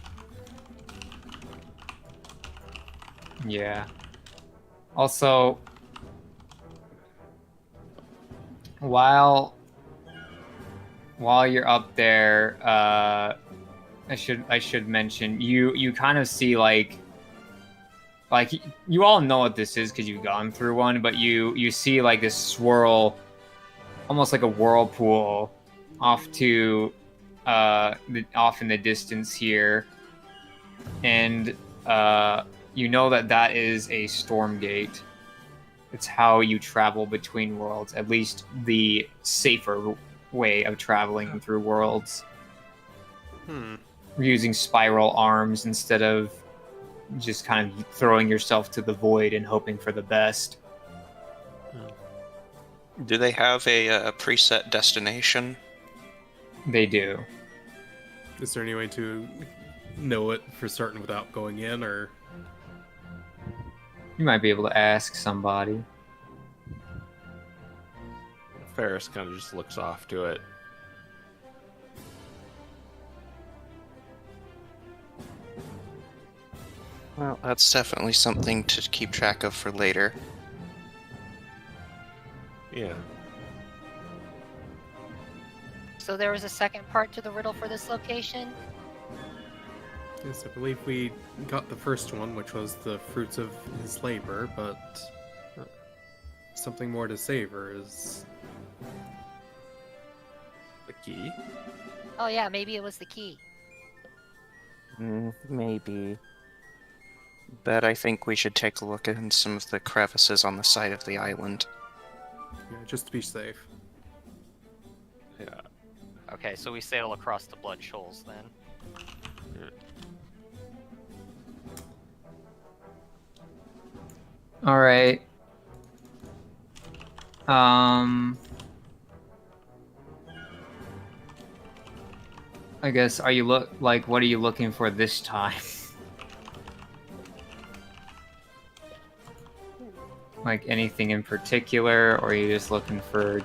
A: Yeah. Also, while you're up there, I should mention you kind of see like you all know what this is because you've gone through one, but you see like this swirl, almost like a whirlpool, off to off in the distance here, and you know that is a storm gate. It's how you travel between worlds, at least the safer way of traveling through worlds. We're using spiral arms instead of just kind of throwing yourself to the void and hoping for the best.
C: Do they have a preset destination?
A: They do.
E: Is there any way to know it for certain without going in, or
A: You might be able to ask somebody.
G: Ferris kind of just looks off to it.
C: Well, that's definitely something to keep track of for later.
G: Yeah.
F: So there was a second part to the riddle for this location?
E: yes, I believe we got the first one, which was the fruits of his labor, but something more to savor is
G: The key?
F: Oh yeah, maybe it was the key.
C: Maybe. But I think we should take a look at some of the crevices on the side of the island.
E: just to be safe.
G: Yeah.
H: Okay, so we sail across the Blood Shoals then.
A: All right. I guess what are you looking for this time? Like anything in particular, or are you just looking for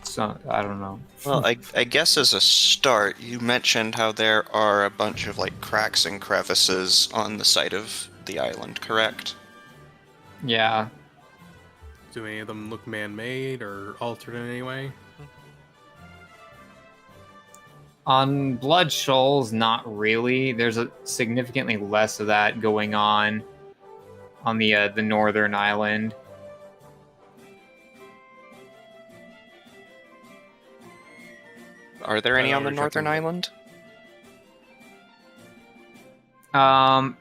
A: some? I don't know.
C: Well, I guess as a start, you mentioned how there are a bunch of like cracks and crevices on the side of the island, correct?
A: Yeah.
E: Do any of them look man-made or altered in any way?
A: On Blood Shoals, not really. There's a significantly less of that going on the northern island.
C: Are there any
E: I
C: on the
E: was
C: northern
E: checking.
C: island?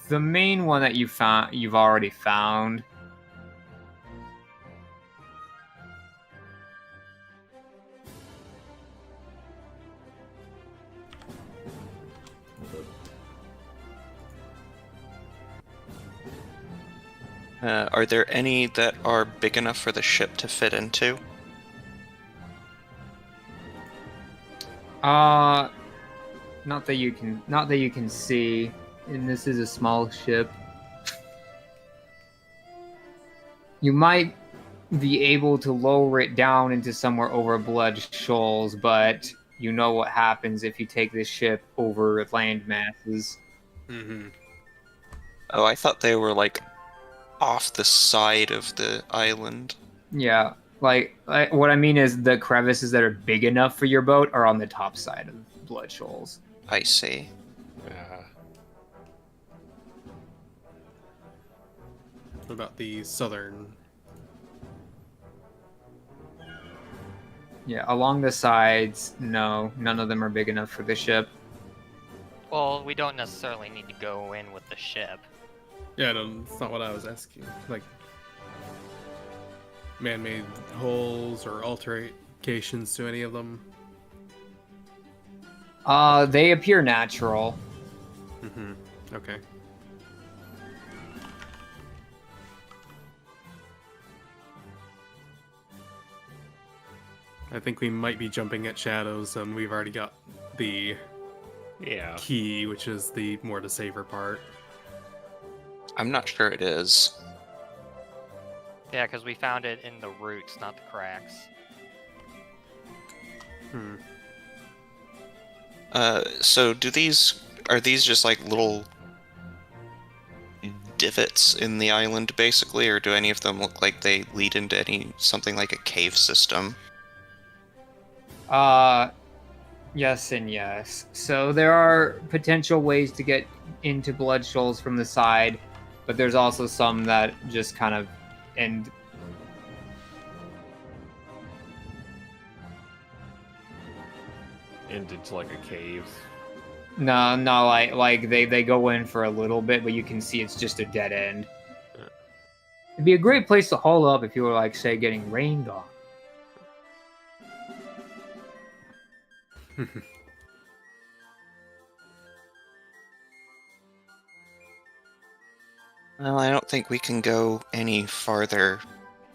A: The main one that you've already found.
C: Are there any that are big enough for the ship to fit into?
A: Not that you can see, and this is a small ship. You might be able to lower it down into somewhere over Blood Shoals, but you know what happens if you take this ship over land masses.
E: Mm-hmm.
C: Oh, I thought they were like off the side of the island.
A: Yeah, like what I mean is the crevices that are big enough for your boat are on the top side of Blood Shoals.
C: I see.
G: Yeah.
E: What about the southern?
A: Yeah, along the sides, no, none of them are big enough for the ship.
H: Well, we don't necessarily need to go in with the ship.
E: Yeah, no, that's not what I was asking. Like man-made holes or alterations to any of them?
A: They appear natural.
E: Mm-hmm. Okay. I think we might be jumping at shadows, and we've already got the
G: Yeah.
E: key, which is the more to savor part.
C: I'm not sure it is.
H: Yeah, because we found it in the roots, not the cracks.
E: Hmm.
C: So are these just like little divots in the island basically, or do any of them look like they lead into something like a cave system?
A: Yes and yes. So there are potential ways to get into Blood Shoals from the side, but there's also some that just kind of end.
G: Into like a cave.
A: No, like they go in for a little bit, but you can see it's just a dead end. It'd be a great place to haul up if you were like, say, getting rained on.
C: Well, I don't think we can go any farther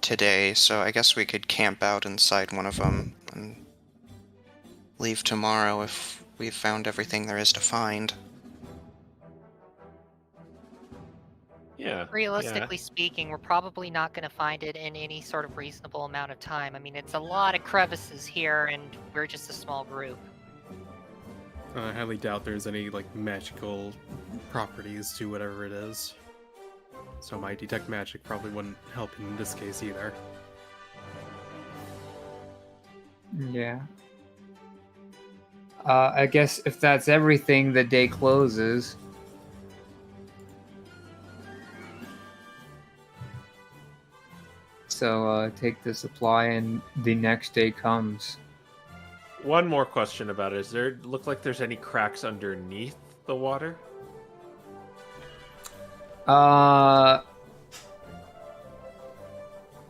C: today, so I guess we could camp out inside one of them and leave tomorrow if we've found everything there is to find.
G: Yeah.
F: Realistically speaking, we're probably not going to find it in any sort of reasonable amount of time. I mean, it's a lot of crevices here, and we're just a small group.
E: I highly doubt there's any like magical properties to whatever it is. So my detect magic probably wouldn't help in this case either.
A: Yeah. I guess if that's everything, the day closes. So take the supply and the next day comes.
G: One more question about it. Does there look like there's any cracks underneath the water?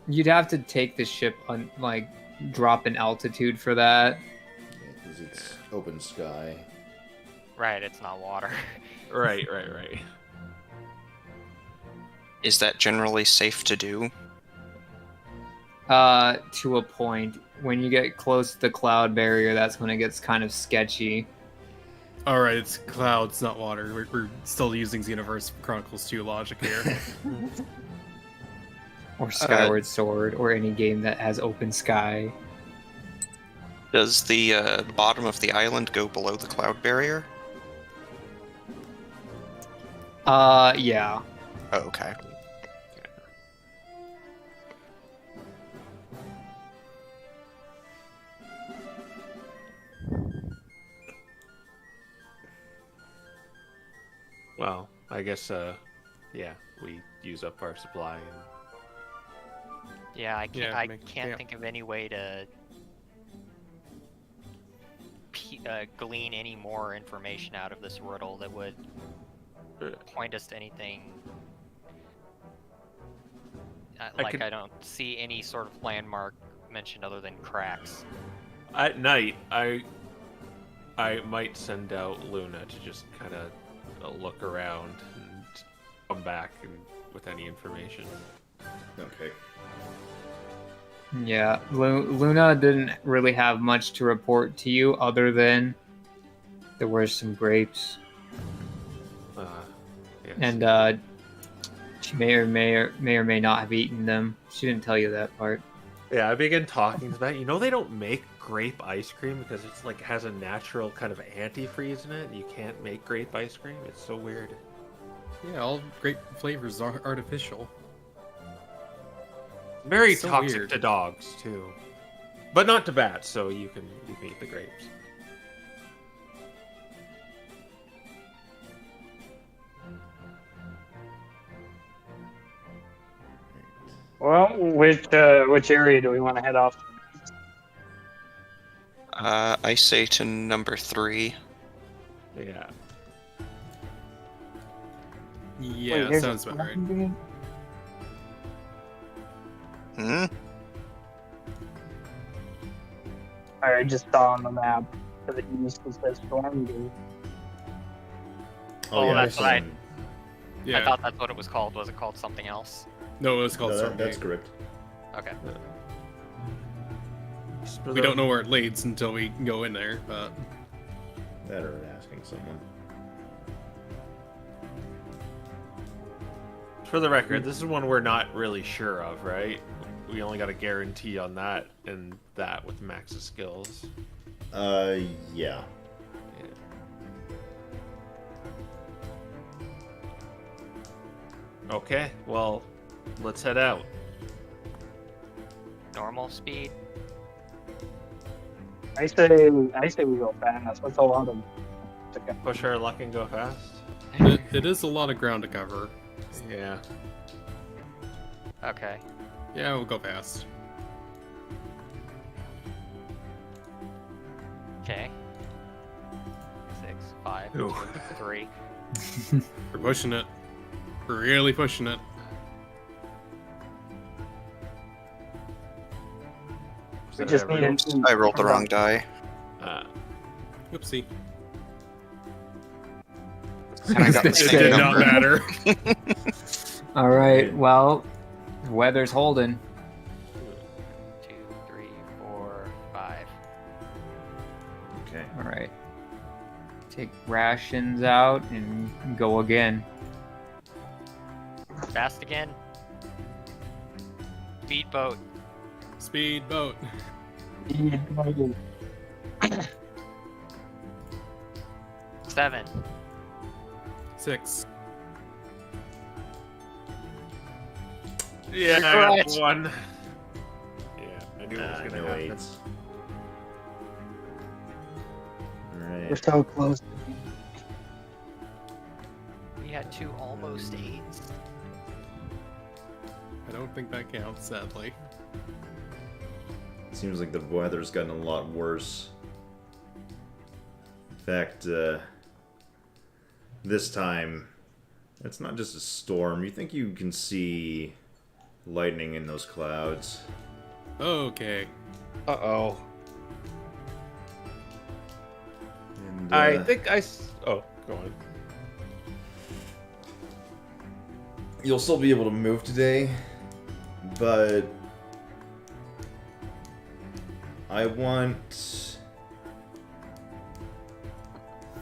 A: You'd have to take the ship on like drop in altitude for that.
B: Because it's open sky.
H: Right, it's not water.
G: Right.
C: Is that generally safe to do?
A: To a point. When you get close to the cloud barrier, that's when it gets kind of sketchy.
E: Alright, it's clouds, not water. We're still using Xenoverse Chronicles 2 logic here.
A: Or Skyward Sword, or any game that has open sky.
C: Does the bottom of the island go below the cloud barrier?
A: Yeah.
C: Oh, okay.
G: Well, I guess, yeah, we use up our supply. And...
H: Yeah, I can't.
E: Yeah,
H: I
E: make-
H: can't
E: yeah.
H: think of any way to glean any more information out of this riddle that would point us to anything. I don't see any sort of landmark mentioned other than cracks.
G: At night, I might send out Luna to just kind of look around and come back with any information.
B: Okay.
A: Yeah, Luna didn't really have much to report to you other than there were some grapes.
G: Yes.
A: And she may or may not have eaten them. She didn't tell you that part.
G: Yeah, I began talking to that. You know, they don't make grape ice cream because it's like has a natural kind of antifreeze in it. You can't make grape ice cream. It's so weird.
E: Yeah, all grape flavors are artificial.
G: Very
E: So
G: toxic
E: weird.
G: to dogs too, but not to bats. So you can eat the grapes.
D: Well, which area do we want to head off to?
C: I say to number 3.
G: Yeah.
E: Yeah,
D: Wait, here's
E: sounds
D: a-
E: about right.
C: Hmm?
D: I just saw on the map to the east it says Stormgate.
H: Oh,
B: yeah,
H: that's what I-
B: someone-
E: Yeah,
H: I thought that's what it was called. Was it called something else?
E: no, it was called
B: No,
E: Stormgate.
B: that's correct.
H: Okay.
E: We don't know where it leads until we go in there, but
B: That or asking someone.
G: For the record, this is one we're not really sure of, right? We only got a guarantee on that and that with Max's skills.
B: Yeah.
G: Okay, well, let's head out.
H: Normal speed.
D: I say we go fast. That's a lot of.
G: Push our luck and go fast.
E: it is a lot of ground to cover.
G: Yeah.
H: Okay.
E: Yeah, we'll go fast.
H: Okay. 6, 5,
G: Ooh.
H: 3.
E: We're pushing it. We're really pushing it.
D: We just need an.
C: I rolled the wrong die.
E: Oopsie.
C: And I got the
E: It
C: same
E: did not
C: number.
E: matter.
A: All right. Well, the weather's holding.
H: 2, 3, 4, 5.
B: Okay.
A: All right. Take rations out and go again.
H: Fast again. Speedboat.
E: Speedboat.
H: 7.
E: 6.
G: Yeah, I got
H: Correct.
G: 1. Yeah, I knew it was gonna
B: No
G: happen.
B: 8s.
D: We're
B: Alright.
D: so close.
H: We had 2 almost 8s.
E: I don't think that counts, sadly.
B: Seems like the weather's gotten a lot worse. In fact, this time, it's not just a storm. You think you can see lightning in those clouds.
E: Okay.
G: Uh-oh.
B: And,
G: I think oh, go on.
B: you'll still be able to move today, but I want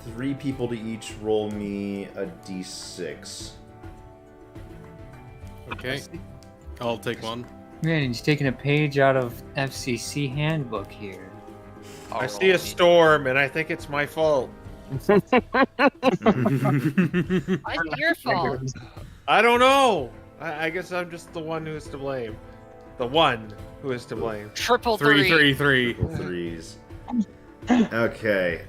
B: 3 people to each roll me a d6.
E: Okay. I'll take one.
A: Man, he's taking a page out of FCC handbook here.
G: I see a storm, and I think it's my fault.
F: Why is it your fault?
G: I don't know. I guess I'm just the one who's to blame. The one who is to blame.
F: Triple
E: 3, 3, 3.
B: Triple 3s. Okay,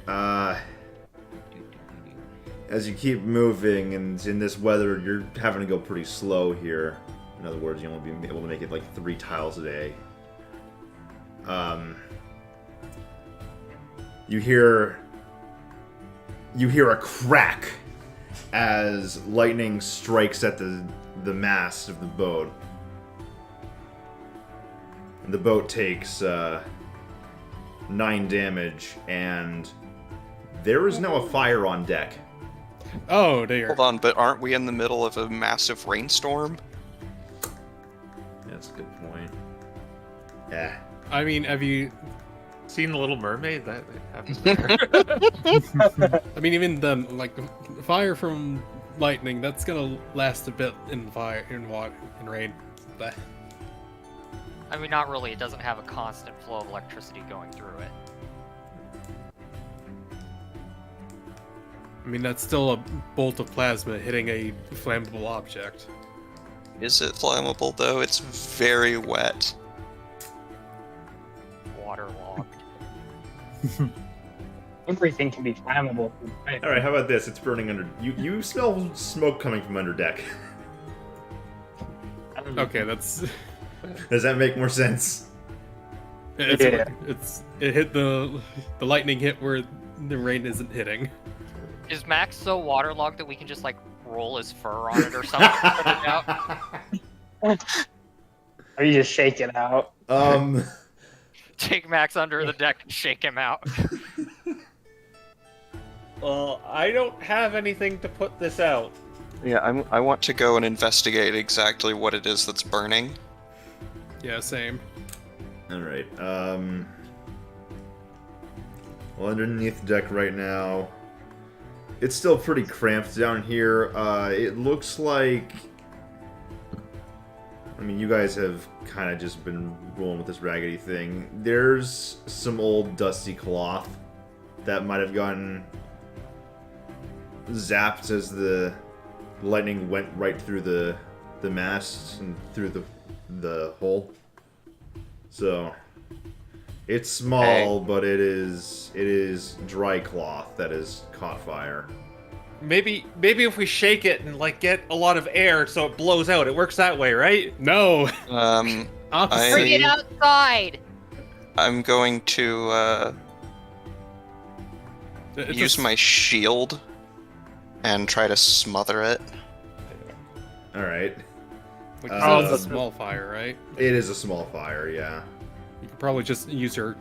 B: as you keep moving, and in this weather, you're having to go pretty slow here. In other words, you only be able to make it like 3 tiles a day. You hear a crack as lightning strikes at the mast of the boat. And the boat takes 9 damage, and there is now a fire on deck.
E: Oh, dear.
C: Hold on, but aren't we in the middle of a massive rainstorm?
B: That's a good point. Yeah.
E: I mean, have you...
G: Seen The Little Mermaid? That happens there.
E: I mean, even the, like, fire from lightning, that's gonna last a bit in fire, in water, in rain. But
H: I mean, not really. It doesn't have a constant flow of electricity going through it.
E: I mean, that's still a bolt of plasma hitting a flammable object.
C: Is it flammable though? It's very wet.
H: Waterlogged.
D: Everything can be flammable.
B: All right. How about this? It's burning under. You smell smoke coming from under deck.
E: Okay, that's...
B: Does that make more sense?
E: It hit the lightning hit where the rain isn't hitting.
H: Is Max so waterlogged that we can just like roll his fur on it or something? to put it out?
D: Or you just shake it out.
H: Take Max under the deck and shake him out.
G: Well, I don't have anything to put this out.
C: Yeah, I want to go and investigate exactly what it is that's burning.
E: Yeah, same.
B: All right. Well, underneath the deck right now, it's still pretty cramped down here. It looks like... I mean, you guys have kind of just been rolling with this raggedy thing. There's some old dusty cloth that might have gotten zapped as the lightning went right through the mast and through the hole. So it's small, but it is dry cloth that has caught fire.
G: Maybe if we shake it and like get a lot of air so it blows out, it works that way, right?
E: No!
C: I-
F: Bring it outside!
C: I'm going to
E: It's
C: use my shield and try to smother it.
B: All right.
E: Like, it's a small fire, right?
B: It is a small fire, yeah.
E: You could probably just use your...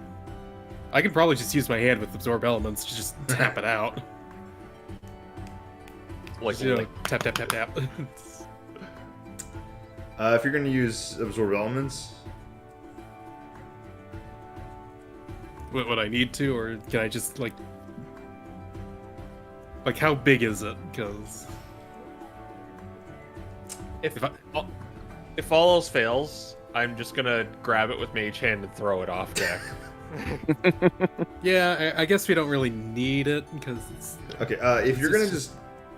E: I could probably just use my hand with absorb elements to just tap it out.
G: Like,
E: You know, like tap, tap, tap, tap.
B: If you're going to use absorb elements,
E: Would I need to, or can I just like how big is it? Because
G: If all else fails, I'm just gonna grab it with Mage Hand and throw it off deck.
E: yeah, I guess we don't really need it because it's
B: okay. If you're going to just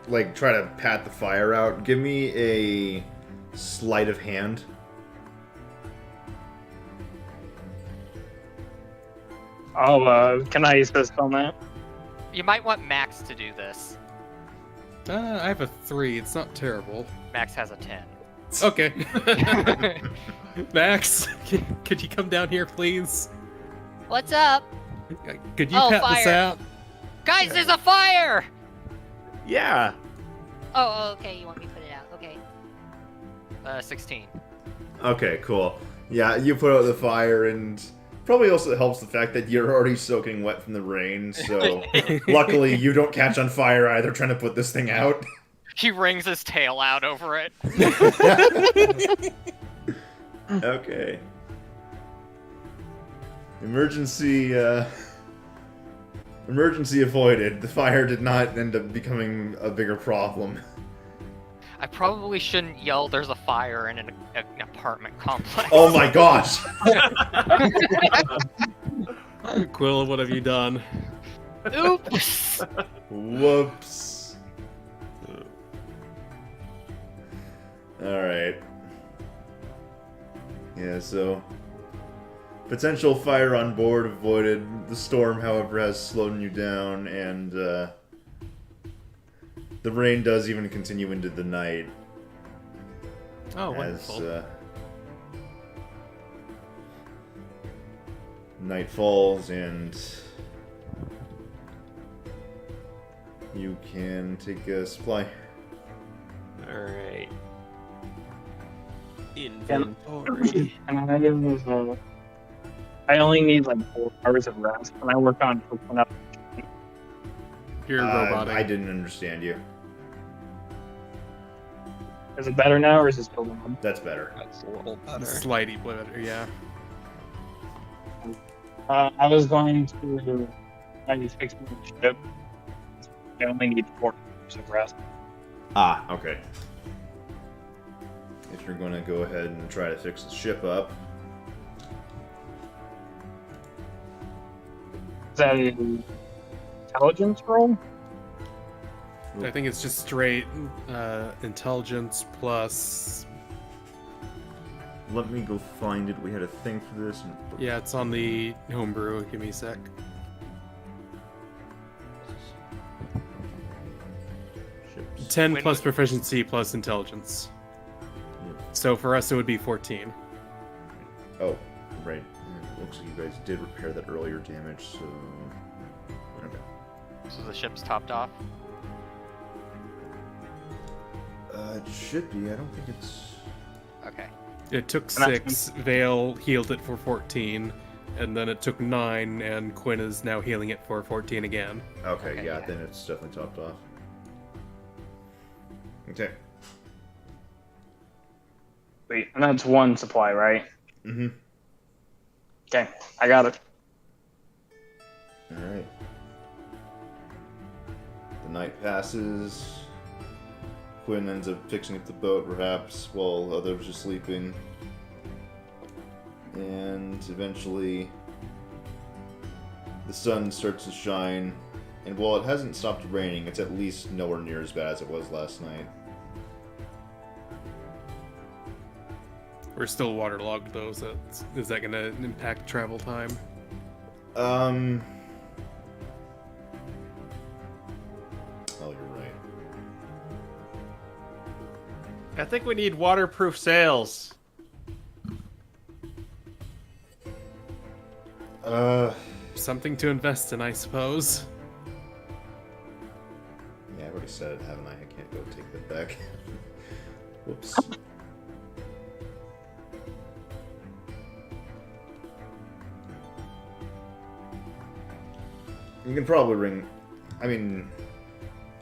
B: like try to pat the fire out, give me a sleight of hand.
D: Oh, can I use this on that?
H: You might want Max to do this.
E: I have a 3. It's not terrible.
H: Max has a 10.
E: Okay. Max, could you come down here, please?
F: What's up?
E: Could you
F: Oh,
E: pat this
F: fire.
E: out?
F: Guys, there's a fire!
G: Yeah.
F: Oh, okay, you want me to put it out. Okay.
H: 16.
B: Okay, cool. Yeah, you put out the fire, and probably also helps the fact that you're already soaking wet from the rain, so luckily you don't catch on fire either trying to put this thing out.
H: He wrings his tail out over it.
B: Okay. Emergency avoided. The fire did not end up becoming a bigger problem.
H: I probably shouldn't yell there's a fire in an apartment complex.
B: Oh my gosh!
E: Quill, what have you done?
H: Oops!
B: Whoops. Alright. Yeah, so... potential fire on board avoided. The storm, however, has slowed you down, and the rain does even continue into the night.
E: Oh, wonderful.
B: As night falls, and you can take a supply.
G: Alright.
D: And I only need like 4 hours of rest when I work on cooking up.
E: You're robotic.
B: I didn't understand you.
D: Is it better now, or is it still bad?
B: That's better.
C: That's a little better.
E: Slightly better, yeah.
D: I was going to fix my ship. I only need 4 hours of rest.
B: Ah, okay. If you're going to go ahead and try to fix the ship up.
D: Is that an intelligence roll?
E: I think it's just straight intelligence plus.
B: Let me go find it. We had a thing for this.
E: Yeah, it's on the homebrew. Give me a sec.
B: Ships.
E: 10
H: When
E: plus
H: we-
E: proficiency plus intelligence. So for us, it would be 14.
B: Oh, right. It looks like you guys did repair that earlier damage, so... okay.
H: So the ship's topped off.
B: It should be. I don't think it's...
H: Okay.
E: It took
D: And that's-
E: 6. Vale healed it for 14. And then it took 9, and Quinn is now healing it for 14 again.
B: Okay,
H: Okay,
B: yeah,
H: yeah.
B: then it's definitely topped off. Okay.
D: Wait, and that's 1 supply, right?
B: Mm-hmm.
D: Okay, I got it.
B: Alright. The night passes. Quinn ends up fixing up the boat, perhaps, while others are sleeping. And eventually, the sun starts to shine. And while it hasn't stopped raining, it's at least nowhere near as bad as it was last night.
E: We're still waterlogged, though, so is that going to impact travel time?
B: Oh, you're right.
G: I think we need waterproof sails.
E: Something to invest in, I suppose.
B: Yeah, I already said it, haven't I? I can't go take that back. Whoops. You can probably ring... I mean...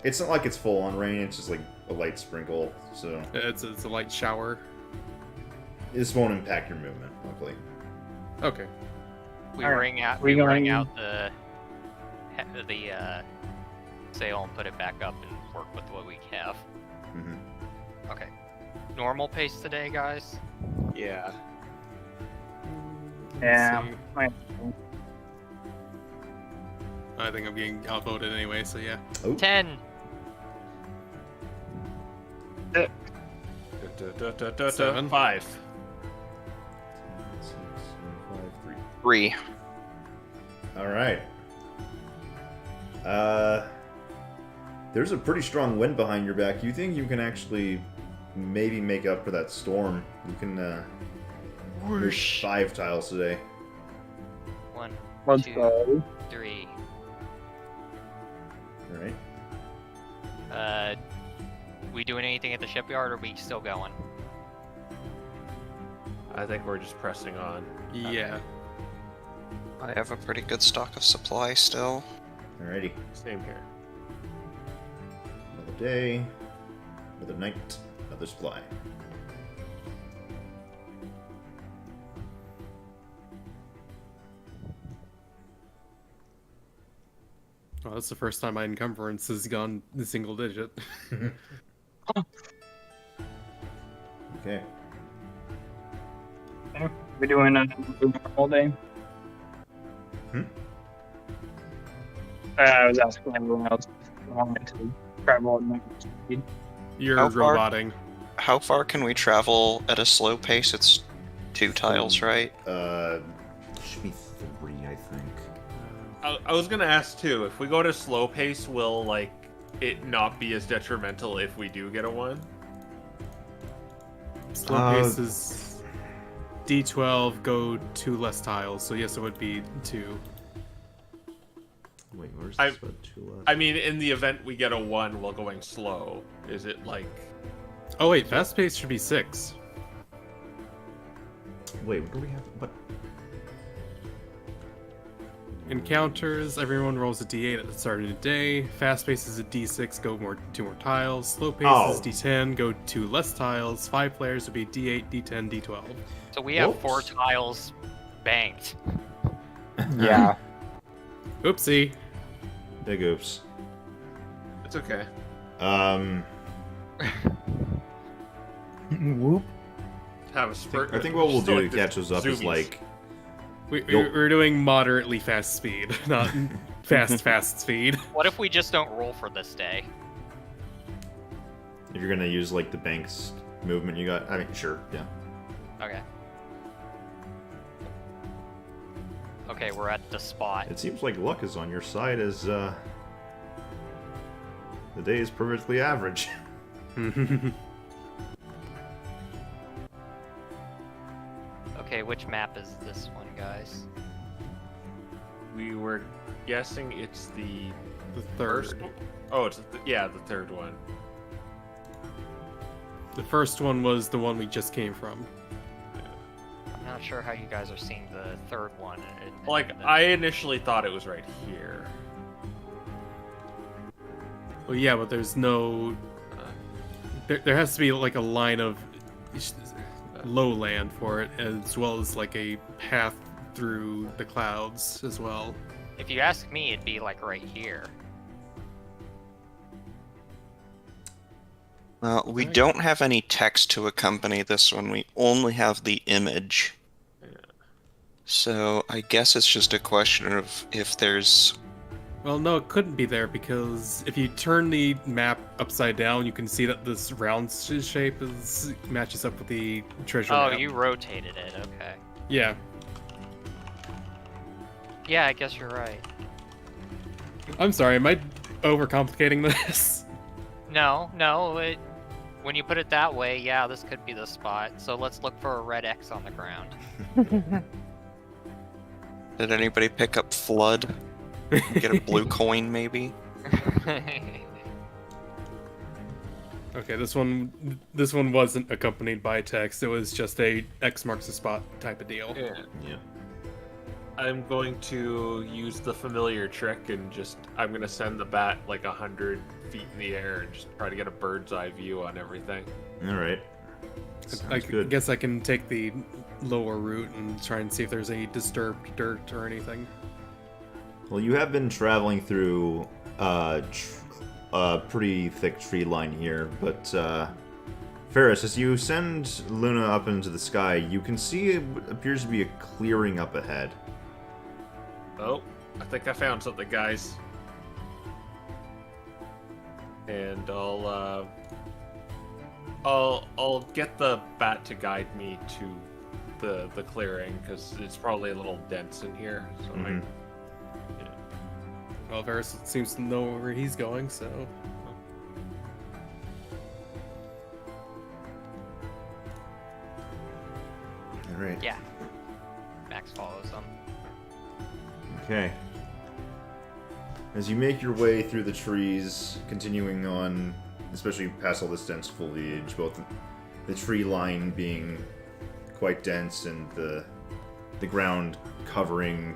B: It's not like it's full on rain, it's just like a light sprinkle, so...
E: It's a light shower.
B: this won't impact your movement, luckily.
E: Okay.
H: We
D: Alright.
H: ring out.
D: We
H: We ring
D: going-
H: out the sail and put it back up and work with what we have.
B: Mm-hmm.
H: Okay. Normal pace today, guys.
G: Yeah.
D: Yeah.
E: See.
D: I-
E: I think I'm getting outvoted anyway, so yeah.
H: 10.
E: Seven.
G: 5.
B: 6, 7, 5,
C: 3.
B: 3. All right. There's a pretty strong wind behind your back. You think you can actually maybe make up for that storm? You can move 5 tiles today.
H: 1,
D: Let's
H: 2,
D: go.
H: 3.
B: All right.
H: We doing anything at the shipyard, or we still going?
G: I think we're just pressing on.
E: Yeah.
C: I have a pretty good stock of supply still.
B: Alrighty.
G: Same here.
B: Another day, another night, another supply.
E: Well, that's the first time my encumbrance has gone the single digit.
B: Okay.
D: We're doing a all day.
B: Hmm?
D: I was asking everyone else if they wanted to travel at night speed.
E: You're
C: How far?
E: roboting.
C: How far can we travel at a slow pace? It's 2 tiles, right?
B: Should be 3, I think.
G: I was gonna ask too. If we go to slow pace, will like it not be as detrimental if we do get a 1?
E: Slow pace is D12, go 2 less tiles, so yes, it would be 2.
B: Wait, where's
G: I-
B: this one? 2 left.
G: I mean, in the event we get a 1 while going slow, is it like?
E: Oh wait, fast pace should be 6.
B: Wait, what do we have? What?
E: Encounters, everyone rolls a D8 at the start of the day. Fast pace is a D6, go 2 more tiles. Slow pace is D10, go 2 less tiles. 5 players would be D8, D10, D12.
H: So we have 4
B: Whoops.
H: tiles banked.
A: Yeah.
E: Oopsie.
B: Big oops.
G: It's okay.
A: Whoop.
G: Have a spurt.
B: I think what we'll
G: Still
B: do
G: like
B: to
G: the
B: catch us up is
G: zoomies.
B: like
E: We're doing moderately fast speed, not fast speed.
H: What if we just don't roll for this day?
B: if you're gonna use like the bank's movement you got. I mean, sure, yeah.
H: Okay. Okay, we're at the spot.
B: It seems like luck is on your side as the day is perfectly average.
H: Okay, which map is this one, guys?
G: We were guessing it's the
E: The
G: first.
E: third.
G: Oh, it's yeah, the third one.
E: The first one was the one we just came from.
H: I'm not sure how you guys are seeing the third one.
G: Like I initially thought it was right here.
E: Well, yeah, but there's no. There has to be like a line of lowland for it, as well as like a path through the clouds as well.
H: If you ask me, it'd be like right here.
C: We don't have any text to accompany this one. We only have the image. So I guess it's just a question of if there's...
E: Well, no, it couldn't be there because if you turn the map upside down, you can see that this round shape matches up with the treasure
H: Oh,
E: map.
H: you rotated it. Okay.
E: Yeah.
H: Yeah, I guess you're right.
E: I'm sorry, am I overcomplicating this?
H: No, when you put it that way, yeah, this could be the spot. So let's look for a red X on the ground.
C: Did anybody pick up Flood? Get a blue coin, maybe?
E: Okay, this one wasn't accompanied by text. It was just a X marks the spot type of deal.
G: Yeah.
B: Yeah.
G: I'm going to use the familiar trick and I'm gonna send the bat like 100 feet in the air and just try to get a bird's eye view on everything.
B: All right.
E: I
B: good.
E: guess I can take the lower route and try and see if there's any disturbed dirt or anything.
B: Well, you have been traveling through a pretty thick tree line here, but Ferris, as you send Luna up into the sky, you can see what appears to be a clearing up ahead.
G: Oh, I think I found something, guys. And I'll get the bat to guide me to the clearing, because it's probably a little dense in here. So
B: Mhm.
E: Well, Varus seems to know where he's going, so...
B: All right.
H: Yeah. Max follows them.
B: Okay. As you make your way through the trees, continuing on, especially past all this dense foliage, both the tree line being quite dense and the ground covering,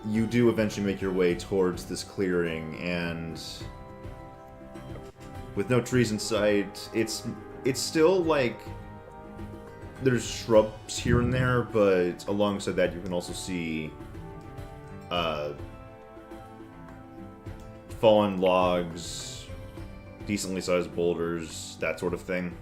B: you do eventually make your way towards this clearing, and with no trees in sight, it's still like there's shrubs here and there, but alongside that you can also see fallen logs, decently sized boulders, that sort of thing.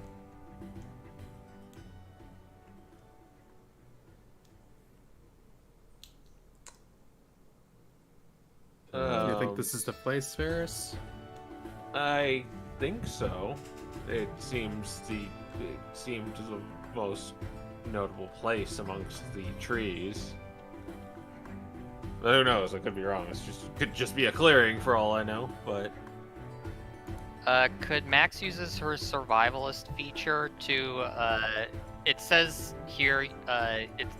E: Do you think this is the place, Varus?
G: I think so. It seems the most notable place amongst the trees. Who knows? I could be wrong. Could just be a clearing for all I know. But
H: Could Max uses her survivalist feature to, it says here, it's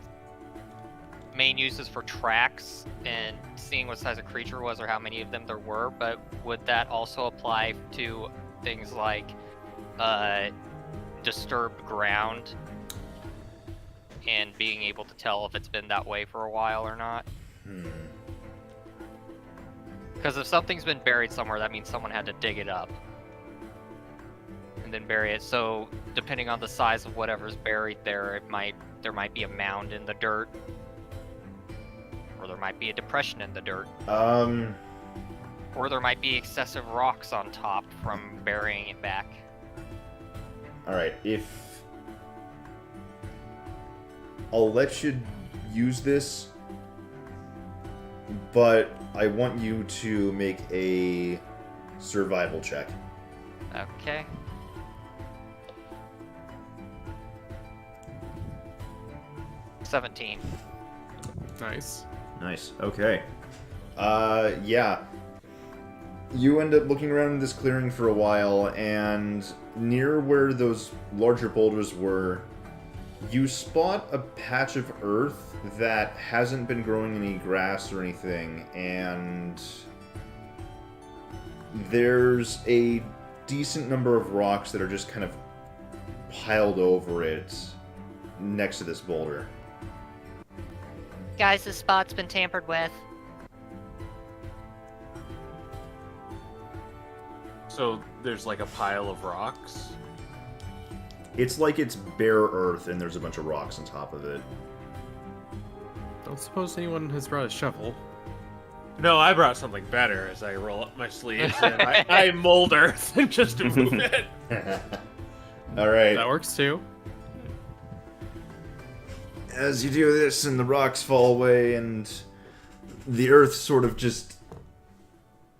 H: main uses for tracks and seeing what size a creature was or how many of them there were, but would that also apply to things like, disturbed ground and being able to tell if it's been that way for a while or not? Because if something's been buried somewhere, that means someone had to dig it up and then bury it. So depending on the size of whatever's buried there, there might be a mound in the dirt, or there might be a depression in the dirt, or there might be excessive rocks on top from burying it back.
B: Alright, I'll let you use this, but I want you to make a survival check.
H: Okay. $17.
E: Nice.
B: Nice. Okay. Yeah. You end up looking around this clearing for a while, and near where those larger boulders were, you spot a patch of earth that hasn't been growing any grass or anything, and there's a decent number of rocks that are just kind of piled over it next to this boulder.
F: Guys, this spot's been tampered with.
G: so there's like a pile of rocks.
B: It's like it's bare earth and there's a bunch of rocks on top of it.
E: Don't suppose anyone has brought a shovel.
G: No, I brought something better as I roll up my sleeves and I mold earth just to move it.
B: Alright.
E: That works too.
B: As you do this and the rocks fall away and the earth sort of just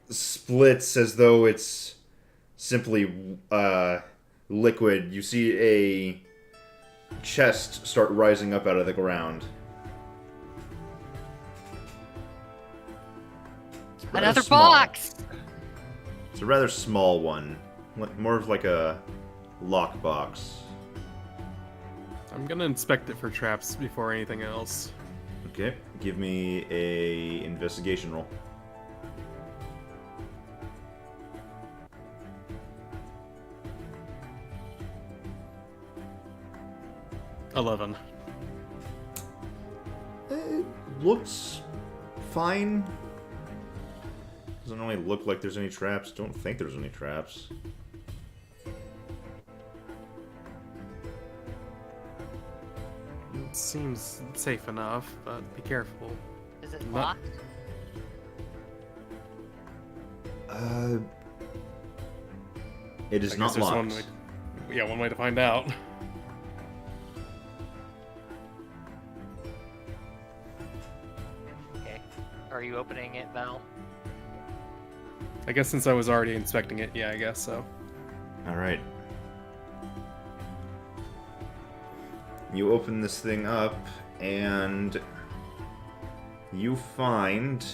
B: splits as though it's simply liquid, you see a chest start rising up out of the ground. Rather
F: Another
B: small.
F: box!
B: It's a rather small one. More of like a lockbox.
E: I'm gonna inspect it for traps before anything else.
B: Okay, give me a investigation roll.
E: $11.
B: It looks fine. Doesn't really look like there's any traps. Don't think there's any traps.
E: seems safe enough, but be careful.
F: Is it
E: Not-
F: locked?
B: It is
E: I
B: not
E: guess there's one
B: locked.
E: way. Yeah, one way to find out.
F: Okay. Are you opening it, Val?
E: I guess since I was already inspecting it, yeah, I guess so.
B: All right. You open this thing up, and you find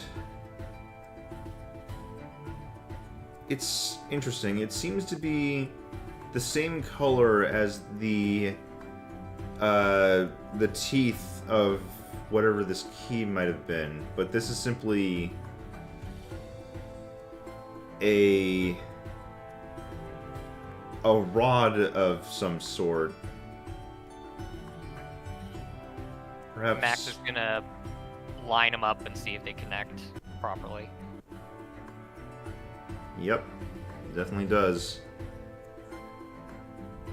B: it's interesting. It seems to be the same color as the teeth of whatever this key might have been, but this is simply a rod of some sort. Perhaps.
H: Max is gonna line them up and see if they connect properly.
B: Yep, definitely does.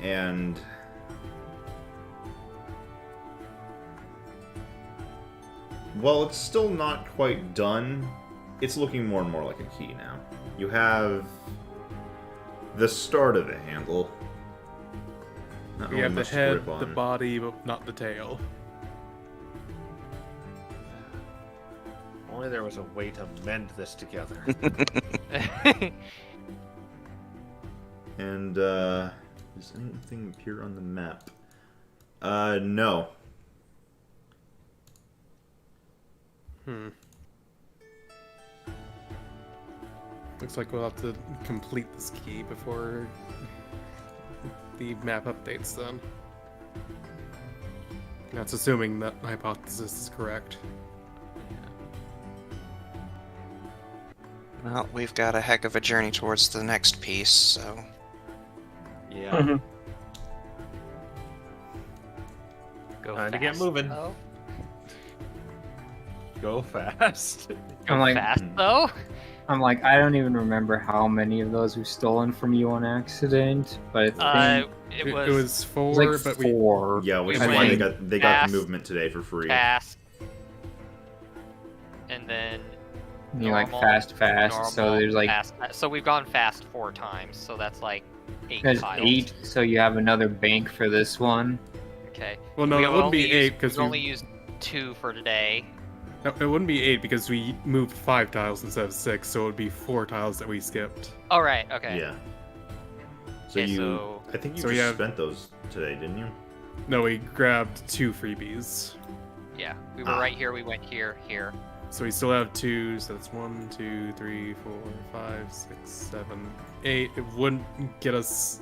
B: And while it's still not quite done, it's looking more and more like a key now. You have the start of a handle. Not
E: We
B: really
E: have the
B: much to
E: head,
B: grip
E: the
B: on.
E: body, but not the tail.
G: Only there was a way to mend this together.
B: And does anything appear on the map? No.
E: Looks like we'll have to complete this key before the map updates then. That's assuming that hypothesis is correct.
C: Well, we've got a heck of a journey towards the next piece, so...
G: Yeah.
D: Mhm.
H: Go
G: Time to
H: fast,
G: get moving.
H: Though.
G: Go fast.
A: I'm like,
H: Fast though.
A: I don't even remember how many of those were stolen from you on accident, but I think
H: It
E: It
H: was,
E: was
A: it
E: 4,
A: was like
E: but we
A: 4.
B: Yeah, which
H: We
B: is why
H: went
B: they got
H: fast,
B: the movement today for free.
H: fast, and then
A: You like
H: normal,
A: fast, so
H: normal,
A: there's like
H: fast. So we've gone fast 4 times. So that's like 8
A: there's
H: tiles.
A: 8, so you have another bank for this one.
H: Okay.
E: well, no,
H: We
E: it wouldn't
H: only
E: be
H: used-
E: 8 because
H: we only used 2 for today.
E: no, it wouldn't be 8 because we moved 5 tiles instead of 6, so it would be 4 tiles that we skipped.
H: All right. Okay.
B: Yeah. So
H: Okay,
B: you,
H: so-
B: I think you
E: So we
B: just
E: have-
B: spent those today, didn't you?
E: No, we grabbed 2 freebies,
H: Yeah. We were
B: Ah.
H: right here. We went here.
E: so we still have 2. So that's 1, 2, 3, 4, 5, 6, 7, 8. It wouldn't get us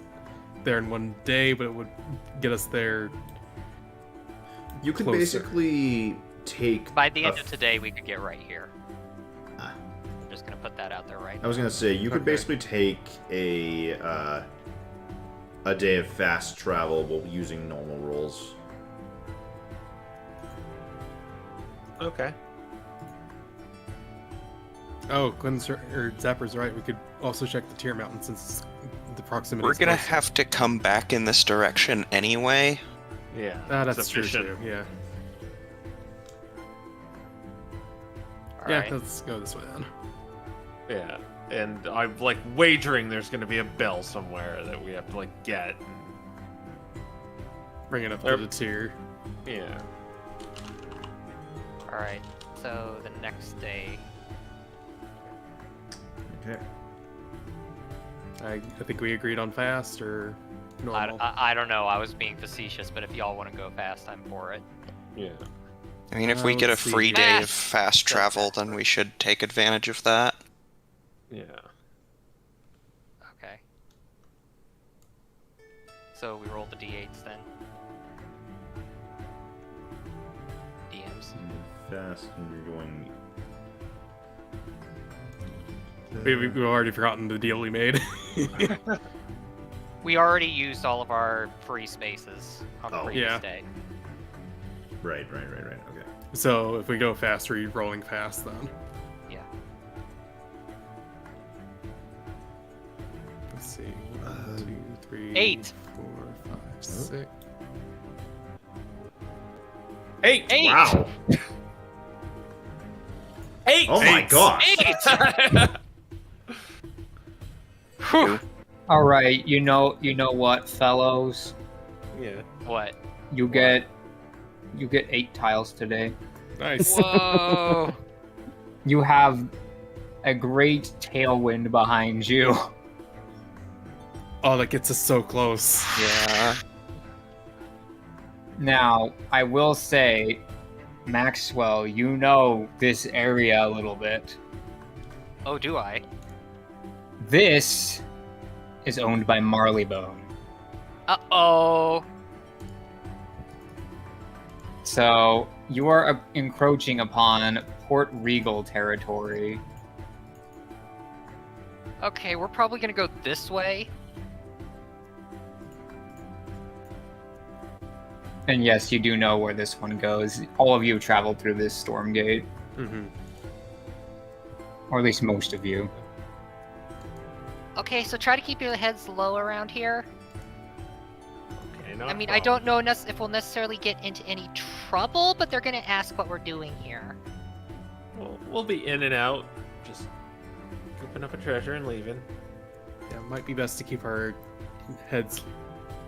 E: there in one day, but it would get us there.
B: You could
E: Closer.
B: basically take.
H: By the end
B: a
H: of today, we could get right here.
B: Ah.
H: I'm just gonna put that out there right
B: I was gonna say you could
E: Okay.
B: basically take a day of fast travel while using normal rolls.
G: Okay.
E: Oh, Zapper's right. We could also check the tier mountain since the proximity.
C: We're
E: is
C: gonna
E: closer.
C: have to come back in this direction anyway.
G: Yeah.
E: Ah, that's true
G: sufficient.
E: too. Yeah.
H: All
E: Yeah,
H: right.
E: let's go this way then.
G: Yeah. And I'm like wagering there's gonna be a bell somewhere that we have to like get.
E: Bring it up to
G: There-
E: the tier.
G: Yeah.
H: All right. So the next day.
B: Okay.
E: I think we agreed on fast or normal.
H: I don't know. I was being facetious, but if y'all want to go fast, I'm for it.
G: Yeah.
C: I mean, if we get a
E: Let's see.
C: free day of
H: Fast.
C: fast travel, then we should take advantage of that.
G: Yeah.
H: Okay. So we roll the d8s then. DMs.
B: Fast, and you're going.
E: We've already forgotten the deal we made.
H: We already used all of our free spaces on the
B: Oh.
H: previous
E: Yeah.
H: day.
B: Right. Okay.
E: So if we go fast, we're rolling fast then.
H: Yeah.
E: Let's see. 1, 2, 3,
H: 8.
E: 4, 5, 6.
G: 8!
H: 8!
B: Wow.
G: 8!
B: Oh my gosh.
H: 8! Whew.
A: All right, you know what, fellows?
G: Yeah.
H: What?
A: You get 8 tiles today.
E: Nice.
H: Whoa.
A: You have a great tailwind behind you.
E: Oh, that gets us so close.
C: Yeah.
A: Now, I will say, Maxwell, you know this area a little bit.
H: Oh, do I?
A: This is owned by Marleybone.
H: Uh-oh.
A: So, you are encroaching upon Port Regal territory.
H: Okay, we're probably gonna go this way.
A: And yes, you do know where this one goes. All of you have traveled through this storm gate.
E: Mm-hmm.
A: Or at least most of you.
F: Okay, so try to keep your heads low around here.
G: Okay, not
F: I
G: a
F: mean, I
G: problem.
F: don't know if we'll necessarily get into any trouble, but they're gonna ask what we're doing here.
G: We'll be in and out, just scooping up a treasure and leaving.
E: Yeah, it might be best to keep our heads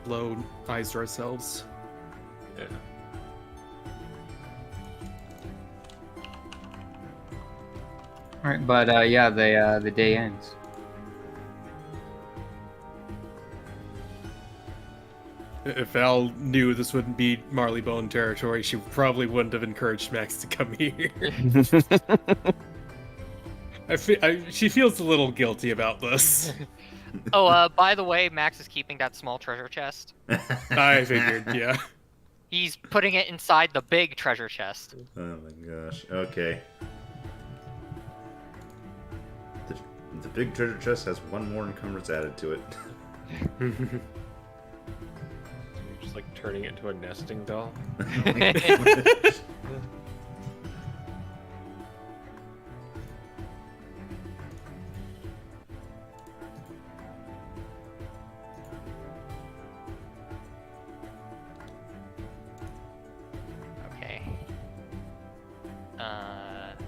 E: low, eyes to ourselves.
G: Yeah.
A: Alright, but yeah, the day ends.
E: If Al knew this wouldn't be Marleybone territory, she probably wouldn't have encouraged Max to come here. She feels a little guilty about this.
H: Oh, by the way, Max is keeping that small treasure chest.
E: I figured, yeah.
H: He's putting it inside the big treasure chest.
B: Oh my gosh. Okay. The big treasure chest has one more encumbrance added to it.
G: You're just like turning it into a nesting doll.
H: Okay.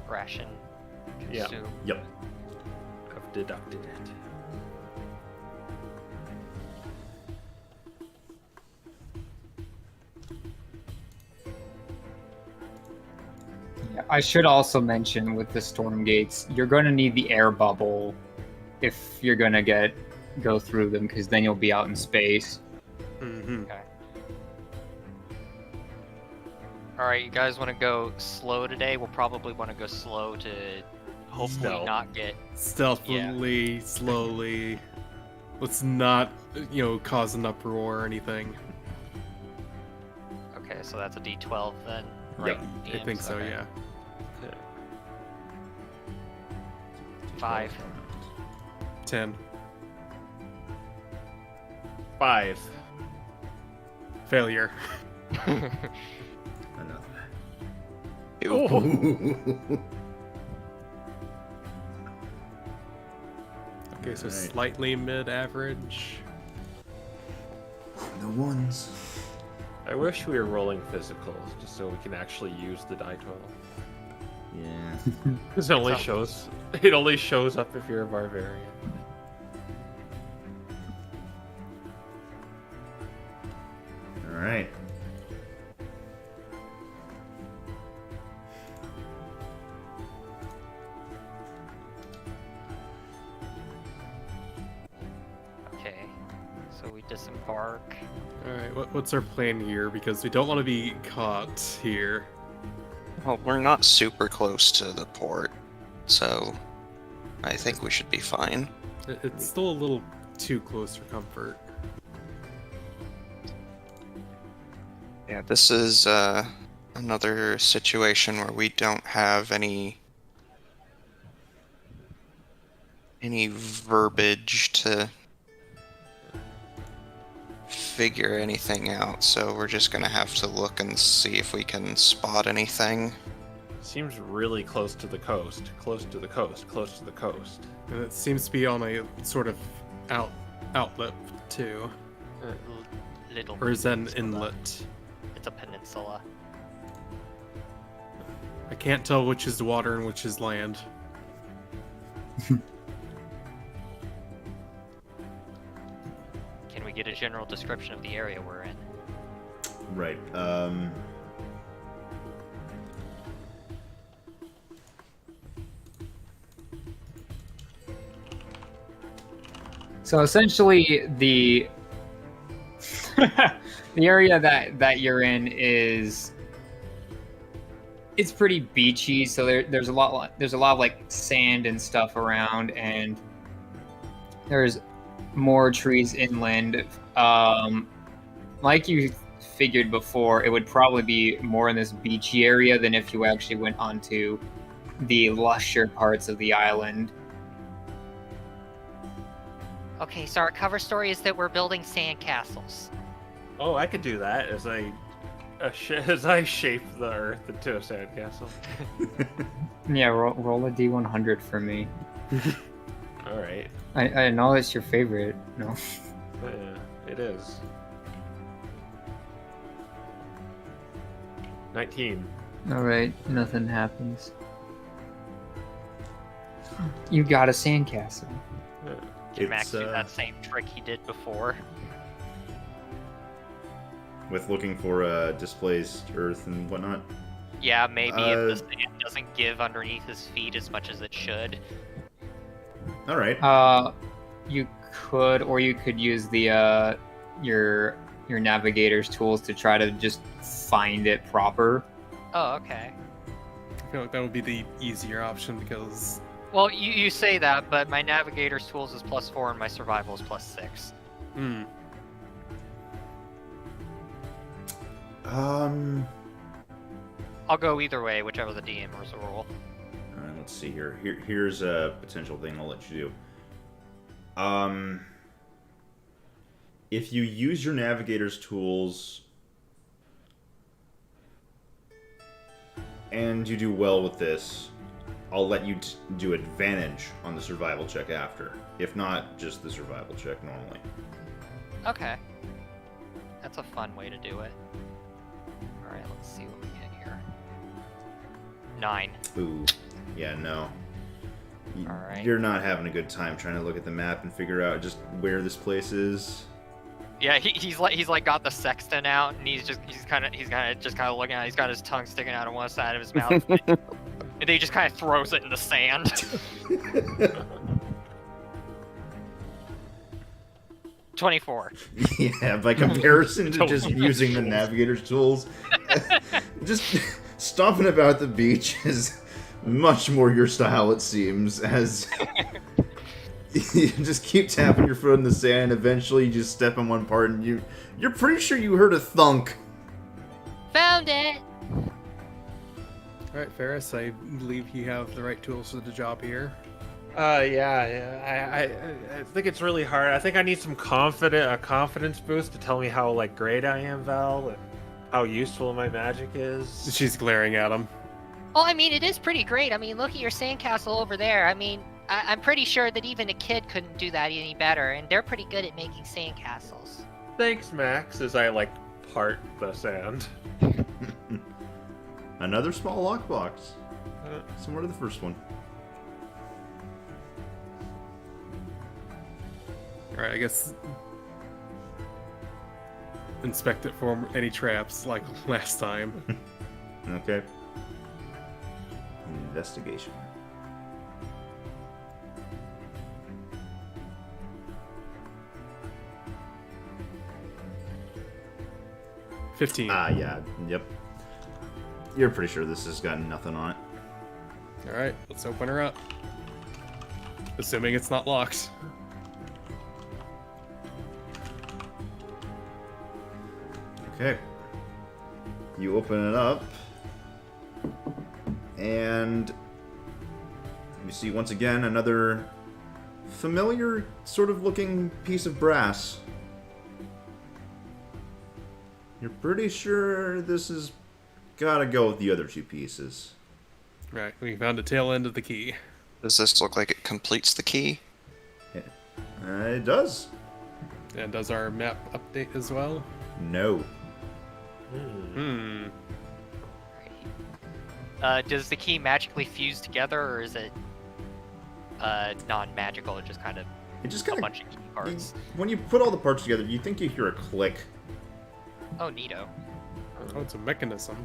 H: Ration.
G: Yeah.
H: Consume.
B: Yep.
G: I've deducted it.
A: Yeah, I should also mention with the storm gates, you're going to need the air bubble if you're going to go through them, because then you'll be out in space.
E: Mm-hmm.
H: Okay. Alright, you guys want to go slow today? We'll probably want to go slow to hopefully
G: Stealth.
H: not get...
E: Stealthily, slowly. Let's not, cause an uproar or anything.
H: Okay, so that's a D12 then, right?
E: I think so,
H: Okay.
E: yeah.
H: 5.
E: 10.
G: 5.
E: Failure. Okay, so
B: Alright.
E: slightly mid-average.
B: The ones.
G: I wish we were rolling physicals just so we can actually use the die 12.
B: Yeah.
G: Because it only shows up if you're a barbarian.
B: Alright.
H: Okay, so we disembark.
E: Alright, what's our plan here? Because we don't want to be caught here.
C: Well, we're not super close to the port, so I think we should be fine.
E: It's still a little too close for comfort.
C: Yeah, this is another situation where we don't have any verbiage to figure anything out, so we're just gonna have to look and see if we can spot anything.
G: Seems really close to the coast. Close to the coast. Close to the coast.
E: And it seems to be on a sort of outlet too.
H: Little.
E: Or is that an
H: peninsula.
E: inlet?
H: It's a peninsula.
E: I can't tell which is water and which is land.
H: Can we get a general description of the area we're in?
B: Right.
A: So essentially, the the area that you're in is it's pretty beachy. So there's a lot of like sand and stuff around, and there's more trees inland. Like you figured before, it would probably be more in this beachy area than if you actually went onto the lusher parts of the island.
F: Okay, so our cover story is that we're building sandcastles.
G: Oh, I could do that as I shape the earth into a sandcastle.
A: Yeah, roll a d100 for me.
G: All right.
A: I know it's your favorite. No.
G: Yeah, it is. 19.
A: All right, nothing happens. You got a sandcastle.
G: Yeah.
H: Can Max
B: It's,
H: do that same trick he did before?
B: with looking for displaced earth and whatnot.
H: Yeah, maybe if the sand doesn't give underneath his feet as much as it should.
B: All right.
A: You could, or you could use the your navigator's tools to try to just find it proper.
H: Oh, okay.
E: I feel like that would be the easier option because
H: Well, you say that, but my navigator's tools is +4 and my survival is +6. I'll go either way, whichever the DMers roll.
B: All right, let's see here. Here's a potential thing I'll let you do. If you use your navigator's tools and you do well with this, I'll let you do advantage on the survival check after. If not, just the survival check normally.
H: Okay. That's a fun way to do it. Alright, let's see what we get here. 9.
B: Ooh, yeah, no.
H: Alright.
B: You're not having a good time trying to look at the map and figure out just where this place is.
H: Yeah, he's like got the sextant out, and he's kind of looking at it. He's got his tongue sticking out on one side of his mouth, and then he just kind of throws it in the sand. 24.
B: Yeah, by comparison to just using the navigator's tools, just stomping about the beach is much more your style, it seems, as you just keep tapping your foot in the sand, eventually you just step in one part and you're pretty sure you heard a thunk.
F: Found it!
E: Alright, Ferris, I believe you have the right tools for the job here.
G: Yeah. I think it's really hard. I think I need some confidence boost to tell me how like great I am, Val, and how useful my magic is.
E: She's glaring at him.
F: Well, I mean, it is pretty great. I mean, look at your sandcastle over there. I mean, I'm pretty sure that even a kid couldn't do that any better, and they're pretty good at making sandcastles.
G: Thanks, Max, as I like part the sand.
B: Another small lockbox. Similar to the first one.
E: Alright, I guess inspect it for any traps like last time.
B: Okay. Investigation.
E: $15.
B: Yeah, yep. You're pretty sure this has got nothing on it.
E: Alright, let's open her up. Assuming it's not locked.
B: Okay. You open it up, and you see once again another familiar sort of looking piece of brass. You're pretty sure this has gotta go with the other two pieces.
E: Right, we found the tail end of the key.
C: Does this look like it completes the key?
B: It does.
E: And does our map update as well?
B: No.
H: Does the key magically fuse together, or is it non-magical? It just kind of
B: It just
H: a
B: kind
H: bunch of key parts.
B: when you put all the parts together, you think you hear a click.
H: Oh, neato.
E: Oh, it's a mechanism.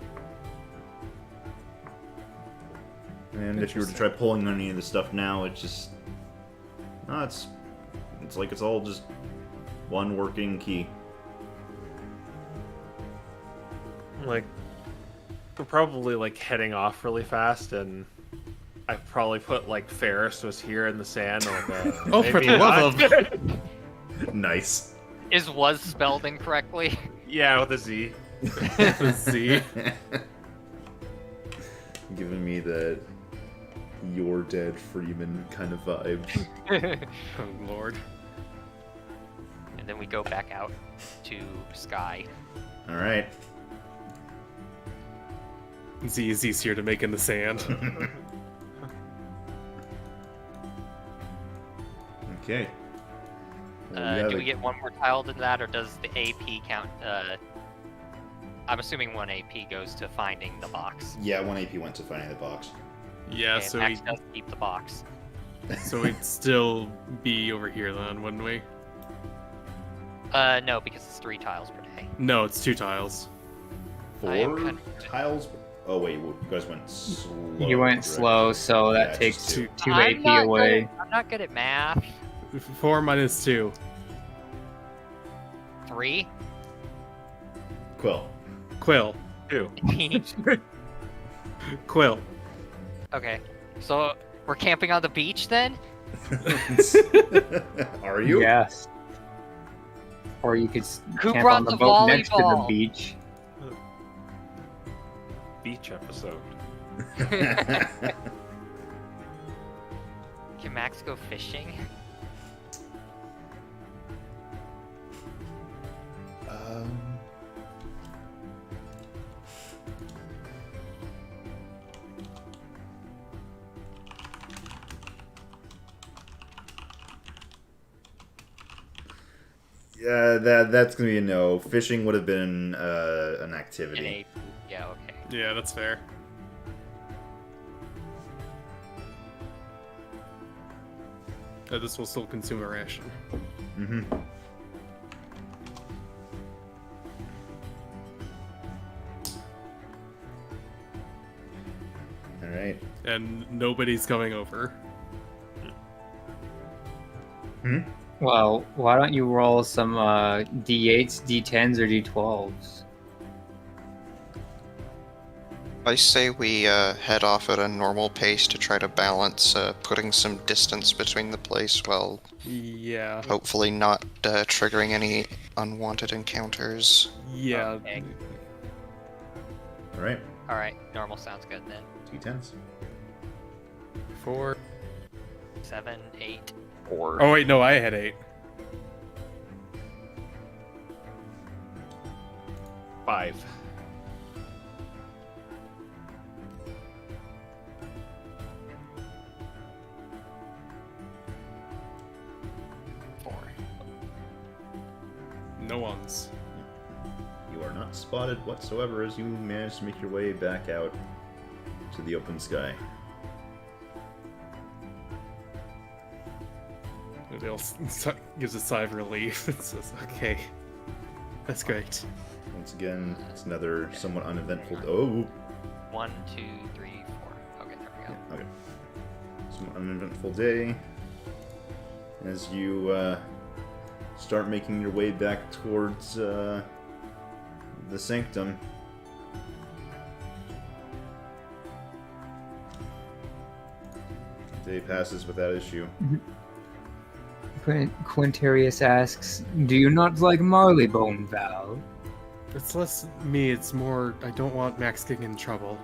B: And if you were to try pulling any of the stuff now, it's just... No, it's like it's all just one working key.
G: Like, we're probably like heading off really fast, and I probably put like Ferris was here in the sand. Like,
E: Oh, for
G: maybe
E: the love
G: not.
E: of...
B: Nice.
H: Is was spelled incorrectly?
G: Yeah, with a Z.
E: The Z.
B: Giving me the "You're Dead Freeman" kind of vibe.
E: Oh, Lord.
H: And then we go back out to Sky.
B: All right.
E: Z is easier to make in the sand.
B: Okay. Well,
H: Do we get one more tile than that, or does the AP count? I'm assuming 1 AP goes to finding the box.
B: Yeah, 1 AP went to finding the box.
E: Yeah,
H: And
E: so
H: Max does keep the box.
E: we'd still be over here then, wouldn't we?
H: No, because it's 3 tiles per day.
E: No, it's 2 tiles.
H: I am
B: 4
H: kind
B: tiles? Oh wait, you guys went slow.
A: You went
B: correct?
A: slow, so that
B: Yeah,
A: takes
B: just
A: two,
B: two.
A: AP away.
H: I'm not good at math.
E: 4 minus 2.
H: 3?
B: Quill.
E: Quill.
G: 2.
E: Quill.
H: Okay, so we're camping on the beach then?
B: Are you?
A: Yes. Or you could
H: Who
A: camp
H: brought
A: on the
H: the
A: boat next to the
H: volleyball?
A: beach.
G: Beach episode.
H: Can Max go fishing?
B: Yeah, that's gonna be a no. Fishing would have been an activity.
H: Yeah, okay.
E: Yeah, that's fair. This will still consume a ration.
B: Mm-hmm. All right.
E: And nobody's coming over.
B: Hmm.
A: Well, why don't you roll some D8s, D10s, or D12s?
C: I say we head off at a normal pace to try to balance putting some distance between the place while
E: Yeah.
C: hopefully not triggering any unwanted encounters.
E: Yeah.
H: Okay.
B: All right.
H: Alright, normal sounds good then.
B: D10s.
E: 4.
H: 7, 8.
E: Oh wait, no, I had 8.
G: 5.
E: No ones.
B: You are not spotted whatsoever as you manage to make your way back out to the open sky.
E: Dale gives a sigh of relief. It says, okay. That's great.
B: Once again, it's another somewhat uneventful. Oh,
H: 1, 2, 3, 4. Okay, there we go.
B: okay. Somewhat uneventful day as you start making your way back towards the sanctum. Day passes without issue.
A: Quintarius asks, "Do you not like Marleybone, Val?"
E: It's less me, it's more I don't want Max getting in trouble.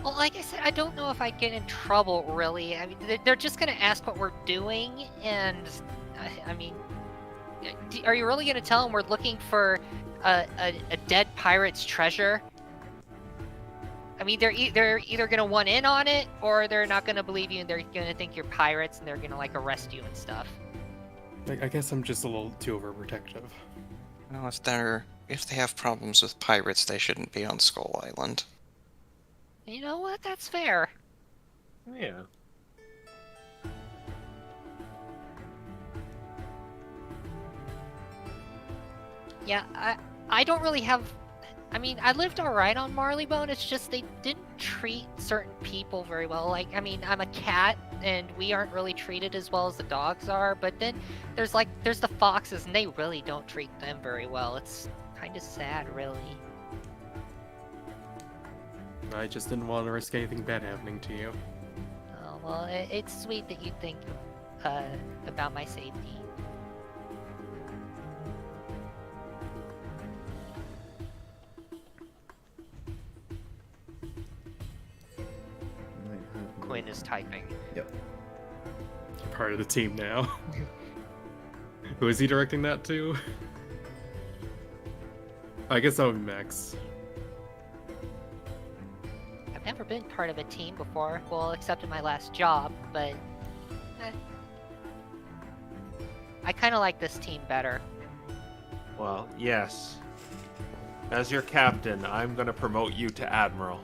F: Well, like I said, I don't know if I get in trouble, really. I mean, they're just going to ask what we're doing, and, I mean, are you really going to tell them we're looking for a dead pirate's treasure? I mean, they're either going to want in on it, or they're not going to believe you, and they're going to think you're pirates, and they're going to, like, arrest you and stuff.
E: I guess I'm just a little too overprotective.
C: Well, if they have problems with pirates, they shouldn't be on Skull Island.
F: You know what? That's fair.
G: Yeah.
F: Yeah, I don't really have. I mean, I lived alright on Marleybone. It's just they didn't treat certain people very well. Like, I mean, I'm a cat, and we aren't really treated as well as the dogs are. But then there's the foxes, and they really don't treat them very well. It's kind of sad, really.
E: I just didn't want to risk anything bad happening to you.
F: Oh well, it's sweet that you think about my safety.
H: Quinn is typing.
B: Yep.
E: Part of the team now. Who is he directing that to? I guess that would be Max.
F: I've never been part of a team before, well, except in my last job, but I kind of like this team better.
G: Well, yes. As your captain, I'm going to promote you to admiral.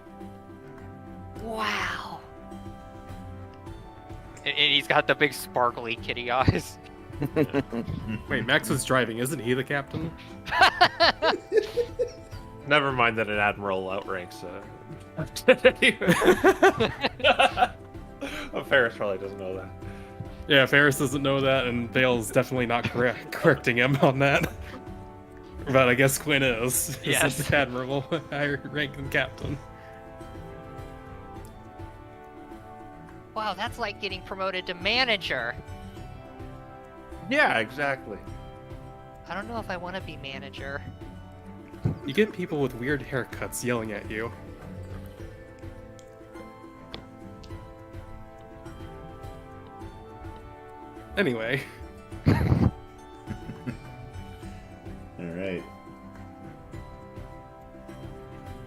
F: Wow.
H: And he's got the big sparkly kitty eyes.
E: Wait, Max was driving, isn't he the captain?
G: Never mind that an admiral outranks. Oh, Ferris probably doesn't know that.
E: Yeah, Ferris doesn't know that, and Vale's definitely not correcting him on that. But I guess Quinn is.
H: Yes.
E: This is Admiral, higher rank than captain.
F: Wow, that's like getting promoted to manager.
G: Yeah, exactly.
F: I don't know if I want to be manager.
E: You get people with weird haircuts yelling at you. Anyway.
B: Alright.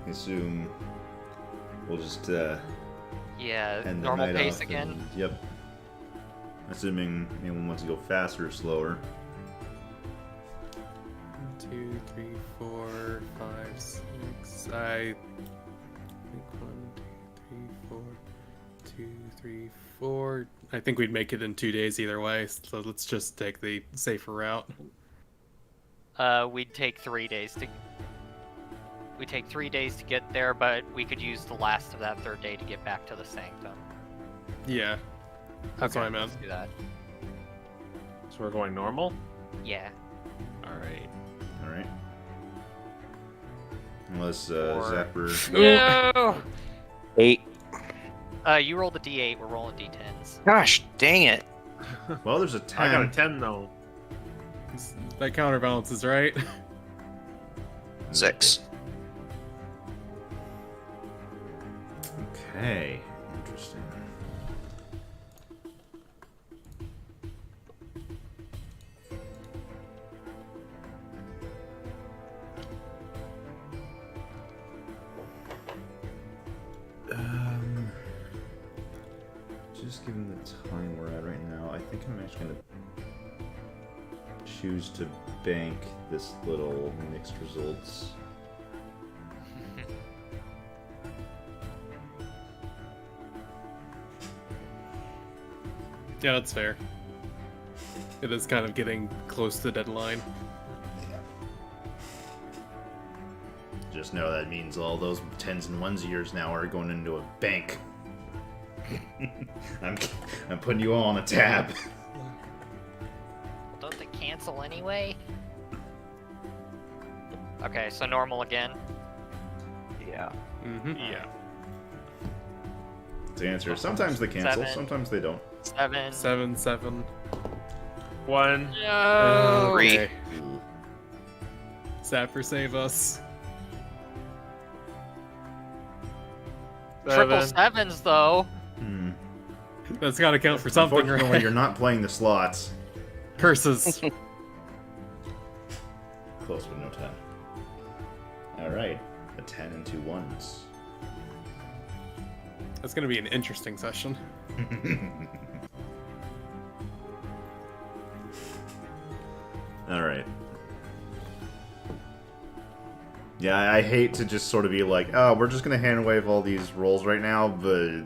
B: I assume we'll just
H: Yeah,
B: end the
H: normal
B: night
H: pace
B: off
H: again.
B: and- yep. Assuming anyone wants to go faster or slower.
E: 1, 2, 3, 4, 5, 6. I think 1, 2, 3, 4, 2, 3, 4. I think we'd make it in 2 days either way, so let's just take the safer route.
H: We'd take 3 days to. We take 3 days to get there, but we could use the last of that third day to get back to the sanctum.
E: Yeah, that's what I meant.
H: Let's do that.
G: So we're going normal?
H: Yeah.
G: Alright.
B: Alright. Unless
H: Or-
B: Zapper.
H: No.
I: 8.
H: You roll the d8. We're rolling d10s.
I: Gosh, dang it.
B: Well, there's a 10.
G: I got a 10 though.
E: That counterbalances, right?
I: 6.
B: Okay. Interesting. Just given the time we're at right now, I think I'm actually gonna choose to bank this little mixed results.
E: Yeah, that's fair. It is kind of getting close to the deadline.
B: Just know that means all those 10s and 1s of yours now are going into a bank. I'm putting you all on a tab.
F: Don't they cancel anyway?
H: Okay, so normal again.
I: Yeah.
E: Mm-hmm.
G: Yeah.
B: To answer, sometimes they cancel,
H: 7.
B: sometimes they don't.
H: 7.
E: 7, 7.
G: 1.
H: No.
I: 3.
E: Okay. Zapper, save us.
H: Triple
G: 7.
H: sevens though.
E: That's gotta count for something,
B: Unfortunately,
E: right?
B: you're not playing the slots.
E: Curses.
B: Close, but no 10. Alright, a 10 and 2 1s.
E: That's gonna be an interesting session.
B: Alright. Yeah, I hate to just sort of be like, oh, we're just gonna hand wave all these rolls right now, but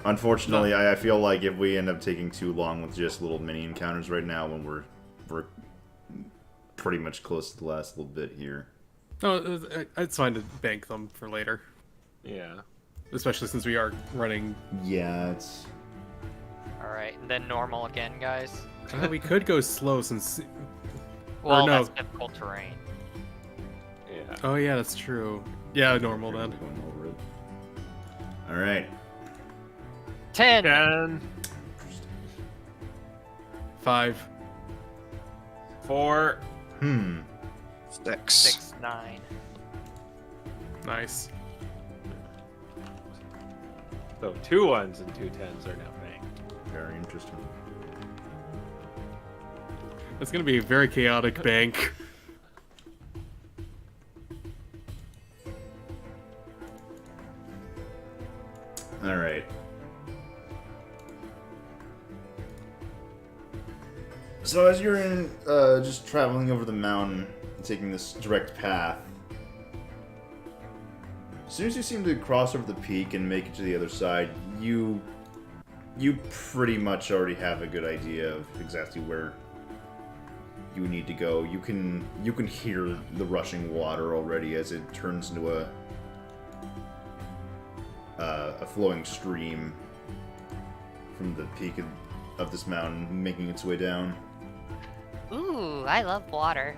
B: unfortunately, I feel like if we end up taking too long with just little mini encounters right now, when we're pretty much close to the last little bit here.
E: No, it's fine to bank them for later,
G: Yeah.
E: especially since we are running.
B: Yeah, it's
H: Alright, and then normal again, guys.
E: We could go slow since.
H: Well,
E: no.
H: that's difficult terrain.
G: Yeah.
E: Oh yeah, that's true. Yeah, normal then.
B: going over it. All right.
H: 10!
G: 10,
E: 5.
G: 4,
C: 6.
H: 6, 9.
E: Nice.
G: so 2 1s and 2 10s are now banked.
B: Very interesting.
E: It's gonna be a very chaotic bank.
B: All right. So as you're in, just traveling over the mountain, taking this direct path, as soon as you seem to cross over the peak and make it to the other side, you pretty much already have a good idea of exactly where you need to go. You can hear the rushing water already as it turns into a flowing stream from the peak of this mountain, making its way down.
F: Ooh, I love water.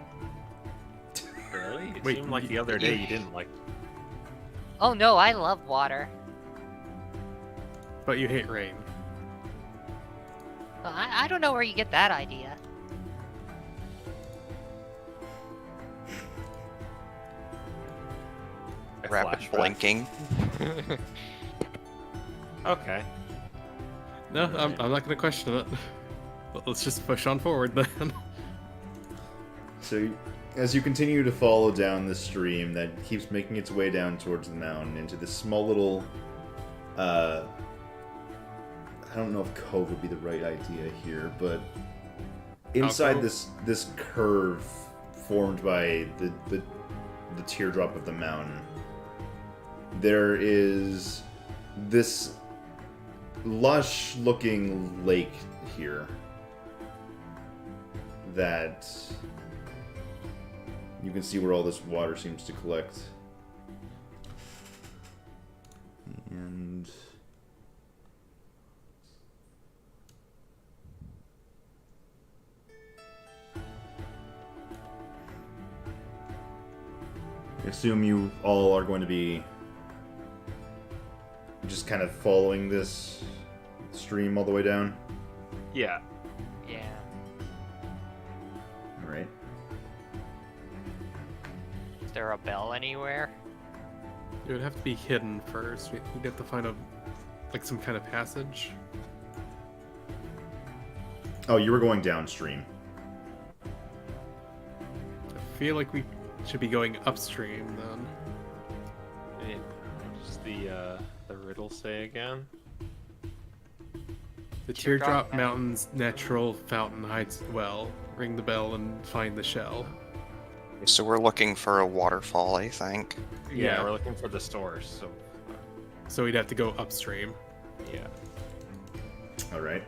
G: Really? It
E: Wait,
G: seemed like the other day you didn't like.
F: Oh no, I love water.
E: But you hate rain.
F: Well, I don't know where you get that idea.
C: Rapid
G: Flashback.
C: blinking.
G: Okay.
E: No, I'm not gonna question it. Let's just push on forward then.
B: So, as you continue to follow down the stream that keeps making its way down towards the mountain into this small little, I don't know if cove would be the right idea here, but inside
E: Alcove?
B: this curve formed by the teardrop of the mountain, there is this lush-looking lake here that you can see where all this water seems to collect. And I assume you all are going to be just kind of following this stream all the way down.
G: Yeah.
H: Yeah.
B: All right.
H: Is there a bell anywhere?
E: It would have to be hidden first. We'd have to find some kind of passage.
B: Oh, you were going downstream.
E: I feel like we should be going upstream then.
G: What does the riddle say again?
E: The
H: Teardrop
E: Teardrop Mountain's natural fountain hides well. Ring the bell and find the shell.
C: So we're looking for a waterfall, I think.
G: Yeah, we're looking for the source.
E: So we'd have to go upstream.
G: Yeah.
B: All right.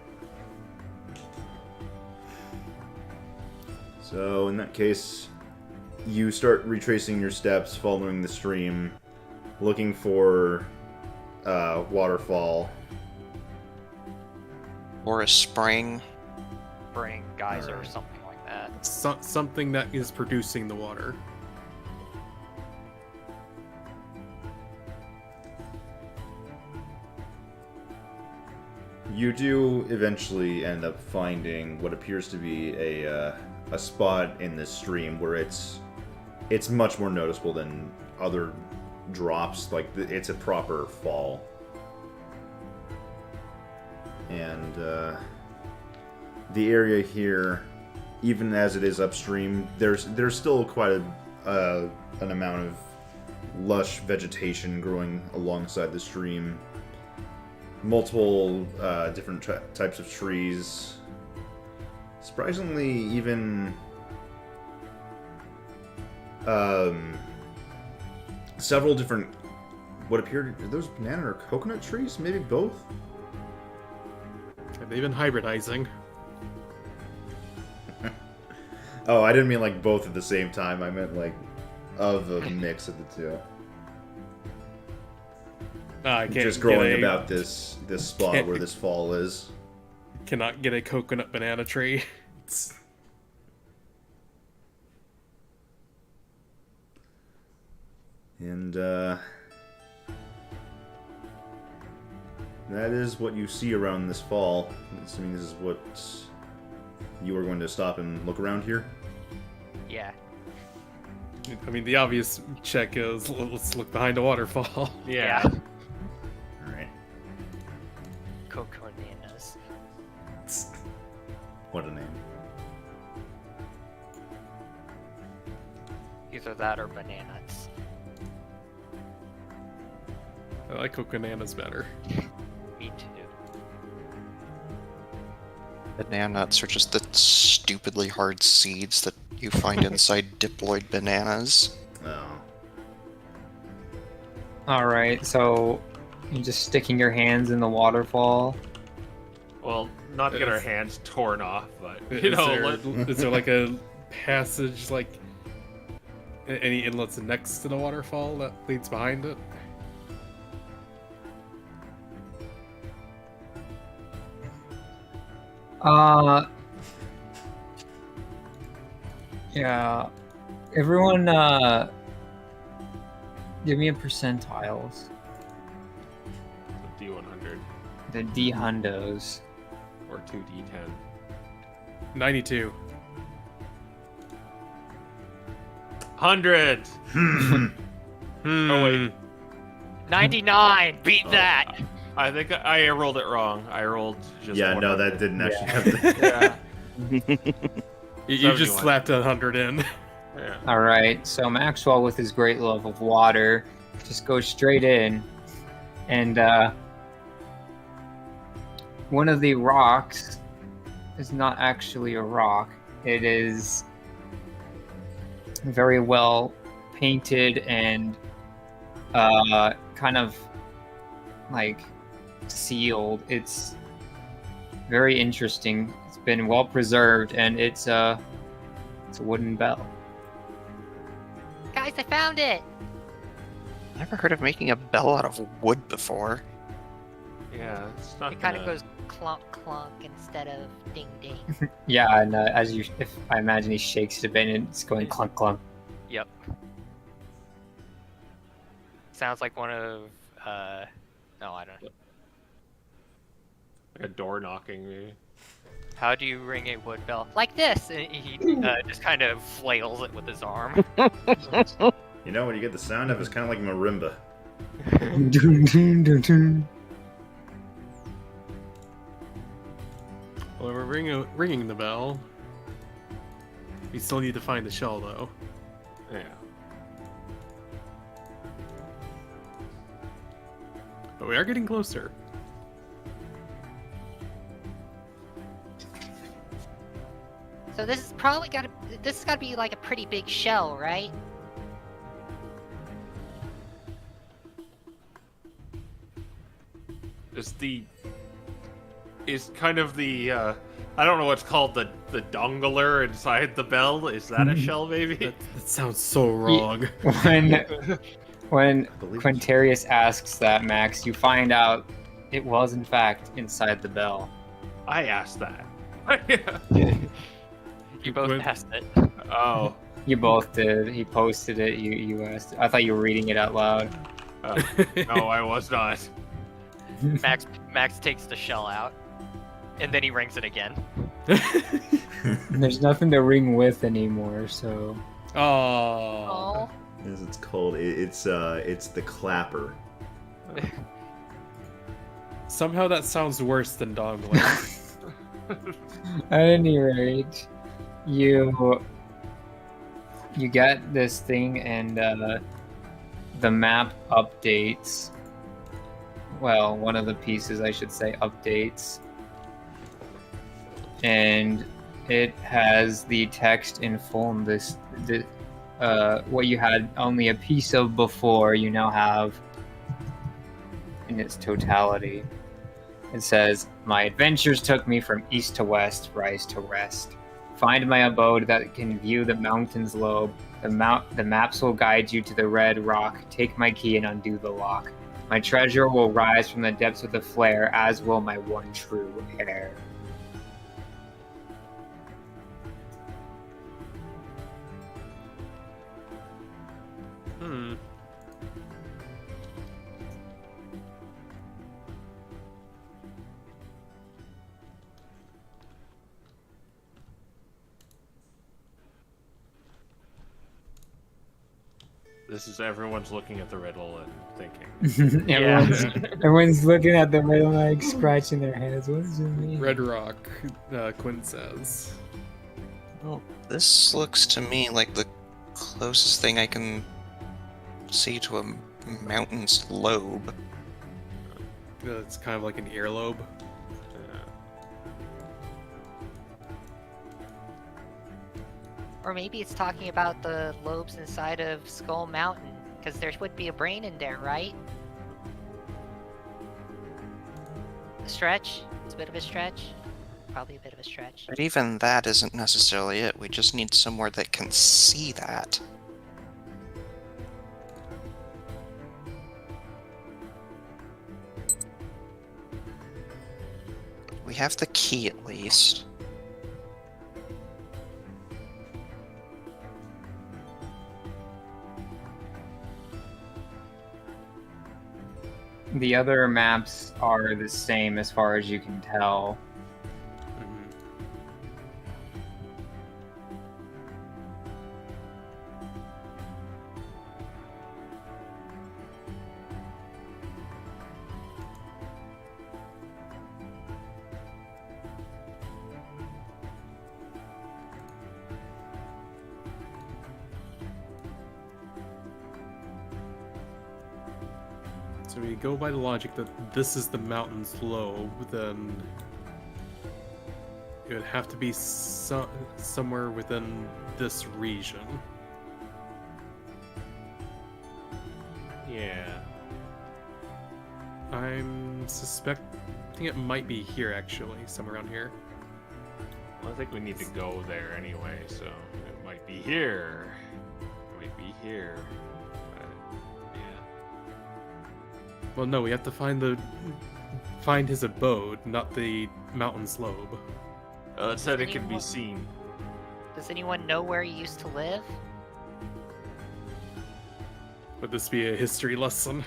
B: So in that case, you start retracing your steps, following the stream, looking for waterfall.
C: Or a spring.
H: Spring, geyser, or
B: Alright.
H: something like that.
E: Something that is producing the water.
B: You do eventually end up finding what appears to be a spot in this stream where it's much more noticeable than other drops. Like it's a proper fall, and the area here, even as it is upstream, there's still quite an amount of lush vegetation growing alongside the stream. Multiple different types of trees. Surprisingly, even several different, what appeared, are those banana or coconut trees? Maybe both?
E: They've been hybridizing.
B: Oh, I didn't mean like both at the same time. I meant like of a mix of the two.
E: I can't
B: Just
E: get
B: growing
E: a-
B: about this spot
E: can't-
B: where this fall is.
E: Cannot get a coconut banana tree.
B: And that is what you see around this fall. Assuming this is what you are going to stop and look around here.
H: Yeah.
E: I mean, the obvious check is let's look behind a waterfall.
G: Yeah.
B: Alright.
H: Coco bananas.
B: What a name.
H: Either that or bananas.
E: I like coconanas better.
H: Me too.
C: Banana nuts are just the stupidly hard seeds that you find inside diploid bananas.
B: Oh.
A: Alright, so you're just sticking your hands in the waterfall.
G: Well, not to get our hands torn off, but you
E: Is
G: know,
E: there,
G: let-
E: is there like a passage, like any inlets next to the waterfall that leads behind it?
A: Yeah. Everyone, give me a percentiles.
G: D100
A: The D hundos.
G: or 2D10.
E: 92.
G: 100.
E: Oh wait.
H: 99! Beat that!
G: I think I rolled it wrong. I rolled just.
B: Yeah, no,
G: 100.
B: that didn't actually happen.
G: Yeah.
E: You just
G: 71.
E: slapped 100 in.
G: Yeah.
A: Alright, so Maxwell, with his great love of water, just goes straight in. And, one of the rocks is not actually a rock. It is very well painted and, kind of, like, sealed. It's very interesting. It's been well preserved, and it's a wooden bell.
F: Guys, I found it!
C: Never heard of making a bell out of wood before.
G: Yeah, it's not.
F: It kind of
G: gonna-
F: goes clunk clunk instead of ding ding.
A: Yeah, and if I imagine he shakes it a bit, and it's going clunk clunk.
H: Yep. Sounds like one of, no, I don't know.
G: like a door knocking. Maybe.
H: How do you ring a wood bell? Like this! And he just kind of flails it with his arm.
B: You know, when you get the sound of it, it's kind of like marimba.
A: Dun, dun, dun, dun.
E: Well, we're ringing the bell. We still need to find the shell, though.
G: Yeah.
E: But we are getting closer.
F: So this is probably this has gotta be like a pretty big shell, right?
G: Is kind of the I don't know what's called the dongler inside the bell. Is that a shell maybe?
E: That sounds so wrong.
A: When
B: believe
A: Quintarius asks that, Max, you find out it was in fact inside the bell.
G: I asked that.
H: You both
E: When-
H: asked it.
G: Oh.
A: You both did. He posted it. You asked. I thought you were reading it out loud.
G: No, I was not.
H: Max takes the shell out, and then he rings it again.
A: There's nothing to ring with anymore, so.
E: Oh.
F: Oh.
B: As it's called, it's the clapper.
E: Somehow that sounds worse than dongling.
A: At any rate, you get this thing, and the map updates. Well, one of the pieces, I should say, updates, and it has the text in full. And what you had only a piece of before, you now have in its totality. It says, "My adventures took me from east to west, rise to rest. Find my abode that can view the mountain's lobe. The maps will guide you to the red rock. Take my key and undo the lock. My treasure will rise from the depths with a flare, as will my one true heir."
E: Hmm.
G: This is everyone's looking at the riddle and thinking.
A: Everyone's looking at the riddle, like scratching their heads. What does it mean?
E: Red Rock, Quinn says.
C: Well, this looks to me like the closest thing I can see to a mountain's lobe.
E: It's kind of like an earlobe.
F: Or maybe it's talking about the lobes inside of Skull Mountain, because there would be a brain in there, right? A stretch? It's a bit of a stretch. Probably a bit of a stretch.
C: But even that isn't necessarily it. We just need somewhere that can see that. We have the key at least.
A: The other maps are the same as far as you can tell.
E: So we go by the logic that this is the mountain's lobe, then it would have to be somewhere within this region.
G: Yeah.
E: I'm suspecting it might be here, actually, somewhere around here.
G: Well, I think we need to go there anyway, so it might be here. It might be here. Yeah.
E: Well, no, we have to find his abode, not the mountain's lobe.
G: It said it can be seen.
F: Does anyone know where he used to live?
E: Would this be a history lesson?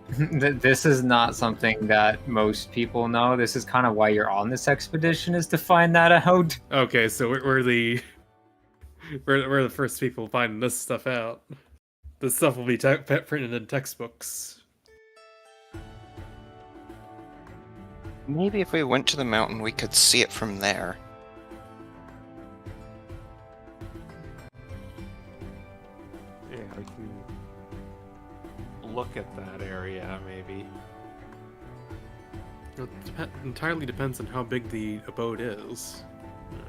A: This is not something that most people know. This is kind of why you're on this expedition, is to find that out.
E: Okay, so we're the first people finding this stuff out. This stuff will be printed in textbooks.
C: Maybe if we went to the mountain, we could see it from there.
G: Yeah, we can look at that area, maybe.
E: It entirely depends on how big the abode is.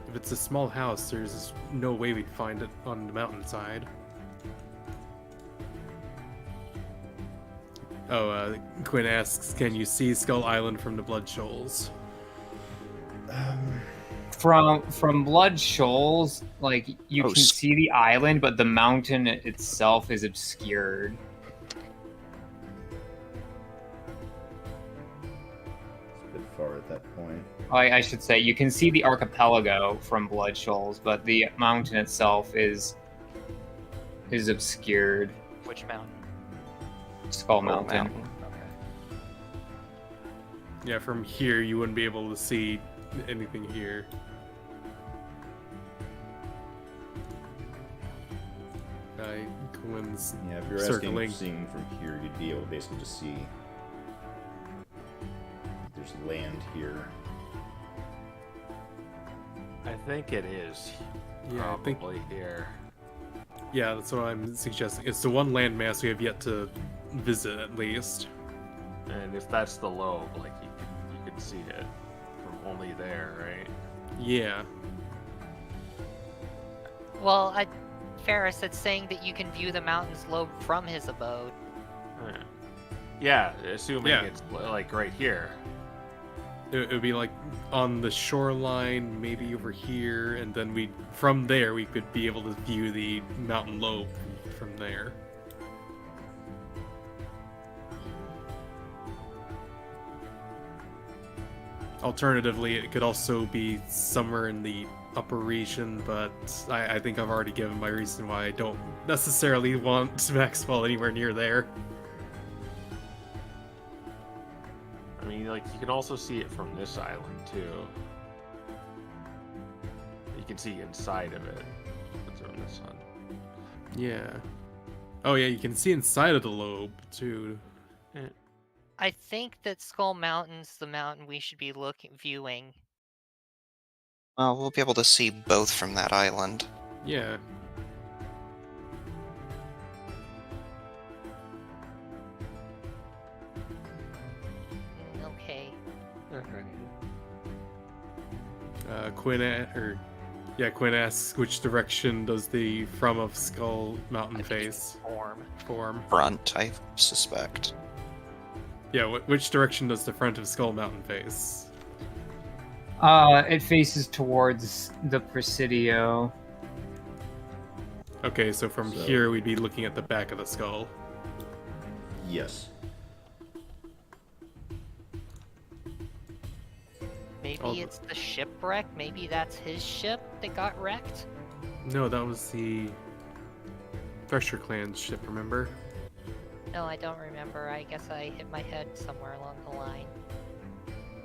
E: If it's a small house, there's no way we'd find it on the mountainside. Oh, Quinn asks, can you see Skull Island from the Blood Shoals?
A: From Blood Shoals, like, you can see the island, but the mountain itself is obscured.
B: It's a bit far at that point.
A: I should say, you can see the archipelago from Blood Shoals, but the mountain itself is obscured.
H: Which mountain?
A: Skull Mountain.
H: Okay.
E: Yeah, from here you wouldn't be able to see anything here. Quinn's
B: Yeah, if you're
E: circling.
B: asking seeing from here, you'd be able basically to see there's land here.
G: I think it is.
E: Yeah, I think
G: Probably here.
E: yeah, that's what I'm suggesting. It's the one landmass we have yet to visit, at least.
G: And if that's the lobe, like you could see it from only there, right?
E: Yeah.
F: Well, Ferris, it's saying that you can view the mountain's lobe from his abode.
G: Yeah, assuming
E: Yeah.
G: it's like right here.
E: It would be like on the shoreline, maybe over here, and then from there we could be able to view the mountain lobe from there. Alternatively, it could also be somewhere in the upper region, but I think I've already given my reason why I don't necessarily want Maxwell anywhere near there.
G: I mean, like, you can also see it from this island, too. You can see inside of it. It's on this one.
E: Yeah. Oh yeah, you can see inside of the lobe, too.
F: I think that Skull Mountain's the mountain we should be viewing.
C: Well, we'll be able to see both from that island.
E: Yeah.
F: Okay.
E: Quinn asks which direction does the from of Skull Mountain
F: I think
E: face?
F: Form.
E: Form.
C: Front, I suspect.
E: Yeah, which direction does the front of Skull Mountain face?
A: It faces towards the Presidio.
E: Okay, so from here we'd be looking at the back of the skull.
B: Yes.
F: Maybe it's the shipwreck. Maybe that's his ship that got wrecked.
E: No, that was the Thresher Clan's ship, remember?
F: No, I don't remember. I guess I hit my head somewhere along the line.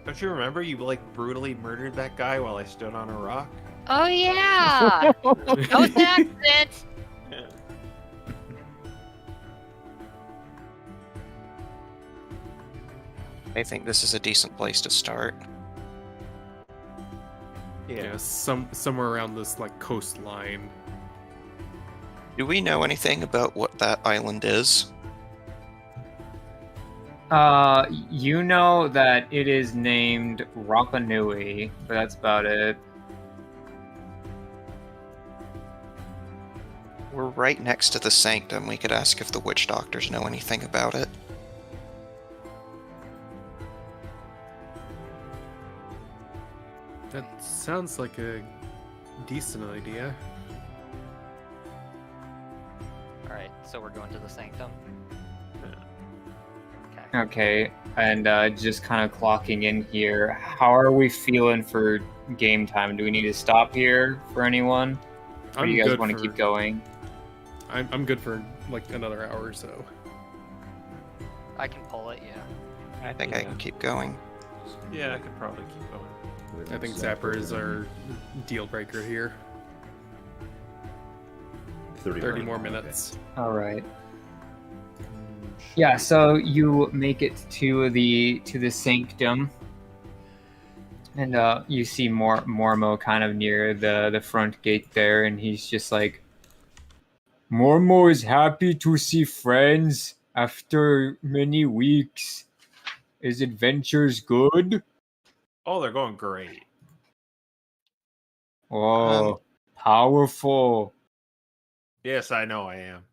G: Don't you remember you, like, brutally murdered that guy while I stood on a rock?
F: Oh yeah! That was an accident!
G: Yeah.
C: I think this is a decent place to start.
E: Yeah, somewhere around this like coastline.
C: Do we know anything about what that island is?
A: You know that it is named Rapa Nui, but that's about it.
C: We're right next to the sanctum. We could ask if the witch doctors know anything about it.
E: That sounds like a decent idea.
H: Alright, so we're going to the sanctum.
A: Okay, and just kind of clocking in here, how are we feeling for game time? Do we need to stop here for anyone? Or do you guys want to keep going?
E: I'm good for like another hour or so.
H: I can pull it, yeah.
C: I think I can keep going.
G: Yeah, I could probably keep going.
E: I think Zapper is our deal breaker here. 30 more minutes.
A: All right. Yeah, so you make it to the sanctum, and you see Mormo kind of near the front gate there, and he's just like, Mormo is happy to see friends after many weeks. Is adventures good?
G: Oh, they're going great.
A: Oh, powerful.
G: Yes, I know I am.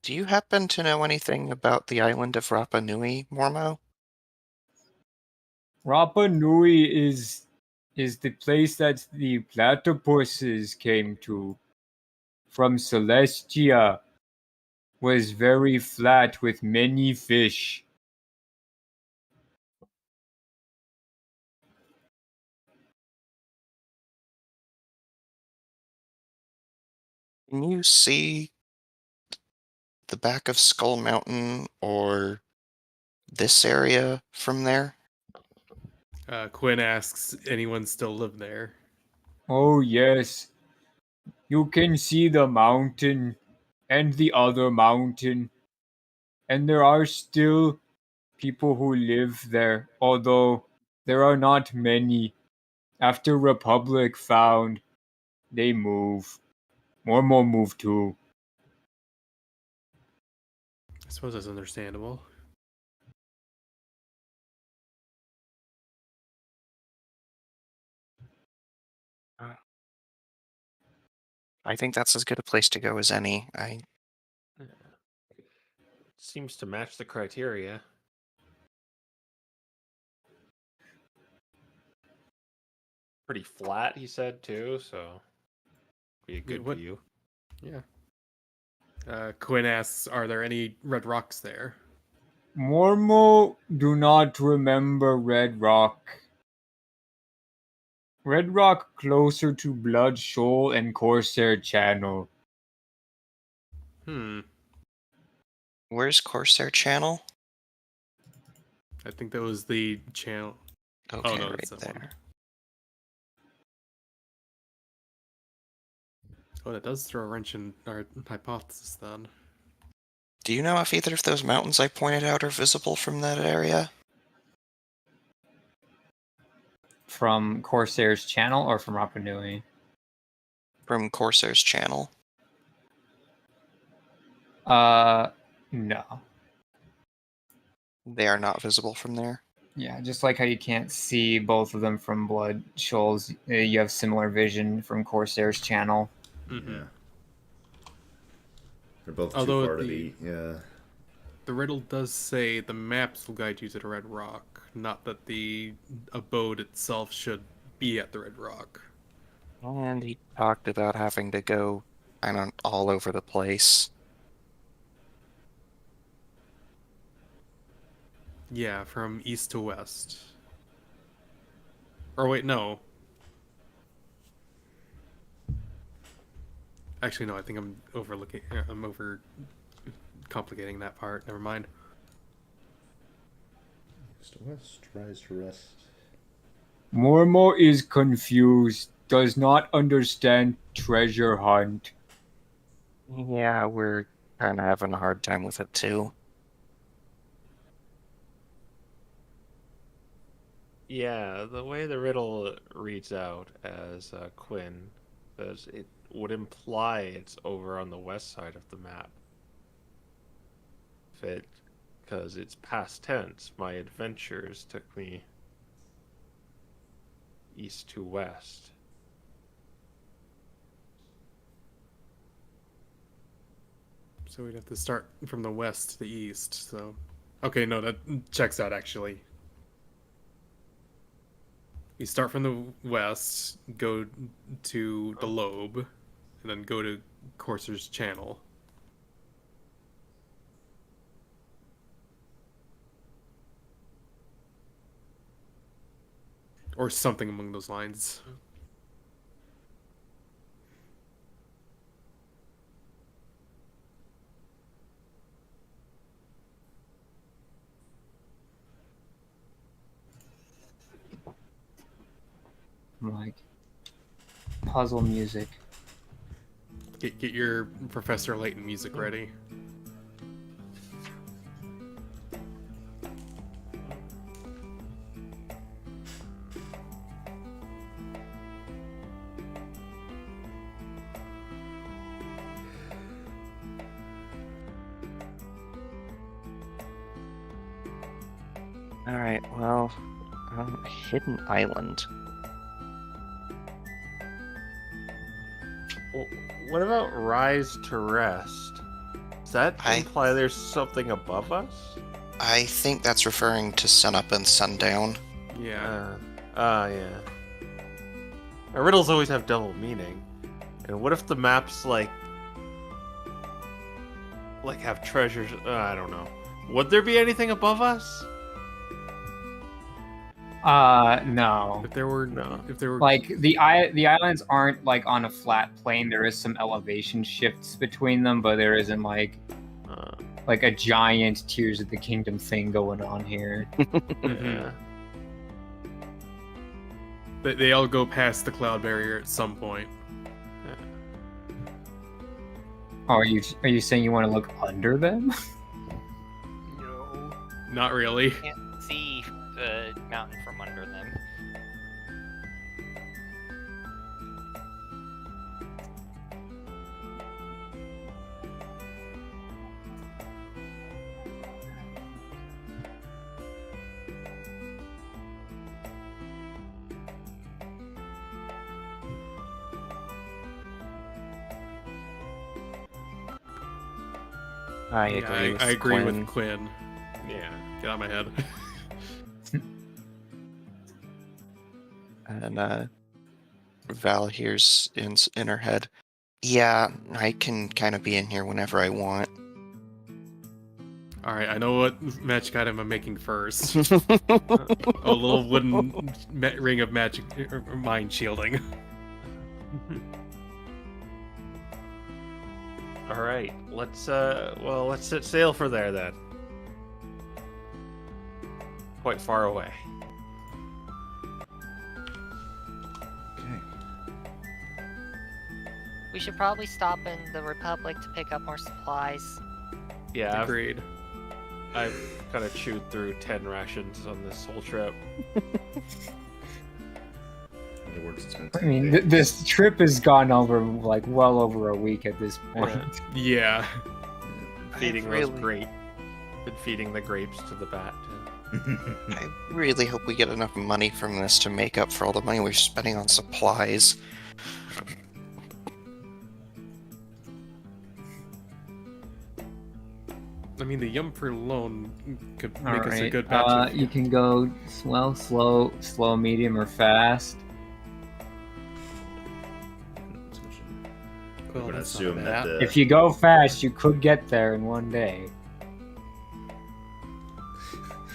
C: Do you happen to know anything about the island of Rapa Nui, Mormo?
A: Rapa Nui is the place that the platypuses came to. From Celestia. Was very flat with many fish.
C: Can you see the back of Skull Mountain or this area from there?
E: Quinn asks, anyone still live there?
A: Oh yes. You can see the mountain and the other mountain. And there are still people who live there, although there are not many. After Republic found, they move. More move too.
E: I suppose that's understandable.
C: I think that's as good a place to go as any.
G: Seems to match the criteria. Pretty flat, he said too, so be a good
E: what-
G: view.
E: Yeah. Quinn asks, "Are there any red rocks there?"
A: Mormo do not remember Red Rock. Red Rock closer to Blood Shoal and Corsair Channel.
C: Where's Corsair Channel?
E: I think that was the channel.
C: Okay,
E: no,
C: right
E: that's that one.
C: there.
E: Oh, that does throw a wrench in our hypothesis then.
C: Do you know if either of those mountains I pointed out are visible from that area?
A: From Corsair's Channel or from Rapa Nui?
C: From Corsair's Channel.
A: No.
C: They are not visible from there.
A: Yeah, just like how you can't see both of them from Blood Shoals, you have similar vision from Corsair's Channel.
B: Yeah. They're both
E: Although
B: too far to be. Yeah.
E: The riddle does say the maps will guide you to the Red Rock, not that the abode itself should be at the Red Rock.
C: And he talked about having to go kind of all over the place.
E: Yeah, from east to west. Or wait, no. Actually, no, I think I'm over complicating that part. Never mind.
B: East to west, rise to rest.
A: Mormo is confused, does not understand treasure hunt.
C: Yeah, we're kind of having a hard time with it too.
G: Yeah, the way the riddle reads out as Quinn says, it would imply it's over on the west side of the map. Because it's past tense. My adventures took me east to west.
E: So we'd have to start from the west to the east, so... Okay, no, that checks out, actually. You start from the west, go to the Lobe, and then go to Courser's Channel. Or something among those lines.
A: Like puzzle music.
E: Get your Professor Layton music ready.
C: Alright, well, hidden island.
G: What about rise to rest? Does that
C: I-
G: imply there's something above us?
C: I think that's referring to sunup and sundown.
E: Yeah.
G: Yeah. Now, riddles always have double meaning. And what if the maps like have treasures? I don't know. Would there be anything above us?
A: No.
E: If there were
G: No.
A: Like the islands aren't like on a flat plane. There is some elevation shifts between them, but there isn't like a giant Tears of the Kingdom thing going on here.
G: Yeah.
E: They all go past the cloud barrier at some point.
A: Oh, are you saying you want to look under them?
H: No.
E: Not really.
H: Can't see the mountain from under them.
I: I
E: Yeah,
I: agree.
E: I agree
I: Quinn.
E: with Quinn.
G: Yeah.
E: Get out of my head.
C: And Val hears in her head, yeah, I can kind of be in here whenever I want.
E: All right, I know what magic item I'm making first. A little wooden ring of magic mind shielding.
G: All right, let's set sail for there then. Quite far away.
B: Okay.
F: We should probably stop in the Republic to pick up more supplies.
G: Yeah,
E: Agreed.
G: I've kind of chewed through 10 rations on this whole trip.
B: In other words, it's been
A: I
B: 10
A: mean,
B: days.
A: this trip has gone over like well over a week at this point.
E: Yeah.
G: Feeding
C: really-
G: those grapes. Been feeding the grapes to the bat.
C: I really hope we get enough money from this to make up for all the money we're spending on supplies.
E: I mean, the Yumper alone could make
A: All
E: us a
A: right.
E: good batch of...
A: You can go slow, medium, or fast.
B: We're
E: Well,
B: gonna
E: that's not
B: assume that
E: bad.
B: the
A: If you go fast, you could get there in one day.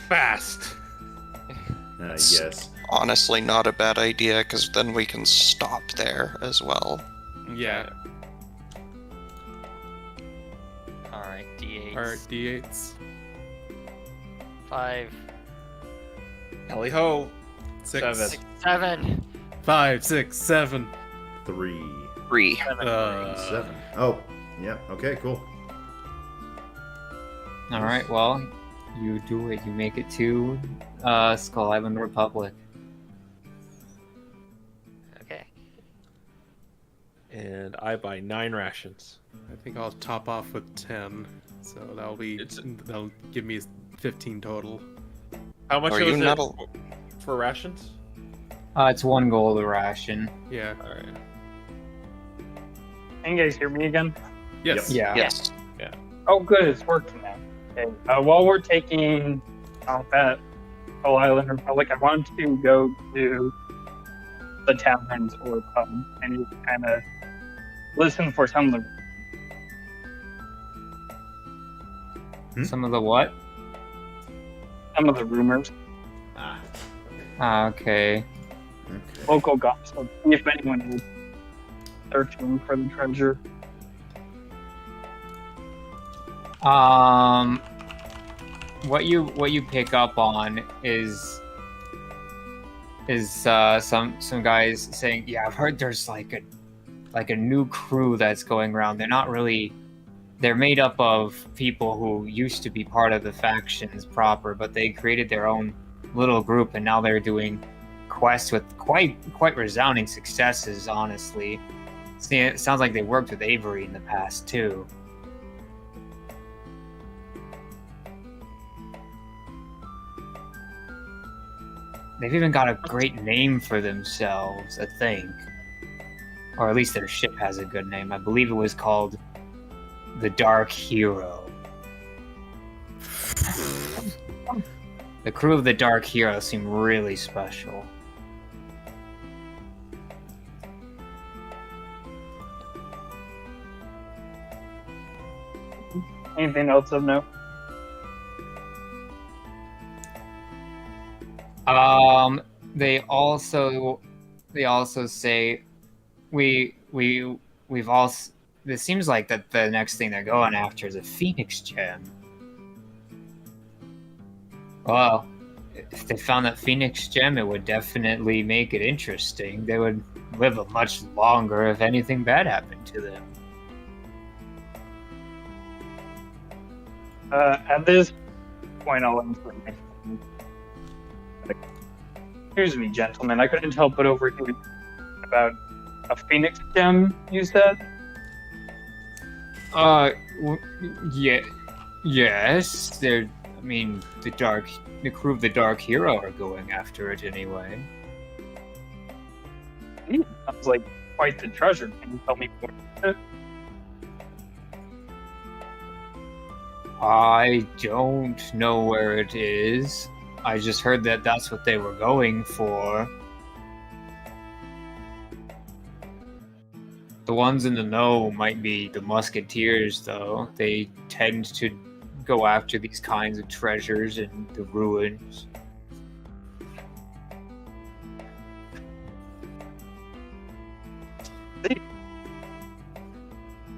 G: Fast!
B: yes.
C: Honestly, not a bad idea, because then we can stop there as well.
E: Yeah.
H: Alright, D8.
E: Alright, D8s.
H: 5,
G: Tally ho!
E: 6,
G: 7.
H: 6, 7.
E: 5, 6, 7.
B: 3,
C: 3.
B: 7. Oh, yeah. Okay, cool.
A: All right. Well, you do it. You make it to Skull Island Republic.
H: Okay.
G: And I buy 9 rations.
E: I think I'll top off with 10. So that'll give me 15 total.
G: How much
C: Are
G: was
C: you
G: it
C: not
G: for rations?
A: It's 1 gold a ration.
E: Yeah.
G: Alright.
D: Can you guys hear me again?
E: Yes.
A: Yeah.
C: Yes.
D: Oh, good, it's working now. Okay. While we're taking off at Skull Island Republic, I wanted to go to the taverns or pub and just kind of listen for some of
A: Some of the what?
D: the rumors,
A: Okay.
B: Okay.
D: local gossip, see if anyone is searching for the treasure.
A: What you pick up on is some guys saying, yeah, I've heard there's like a new crew that's going around. They're made up of people who used to be part of the factions proper, but they created their own little group, and now they're doing quests with quite resounding successes, honestly. See, it sounds like they worked with Avery in the past too. They've even got a great name for themselves, I think. Or at least their ship has a good name. I believe it was called the Dark Hero. The crew of the Dark Hero seem really special.
D: Anything else of note?
A: They also say we've also. It seems like that the next thing they're going after is a Phoenix gem. Well, if they found that Phoenix gem, it would definitely make it interesting. They would live much longer if anything bad happened to them.
D: At this point, I'll answer. Excuse me, gentlemen. I couldn't help but overhear about a Phoenix gem, you said?
A: Yeah, yes. I mean, the crew of the Dark Hero are going after it anyway.
D: Sounds like quite the treasure. Can you tell me more?
A: I don't know where it is. I just heard that that's what they were going for. The ones in the know might be the musketeers, though. They tend to go after these kinds of treasures in the ruins.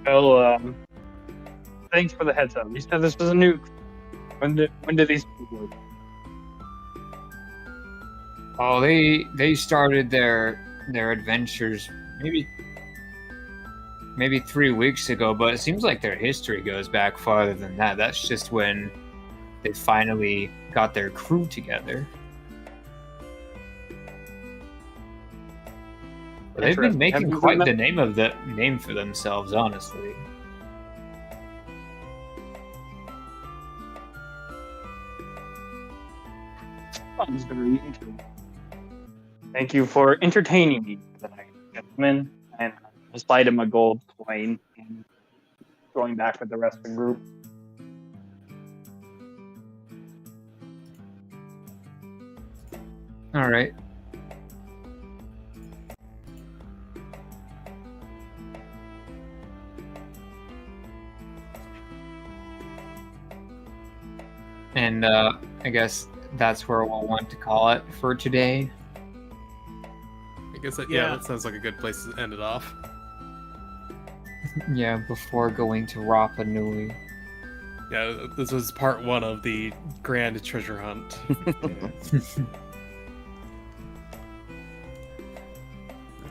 D: Well, thanks for the heads up. You said this was a nuke. When did these people work?
A: Oh, they started their adventures maybe 3 weeks ago, but it seems like their history goes back farther than that. That's just when they finally got their crew together. But they've been
D: Interesting. Have
A: making
D: you
A: quite
D: been-
A: the name for themselves, honestly.
D: Sounds very interesting. Thank you for entertaining me tonight, gentlemen. And I slide him a gold coin and going back with the rest of the group.
A: All right. And I guess that's where we'll want to call it for today.
E: I guess
G: Yeah.
E: that sounds like a good place to end it off.
A: Yeah, before going to Rapa Nui.
E: Yeah, this was part 1 of the grand treasure hunt.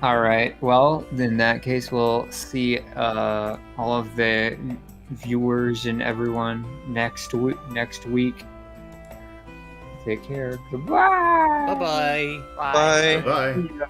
A: All right. Well, in that case, we'll see all of the viewers and everyone next week. Take care. Goodbye.
I: Bye bye.
H: Bye.
C: Bye.
B: Bye.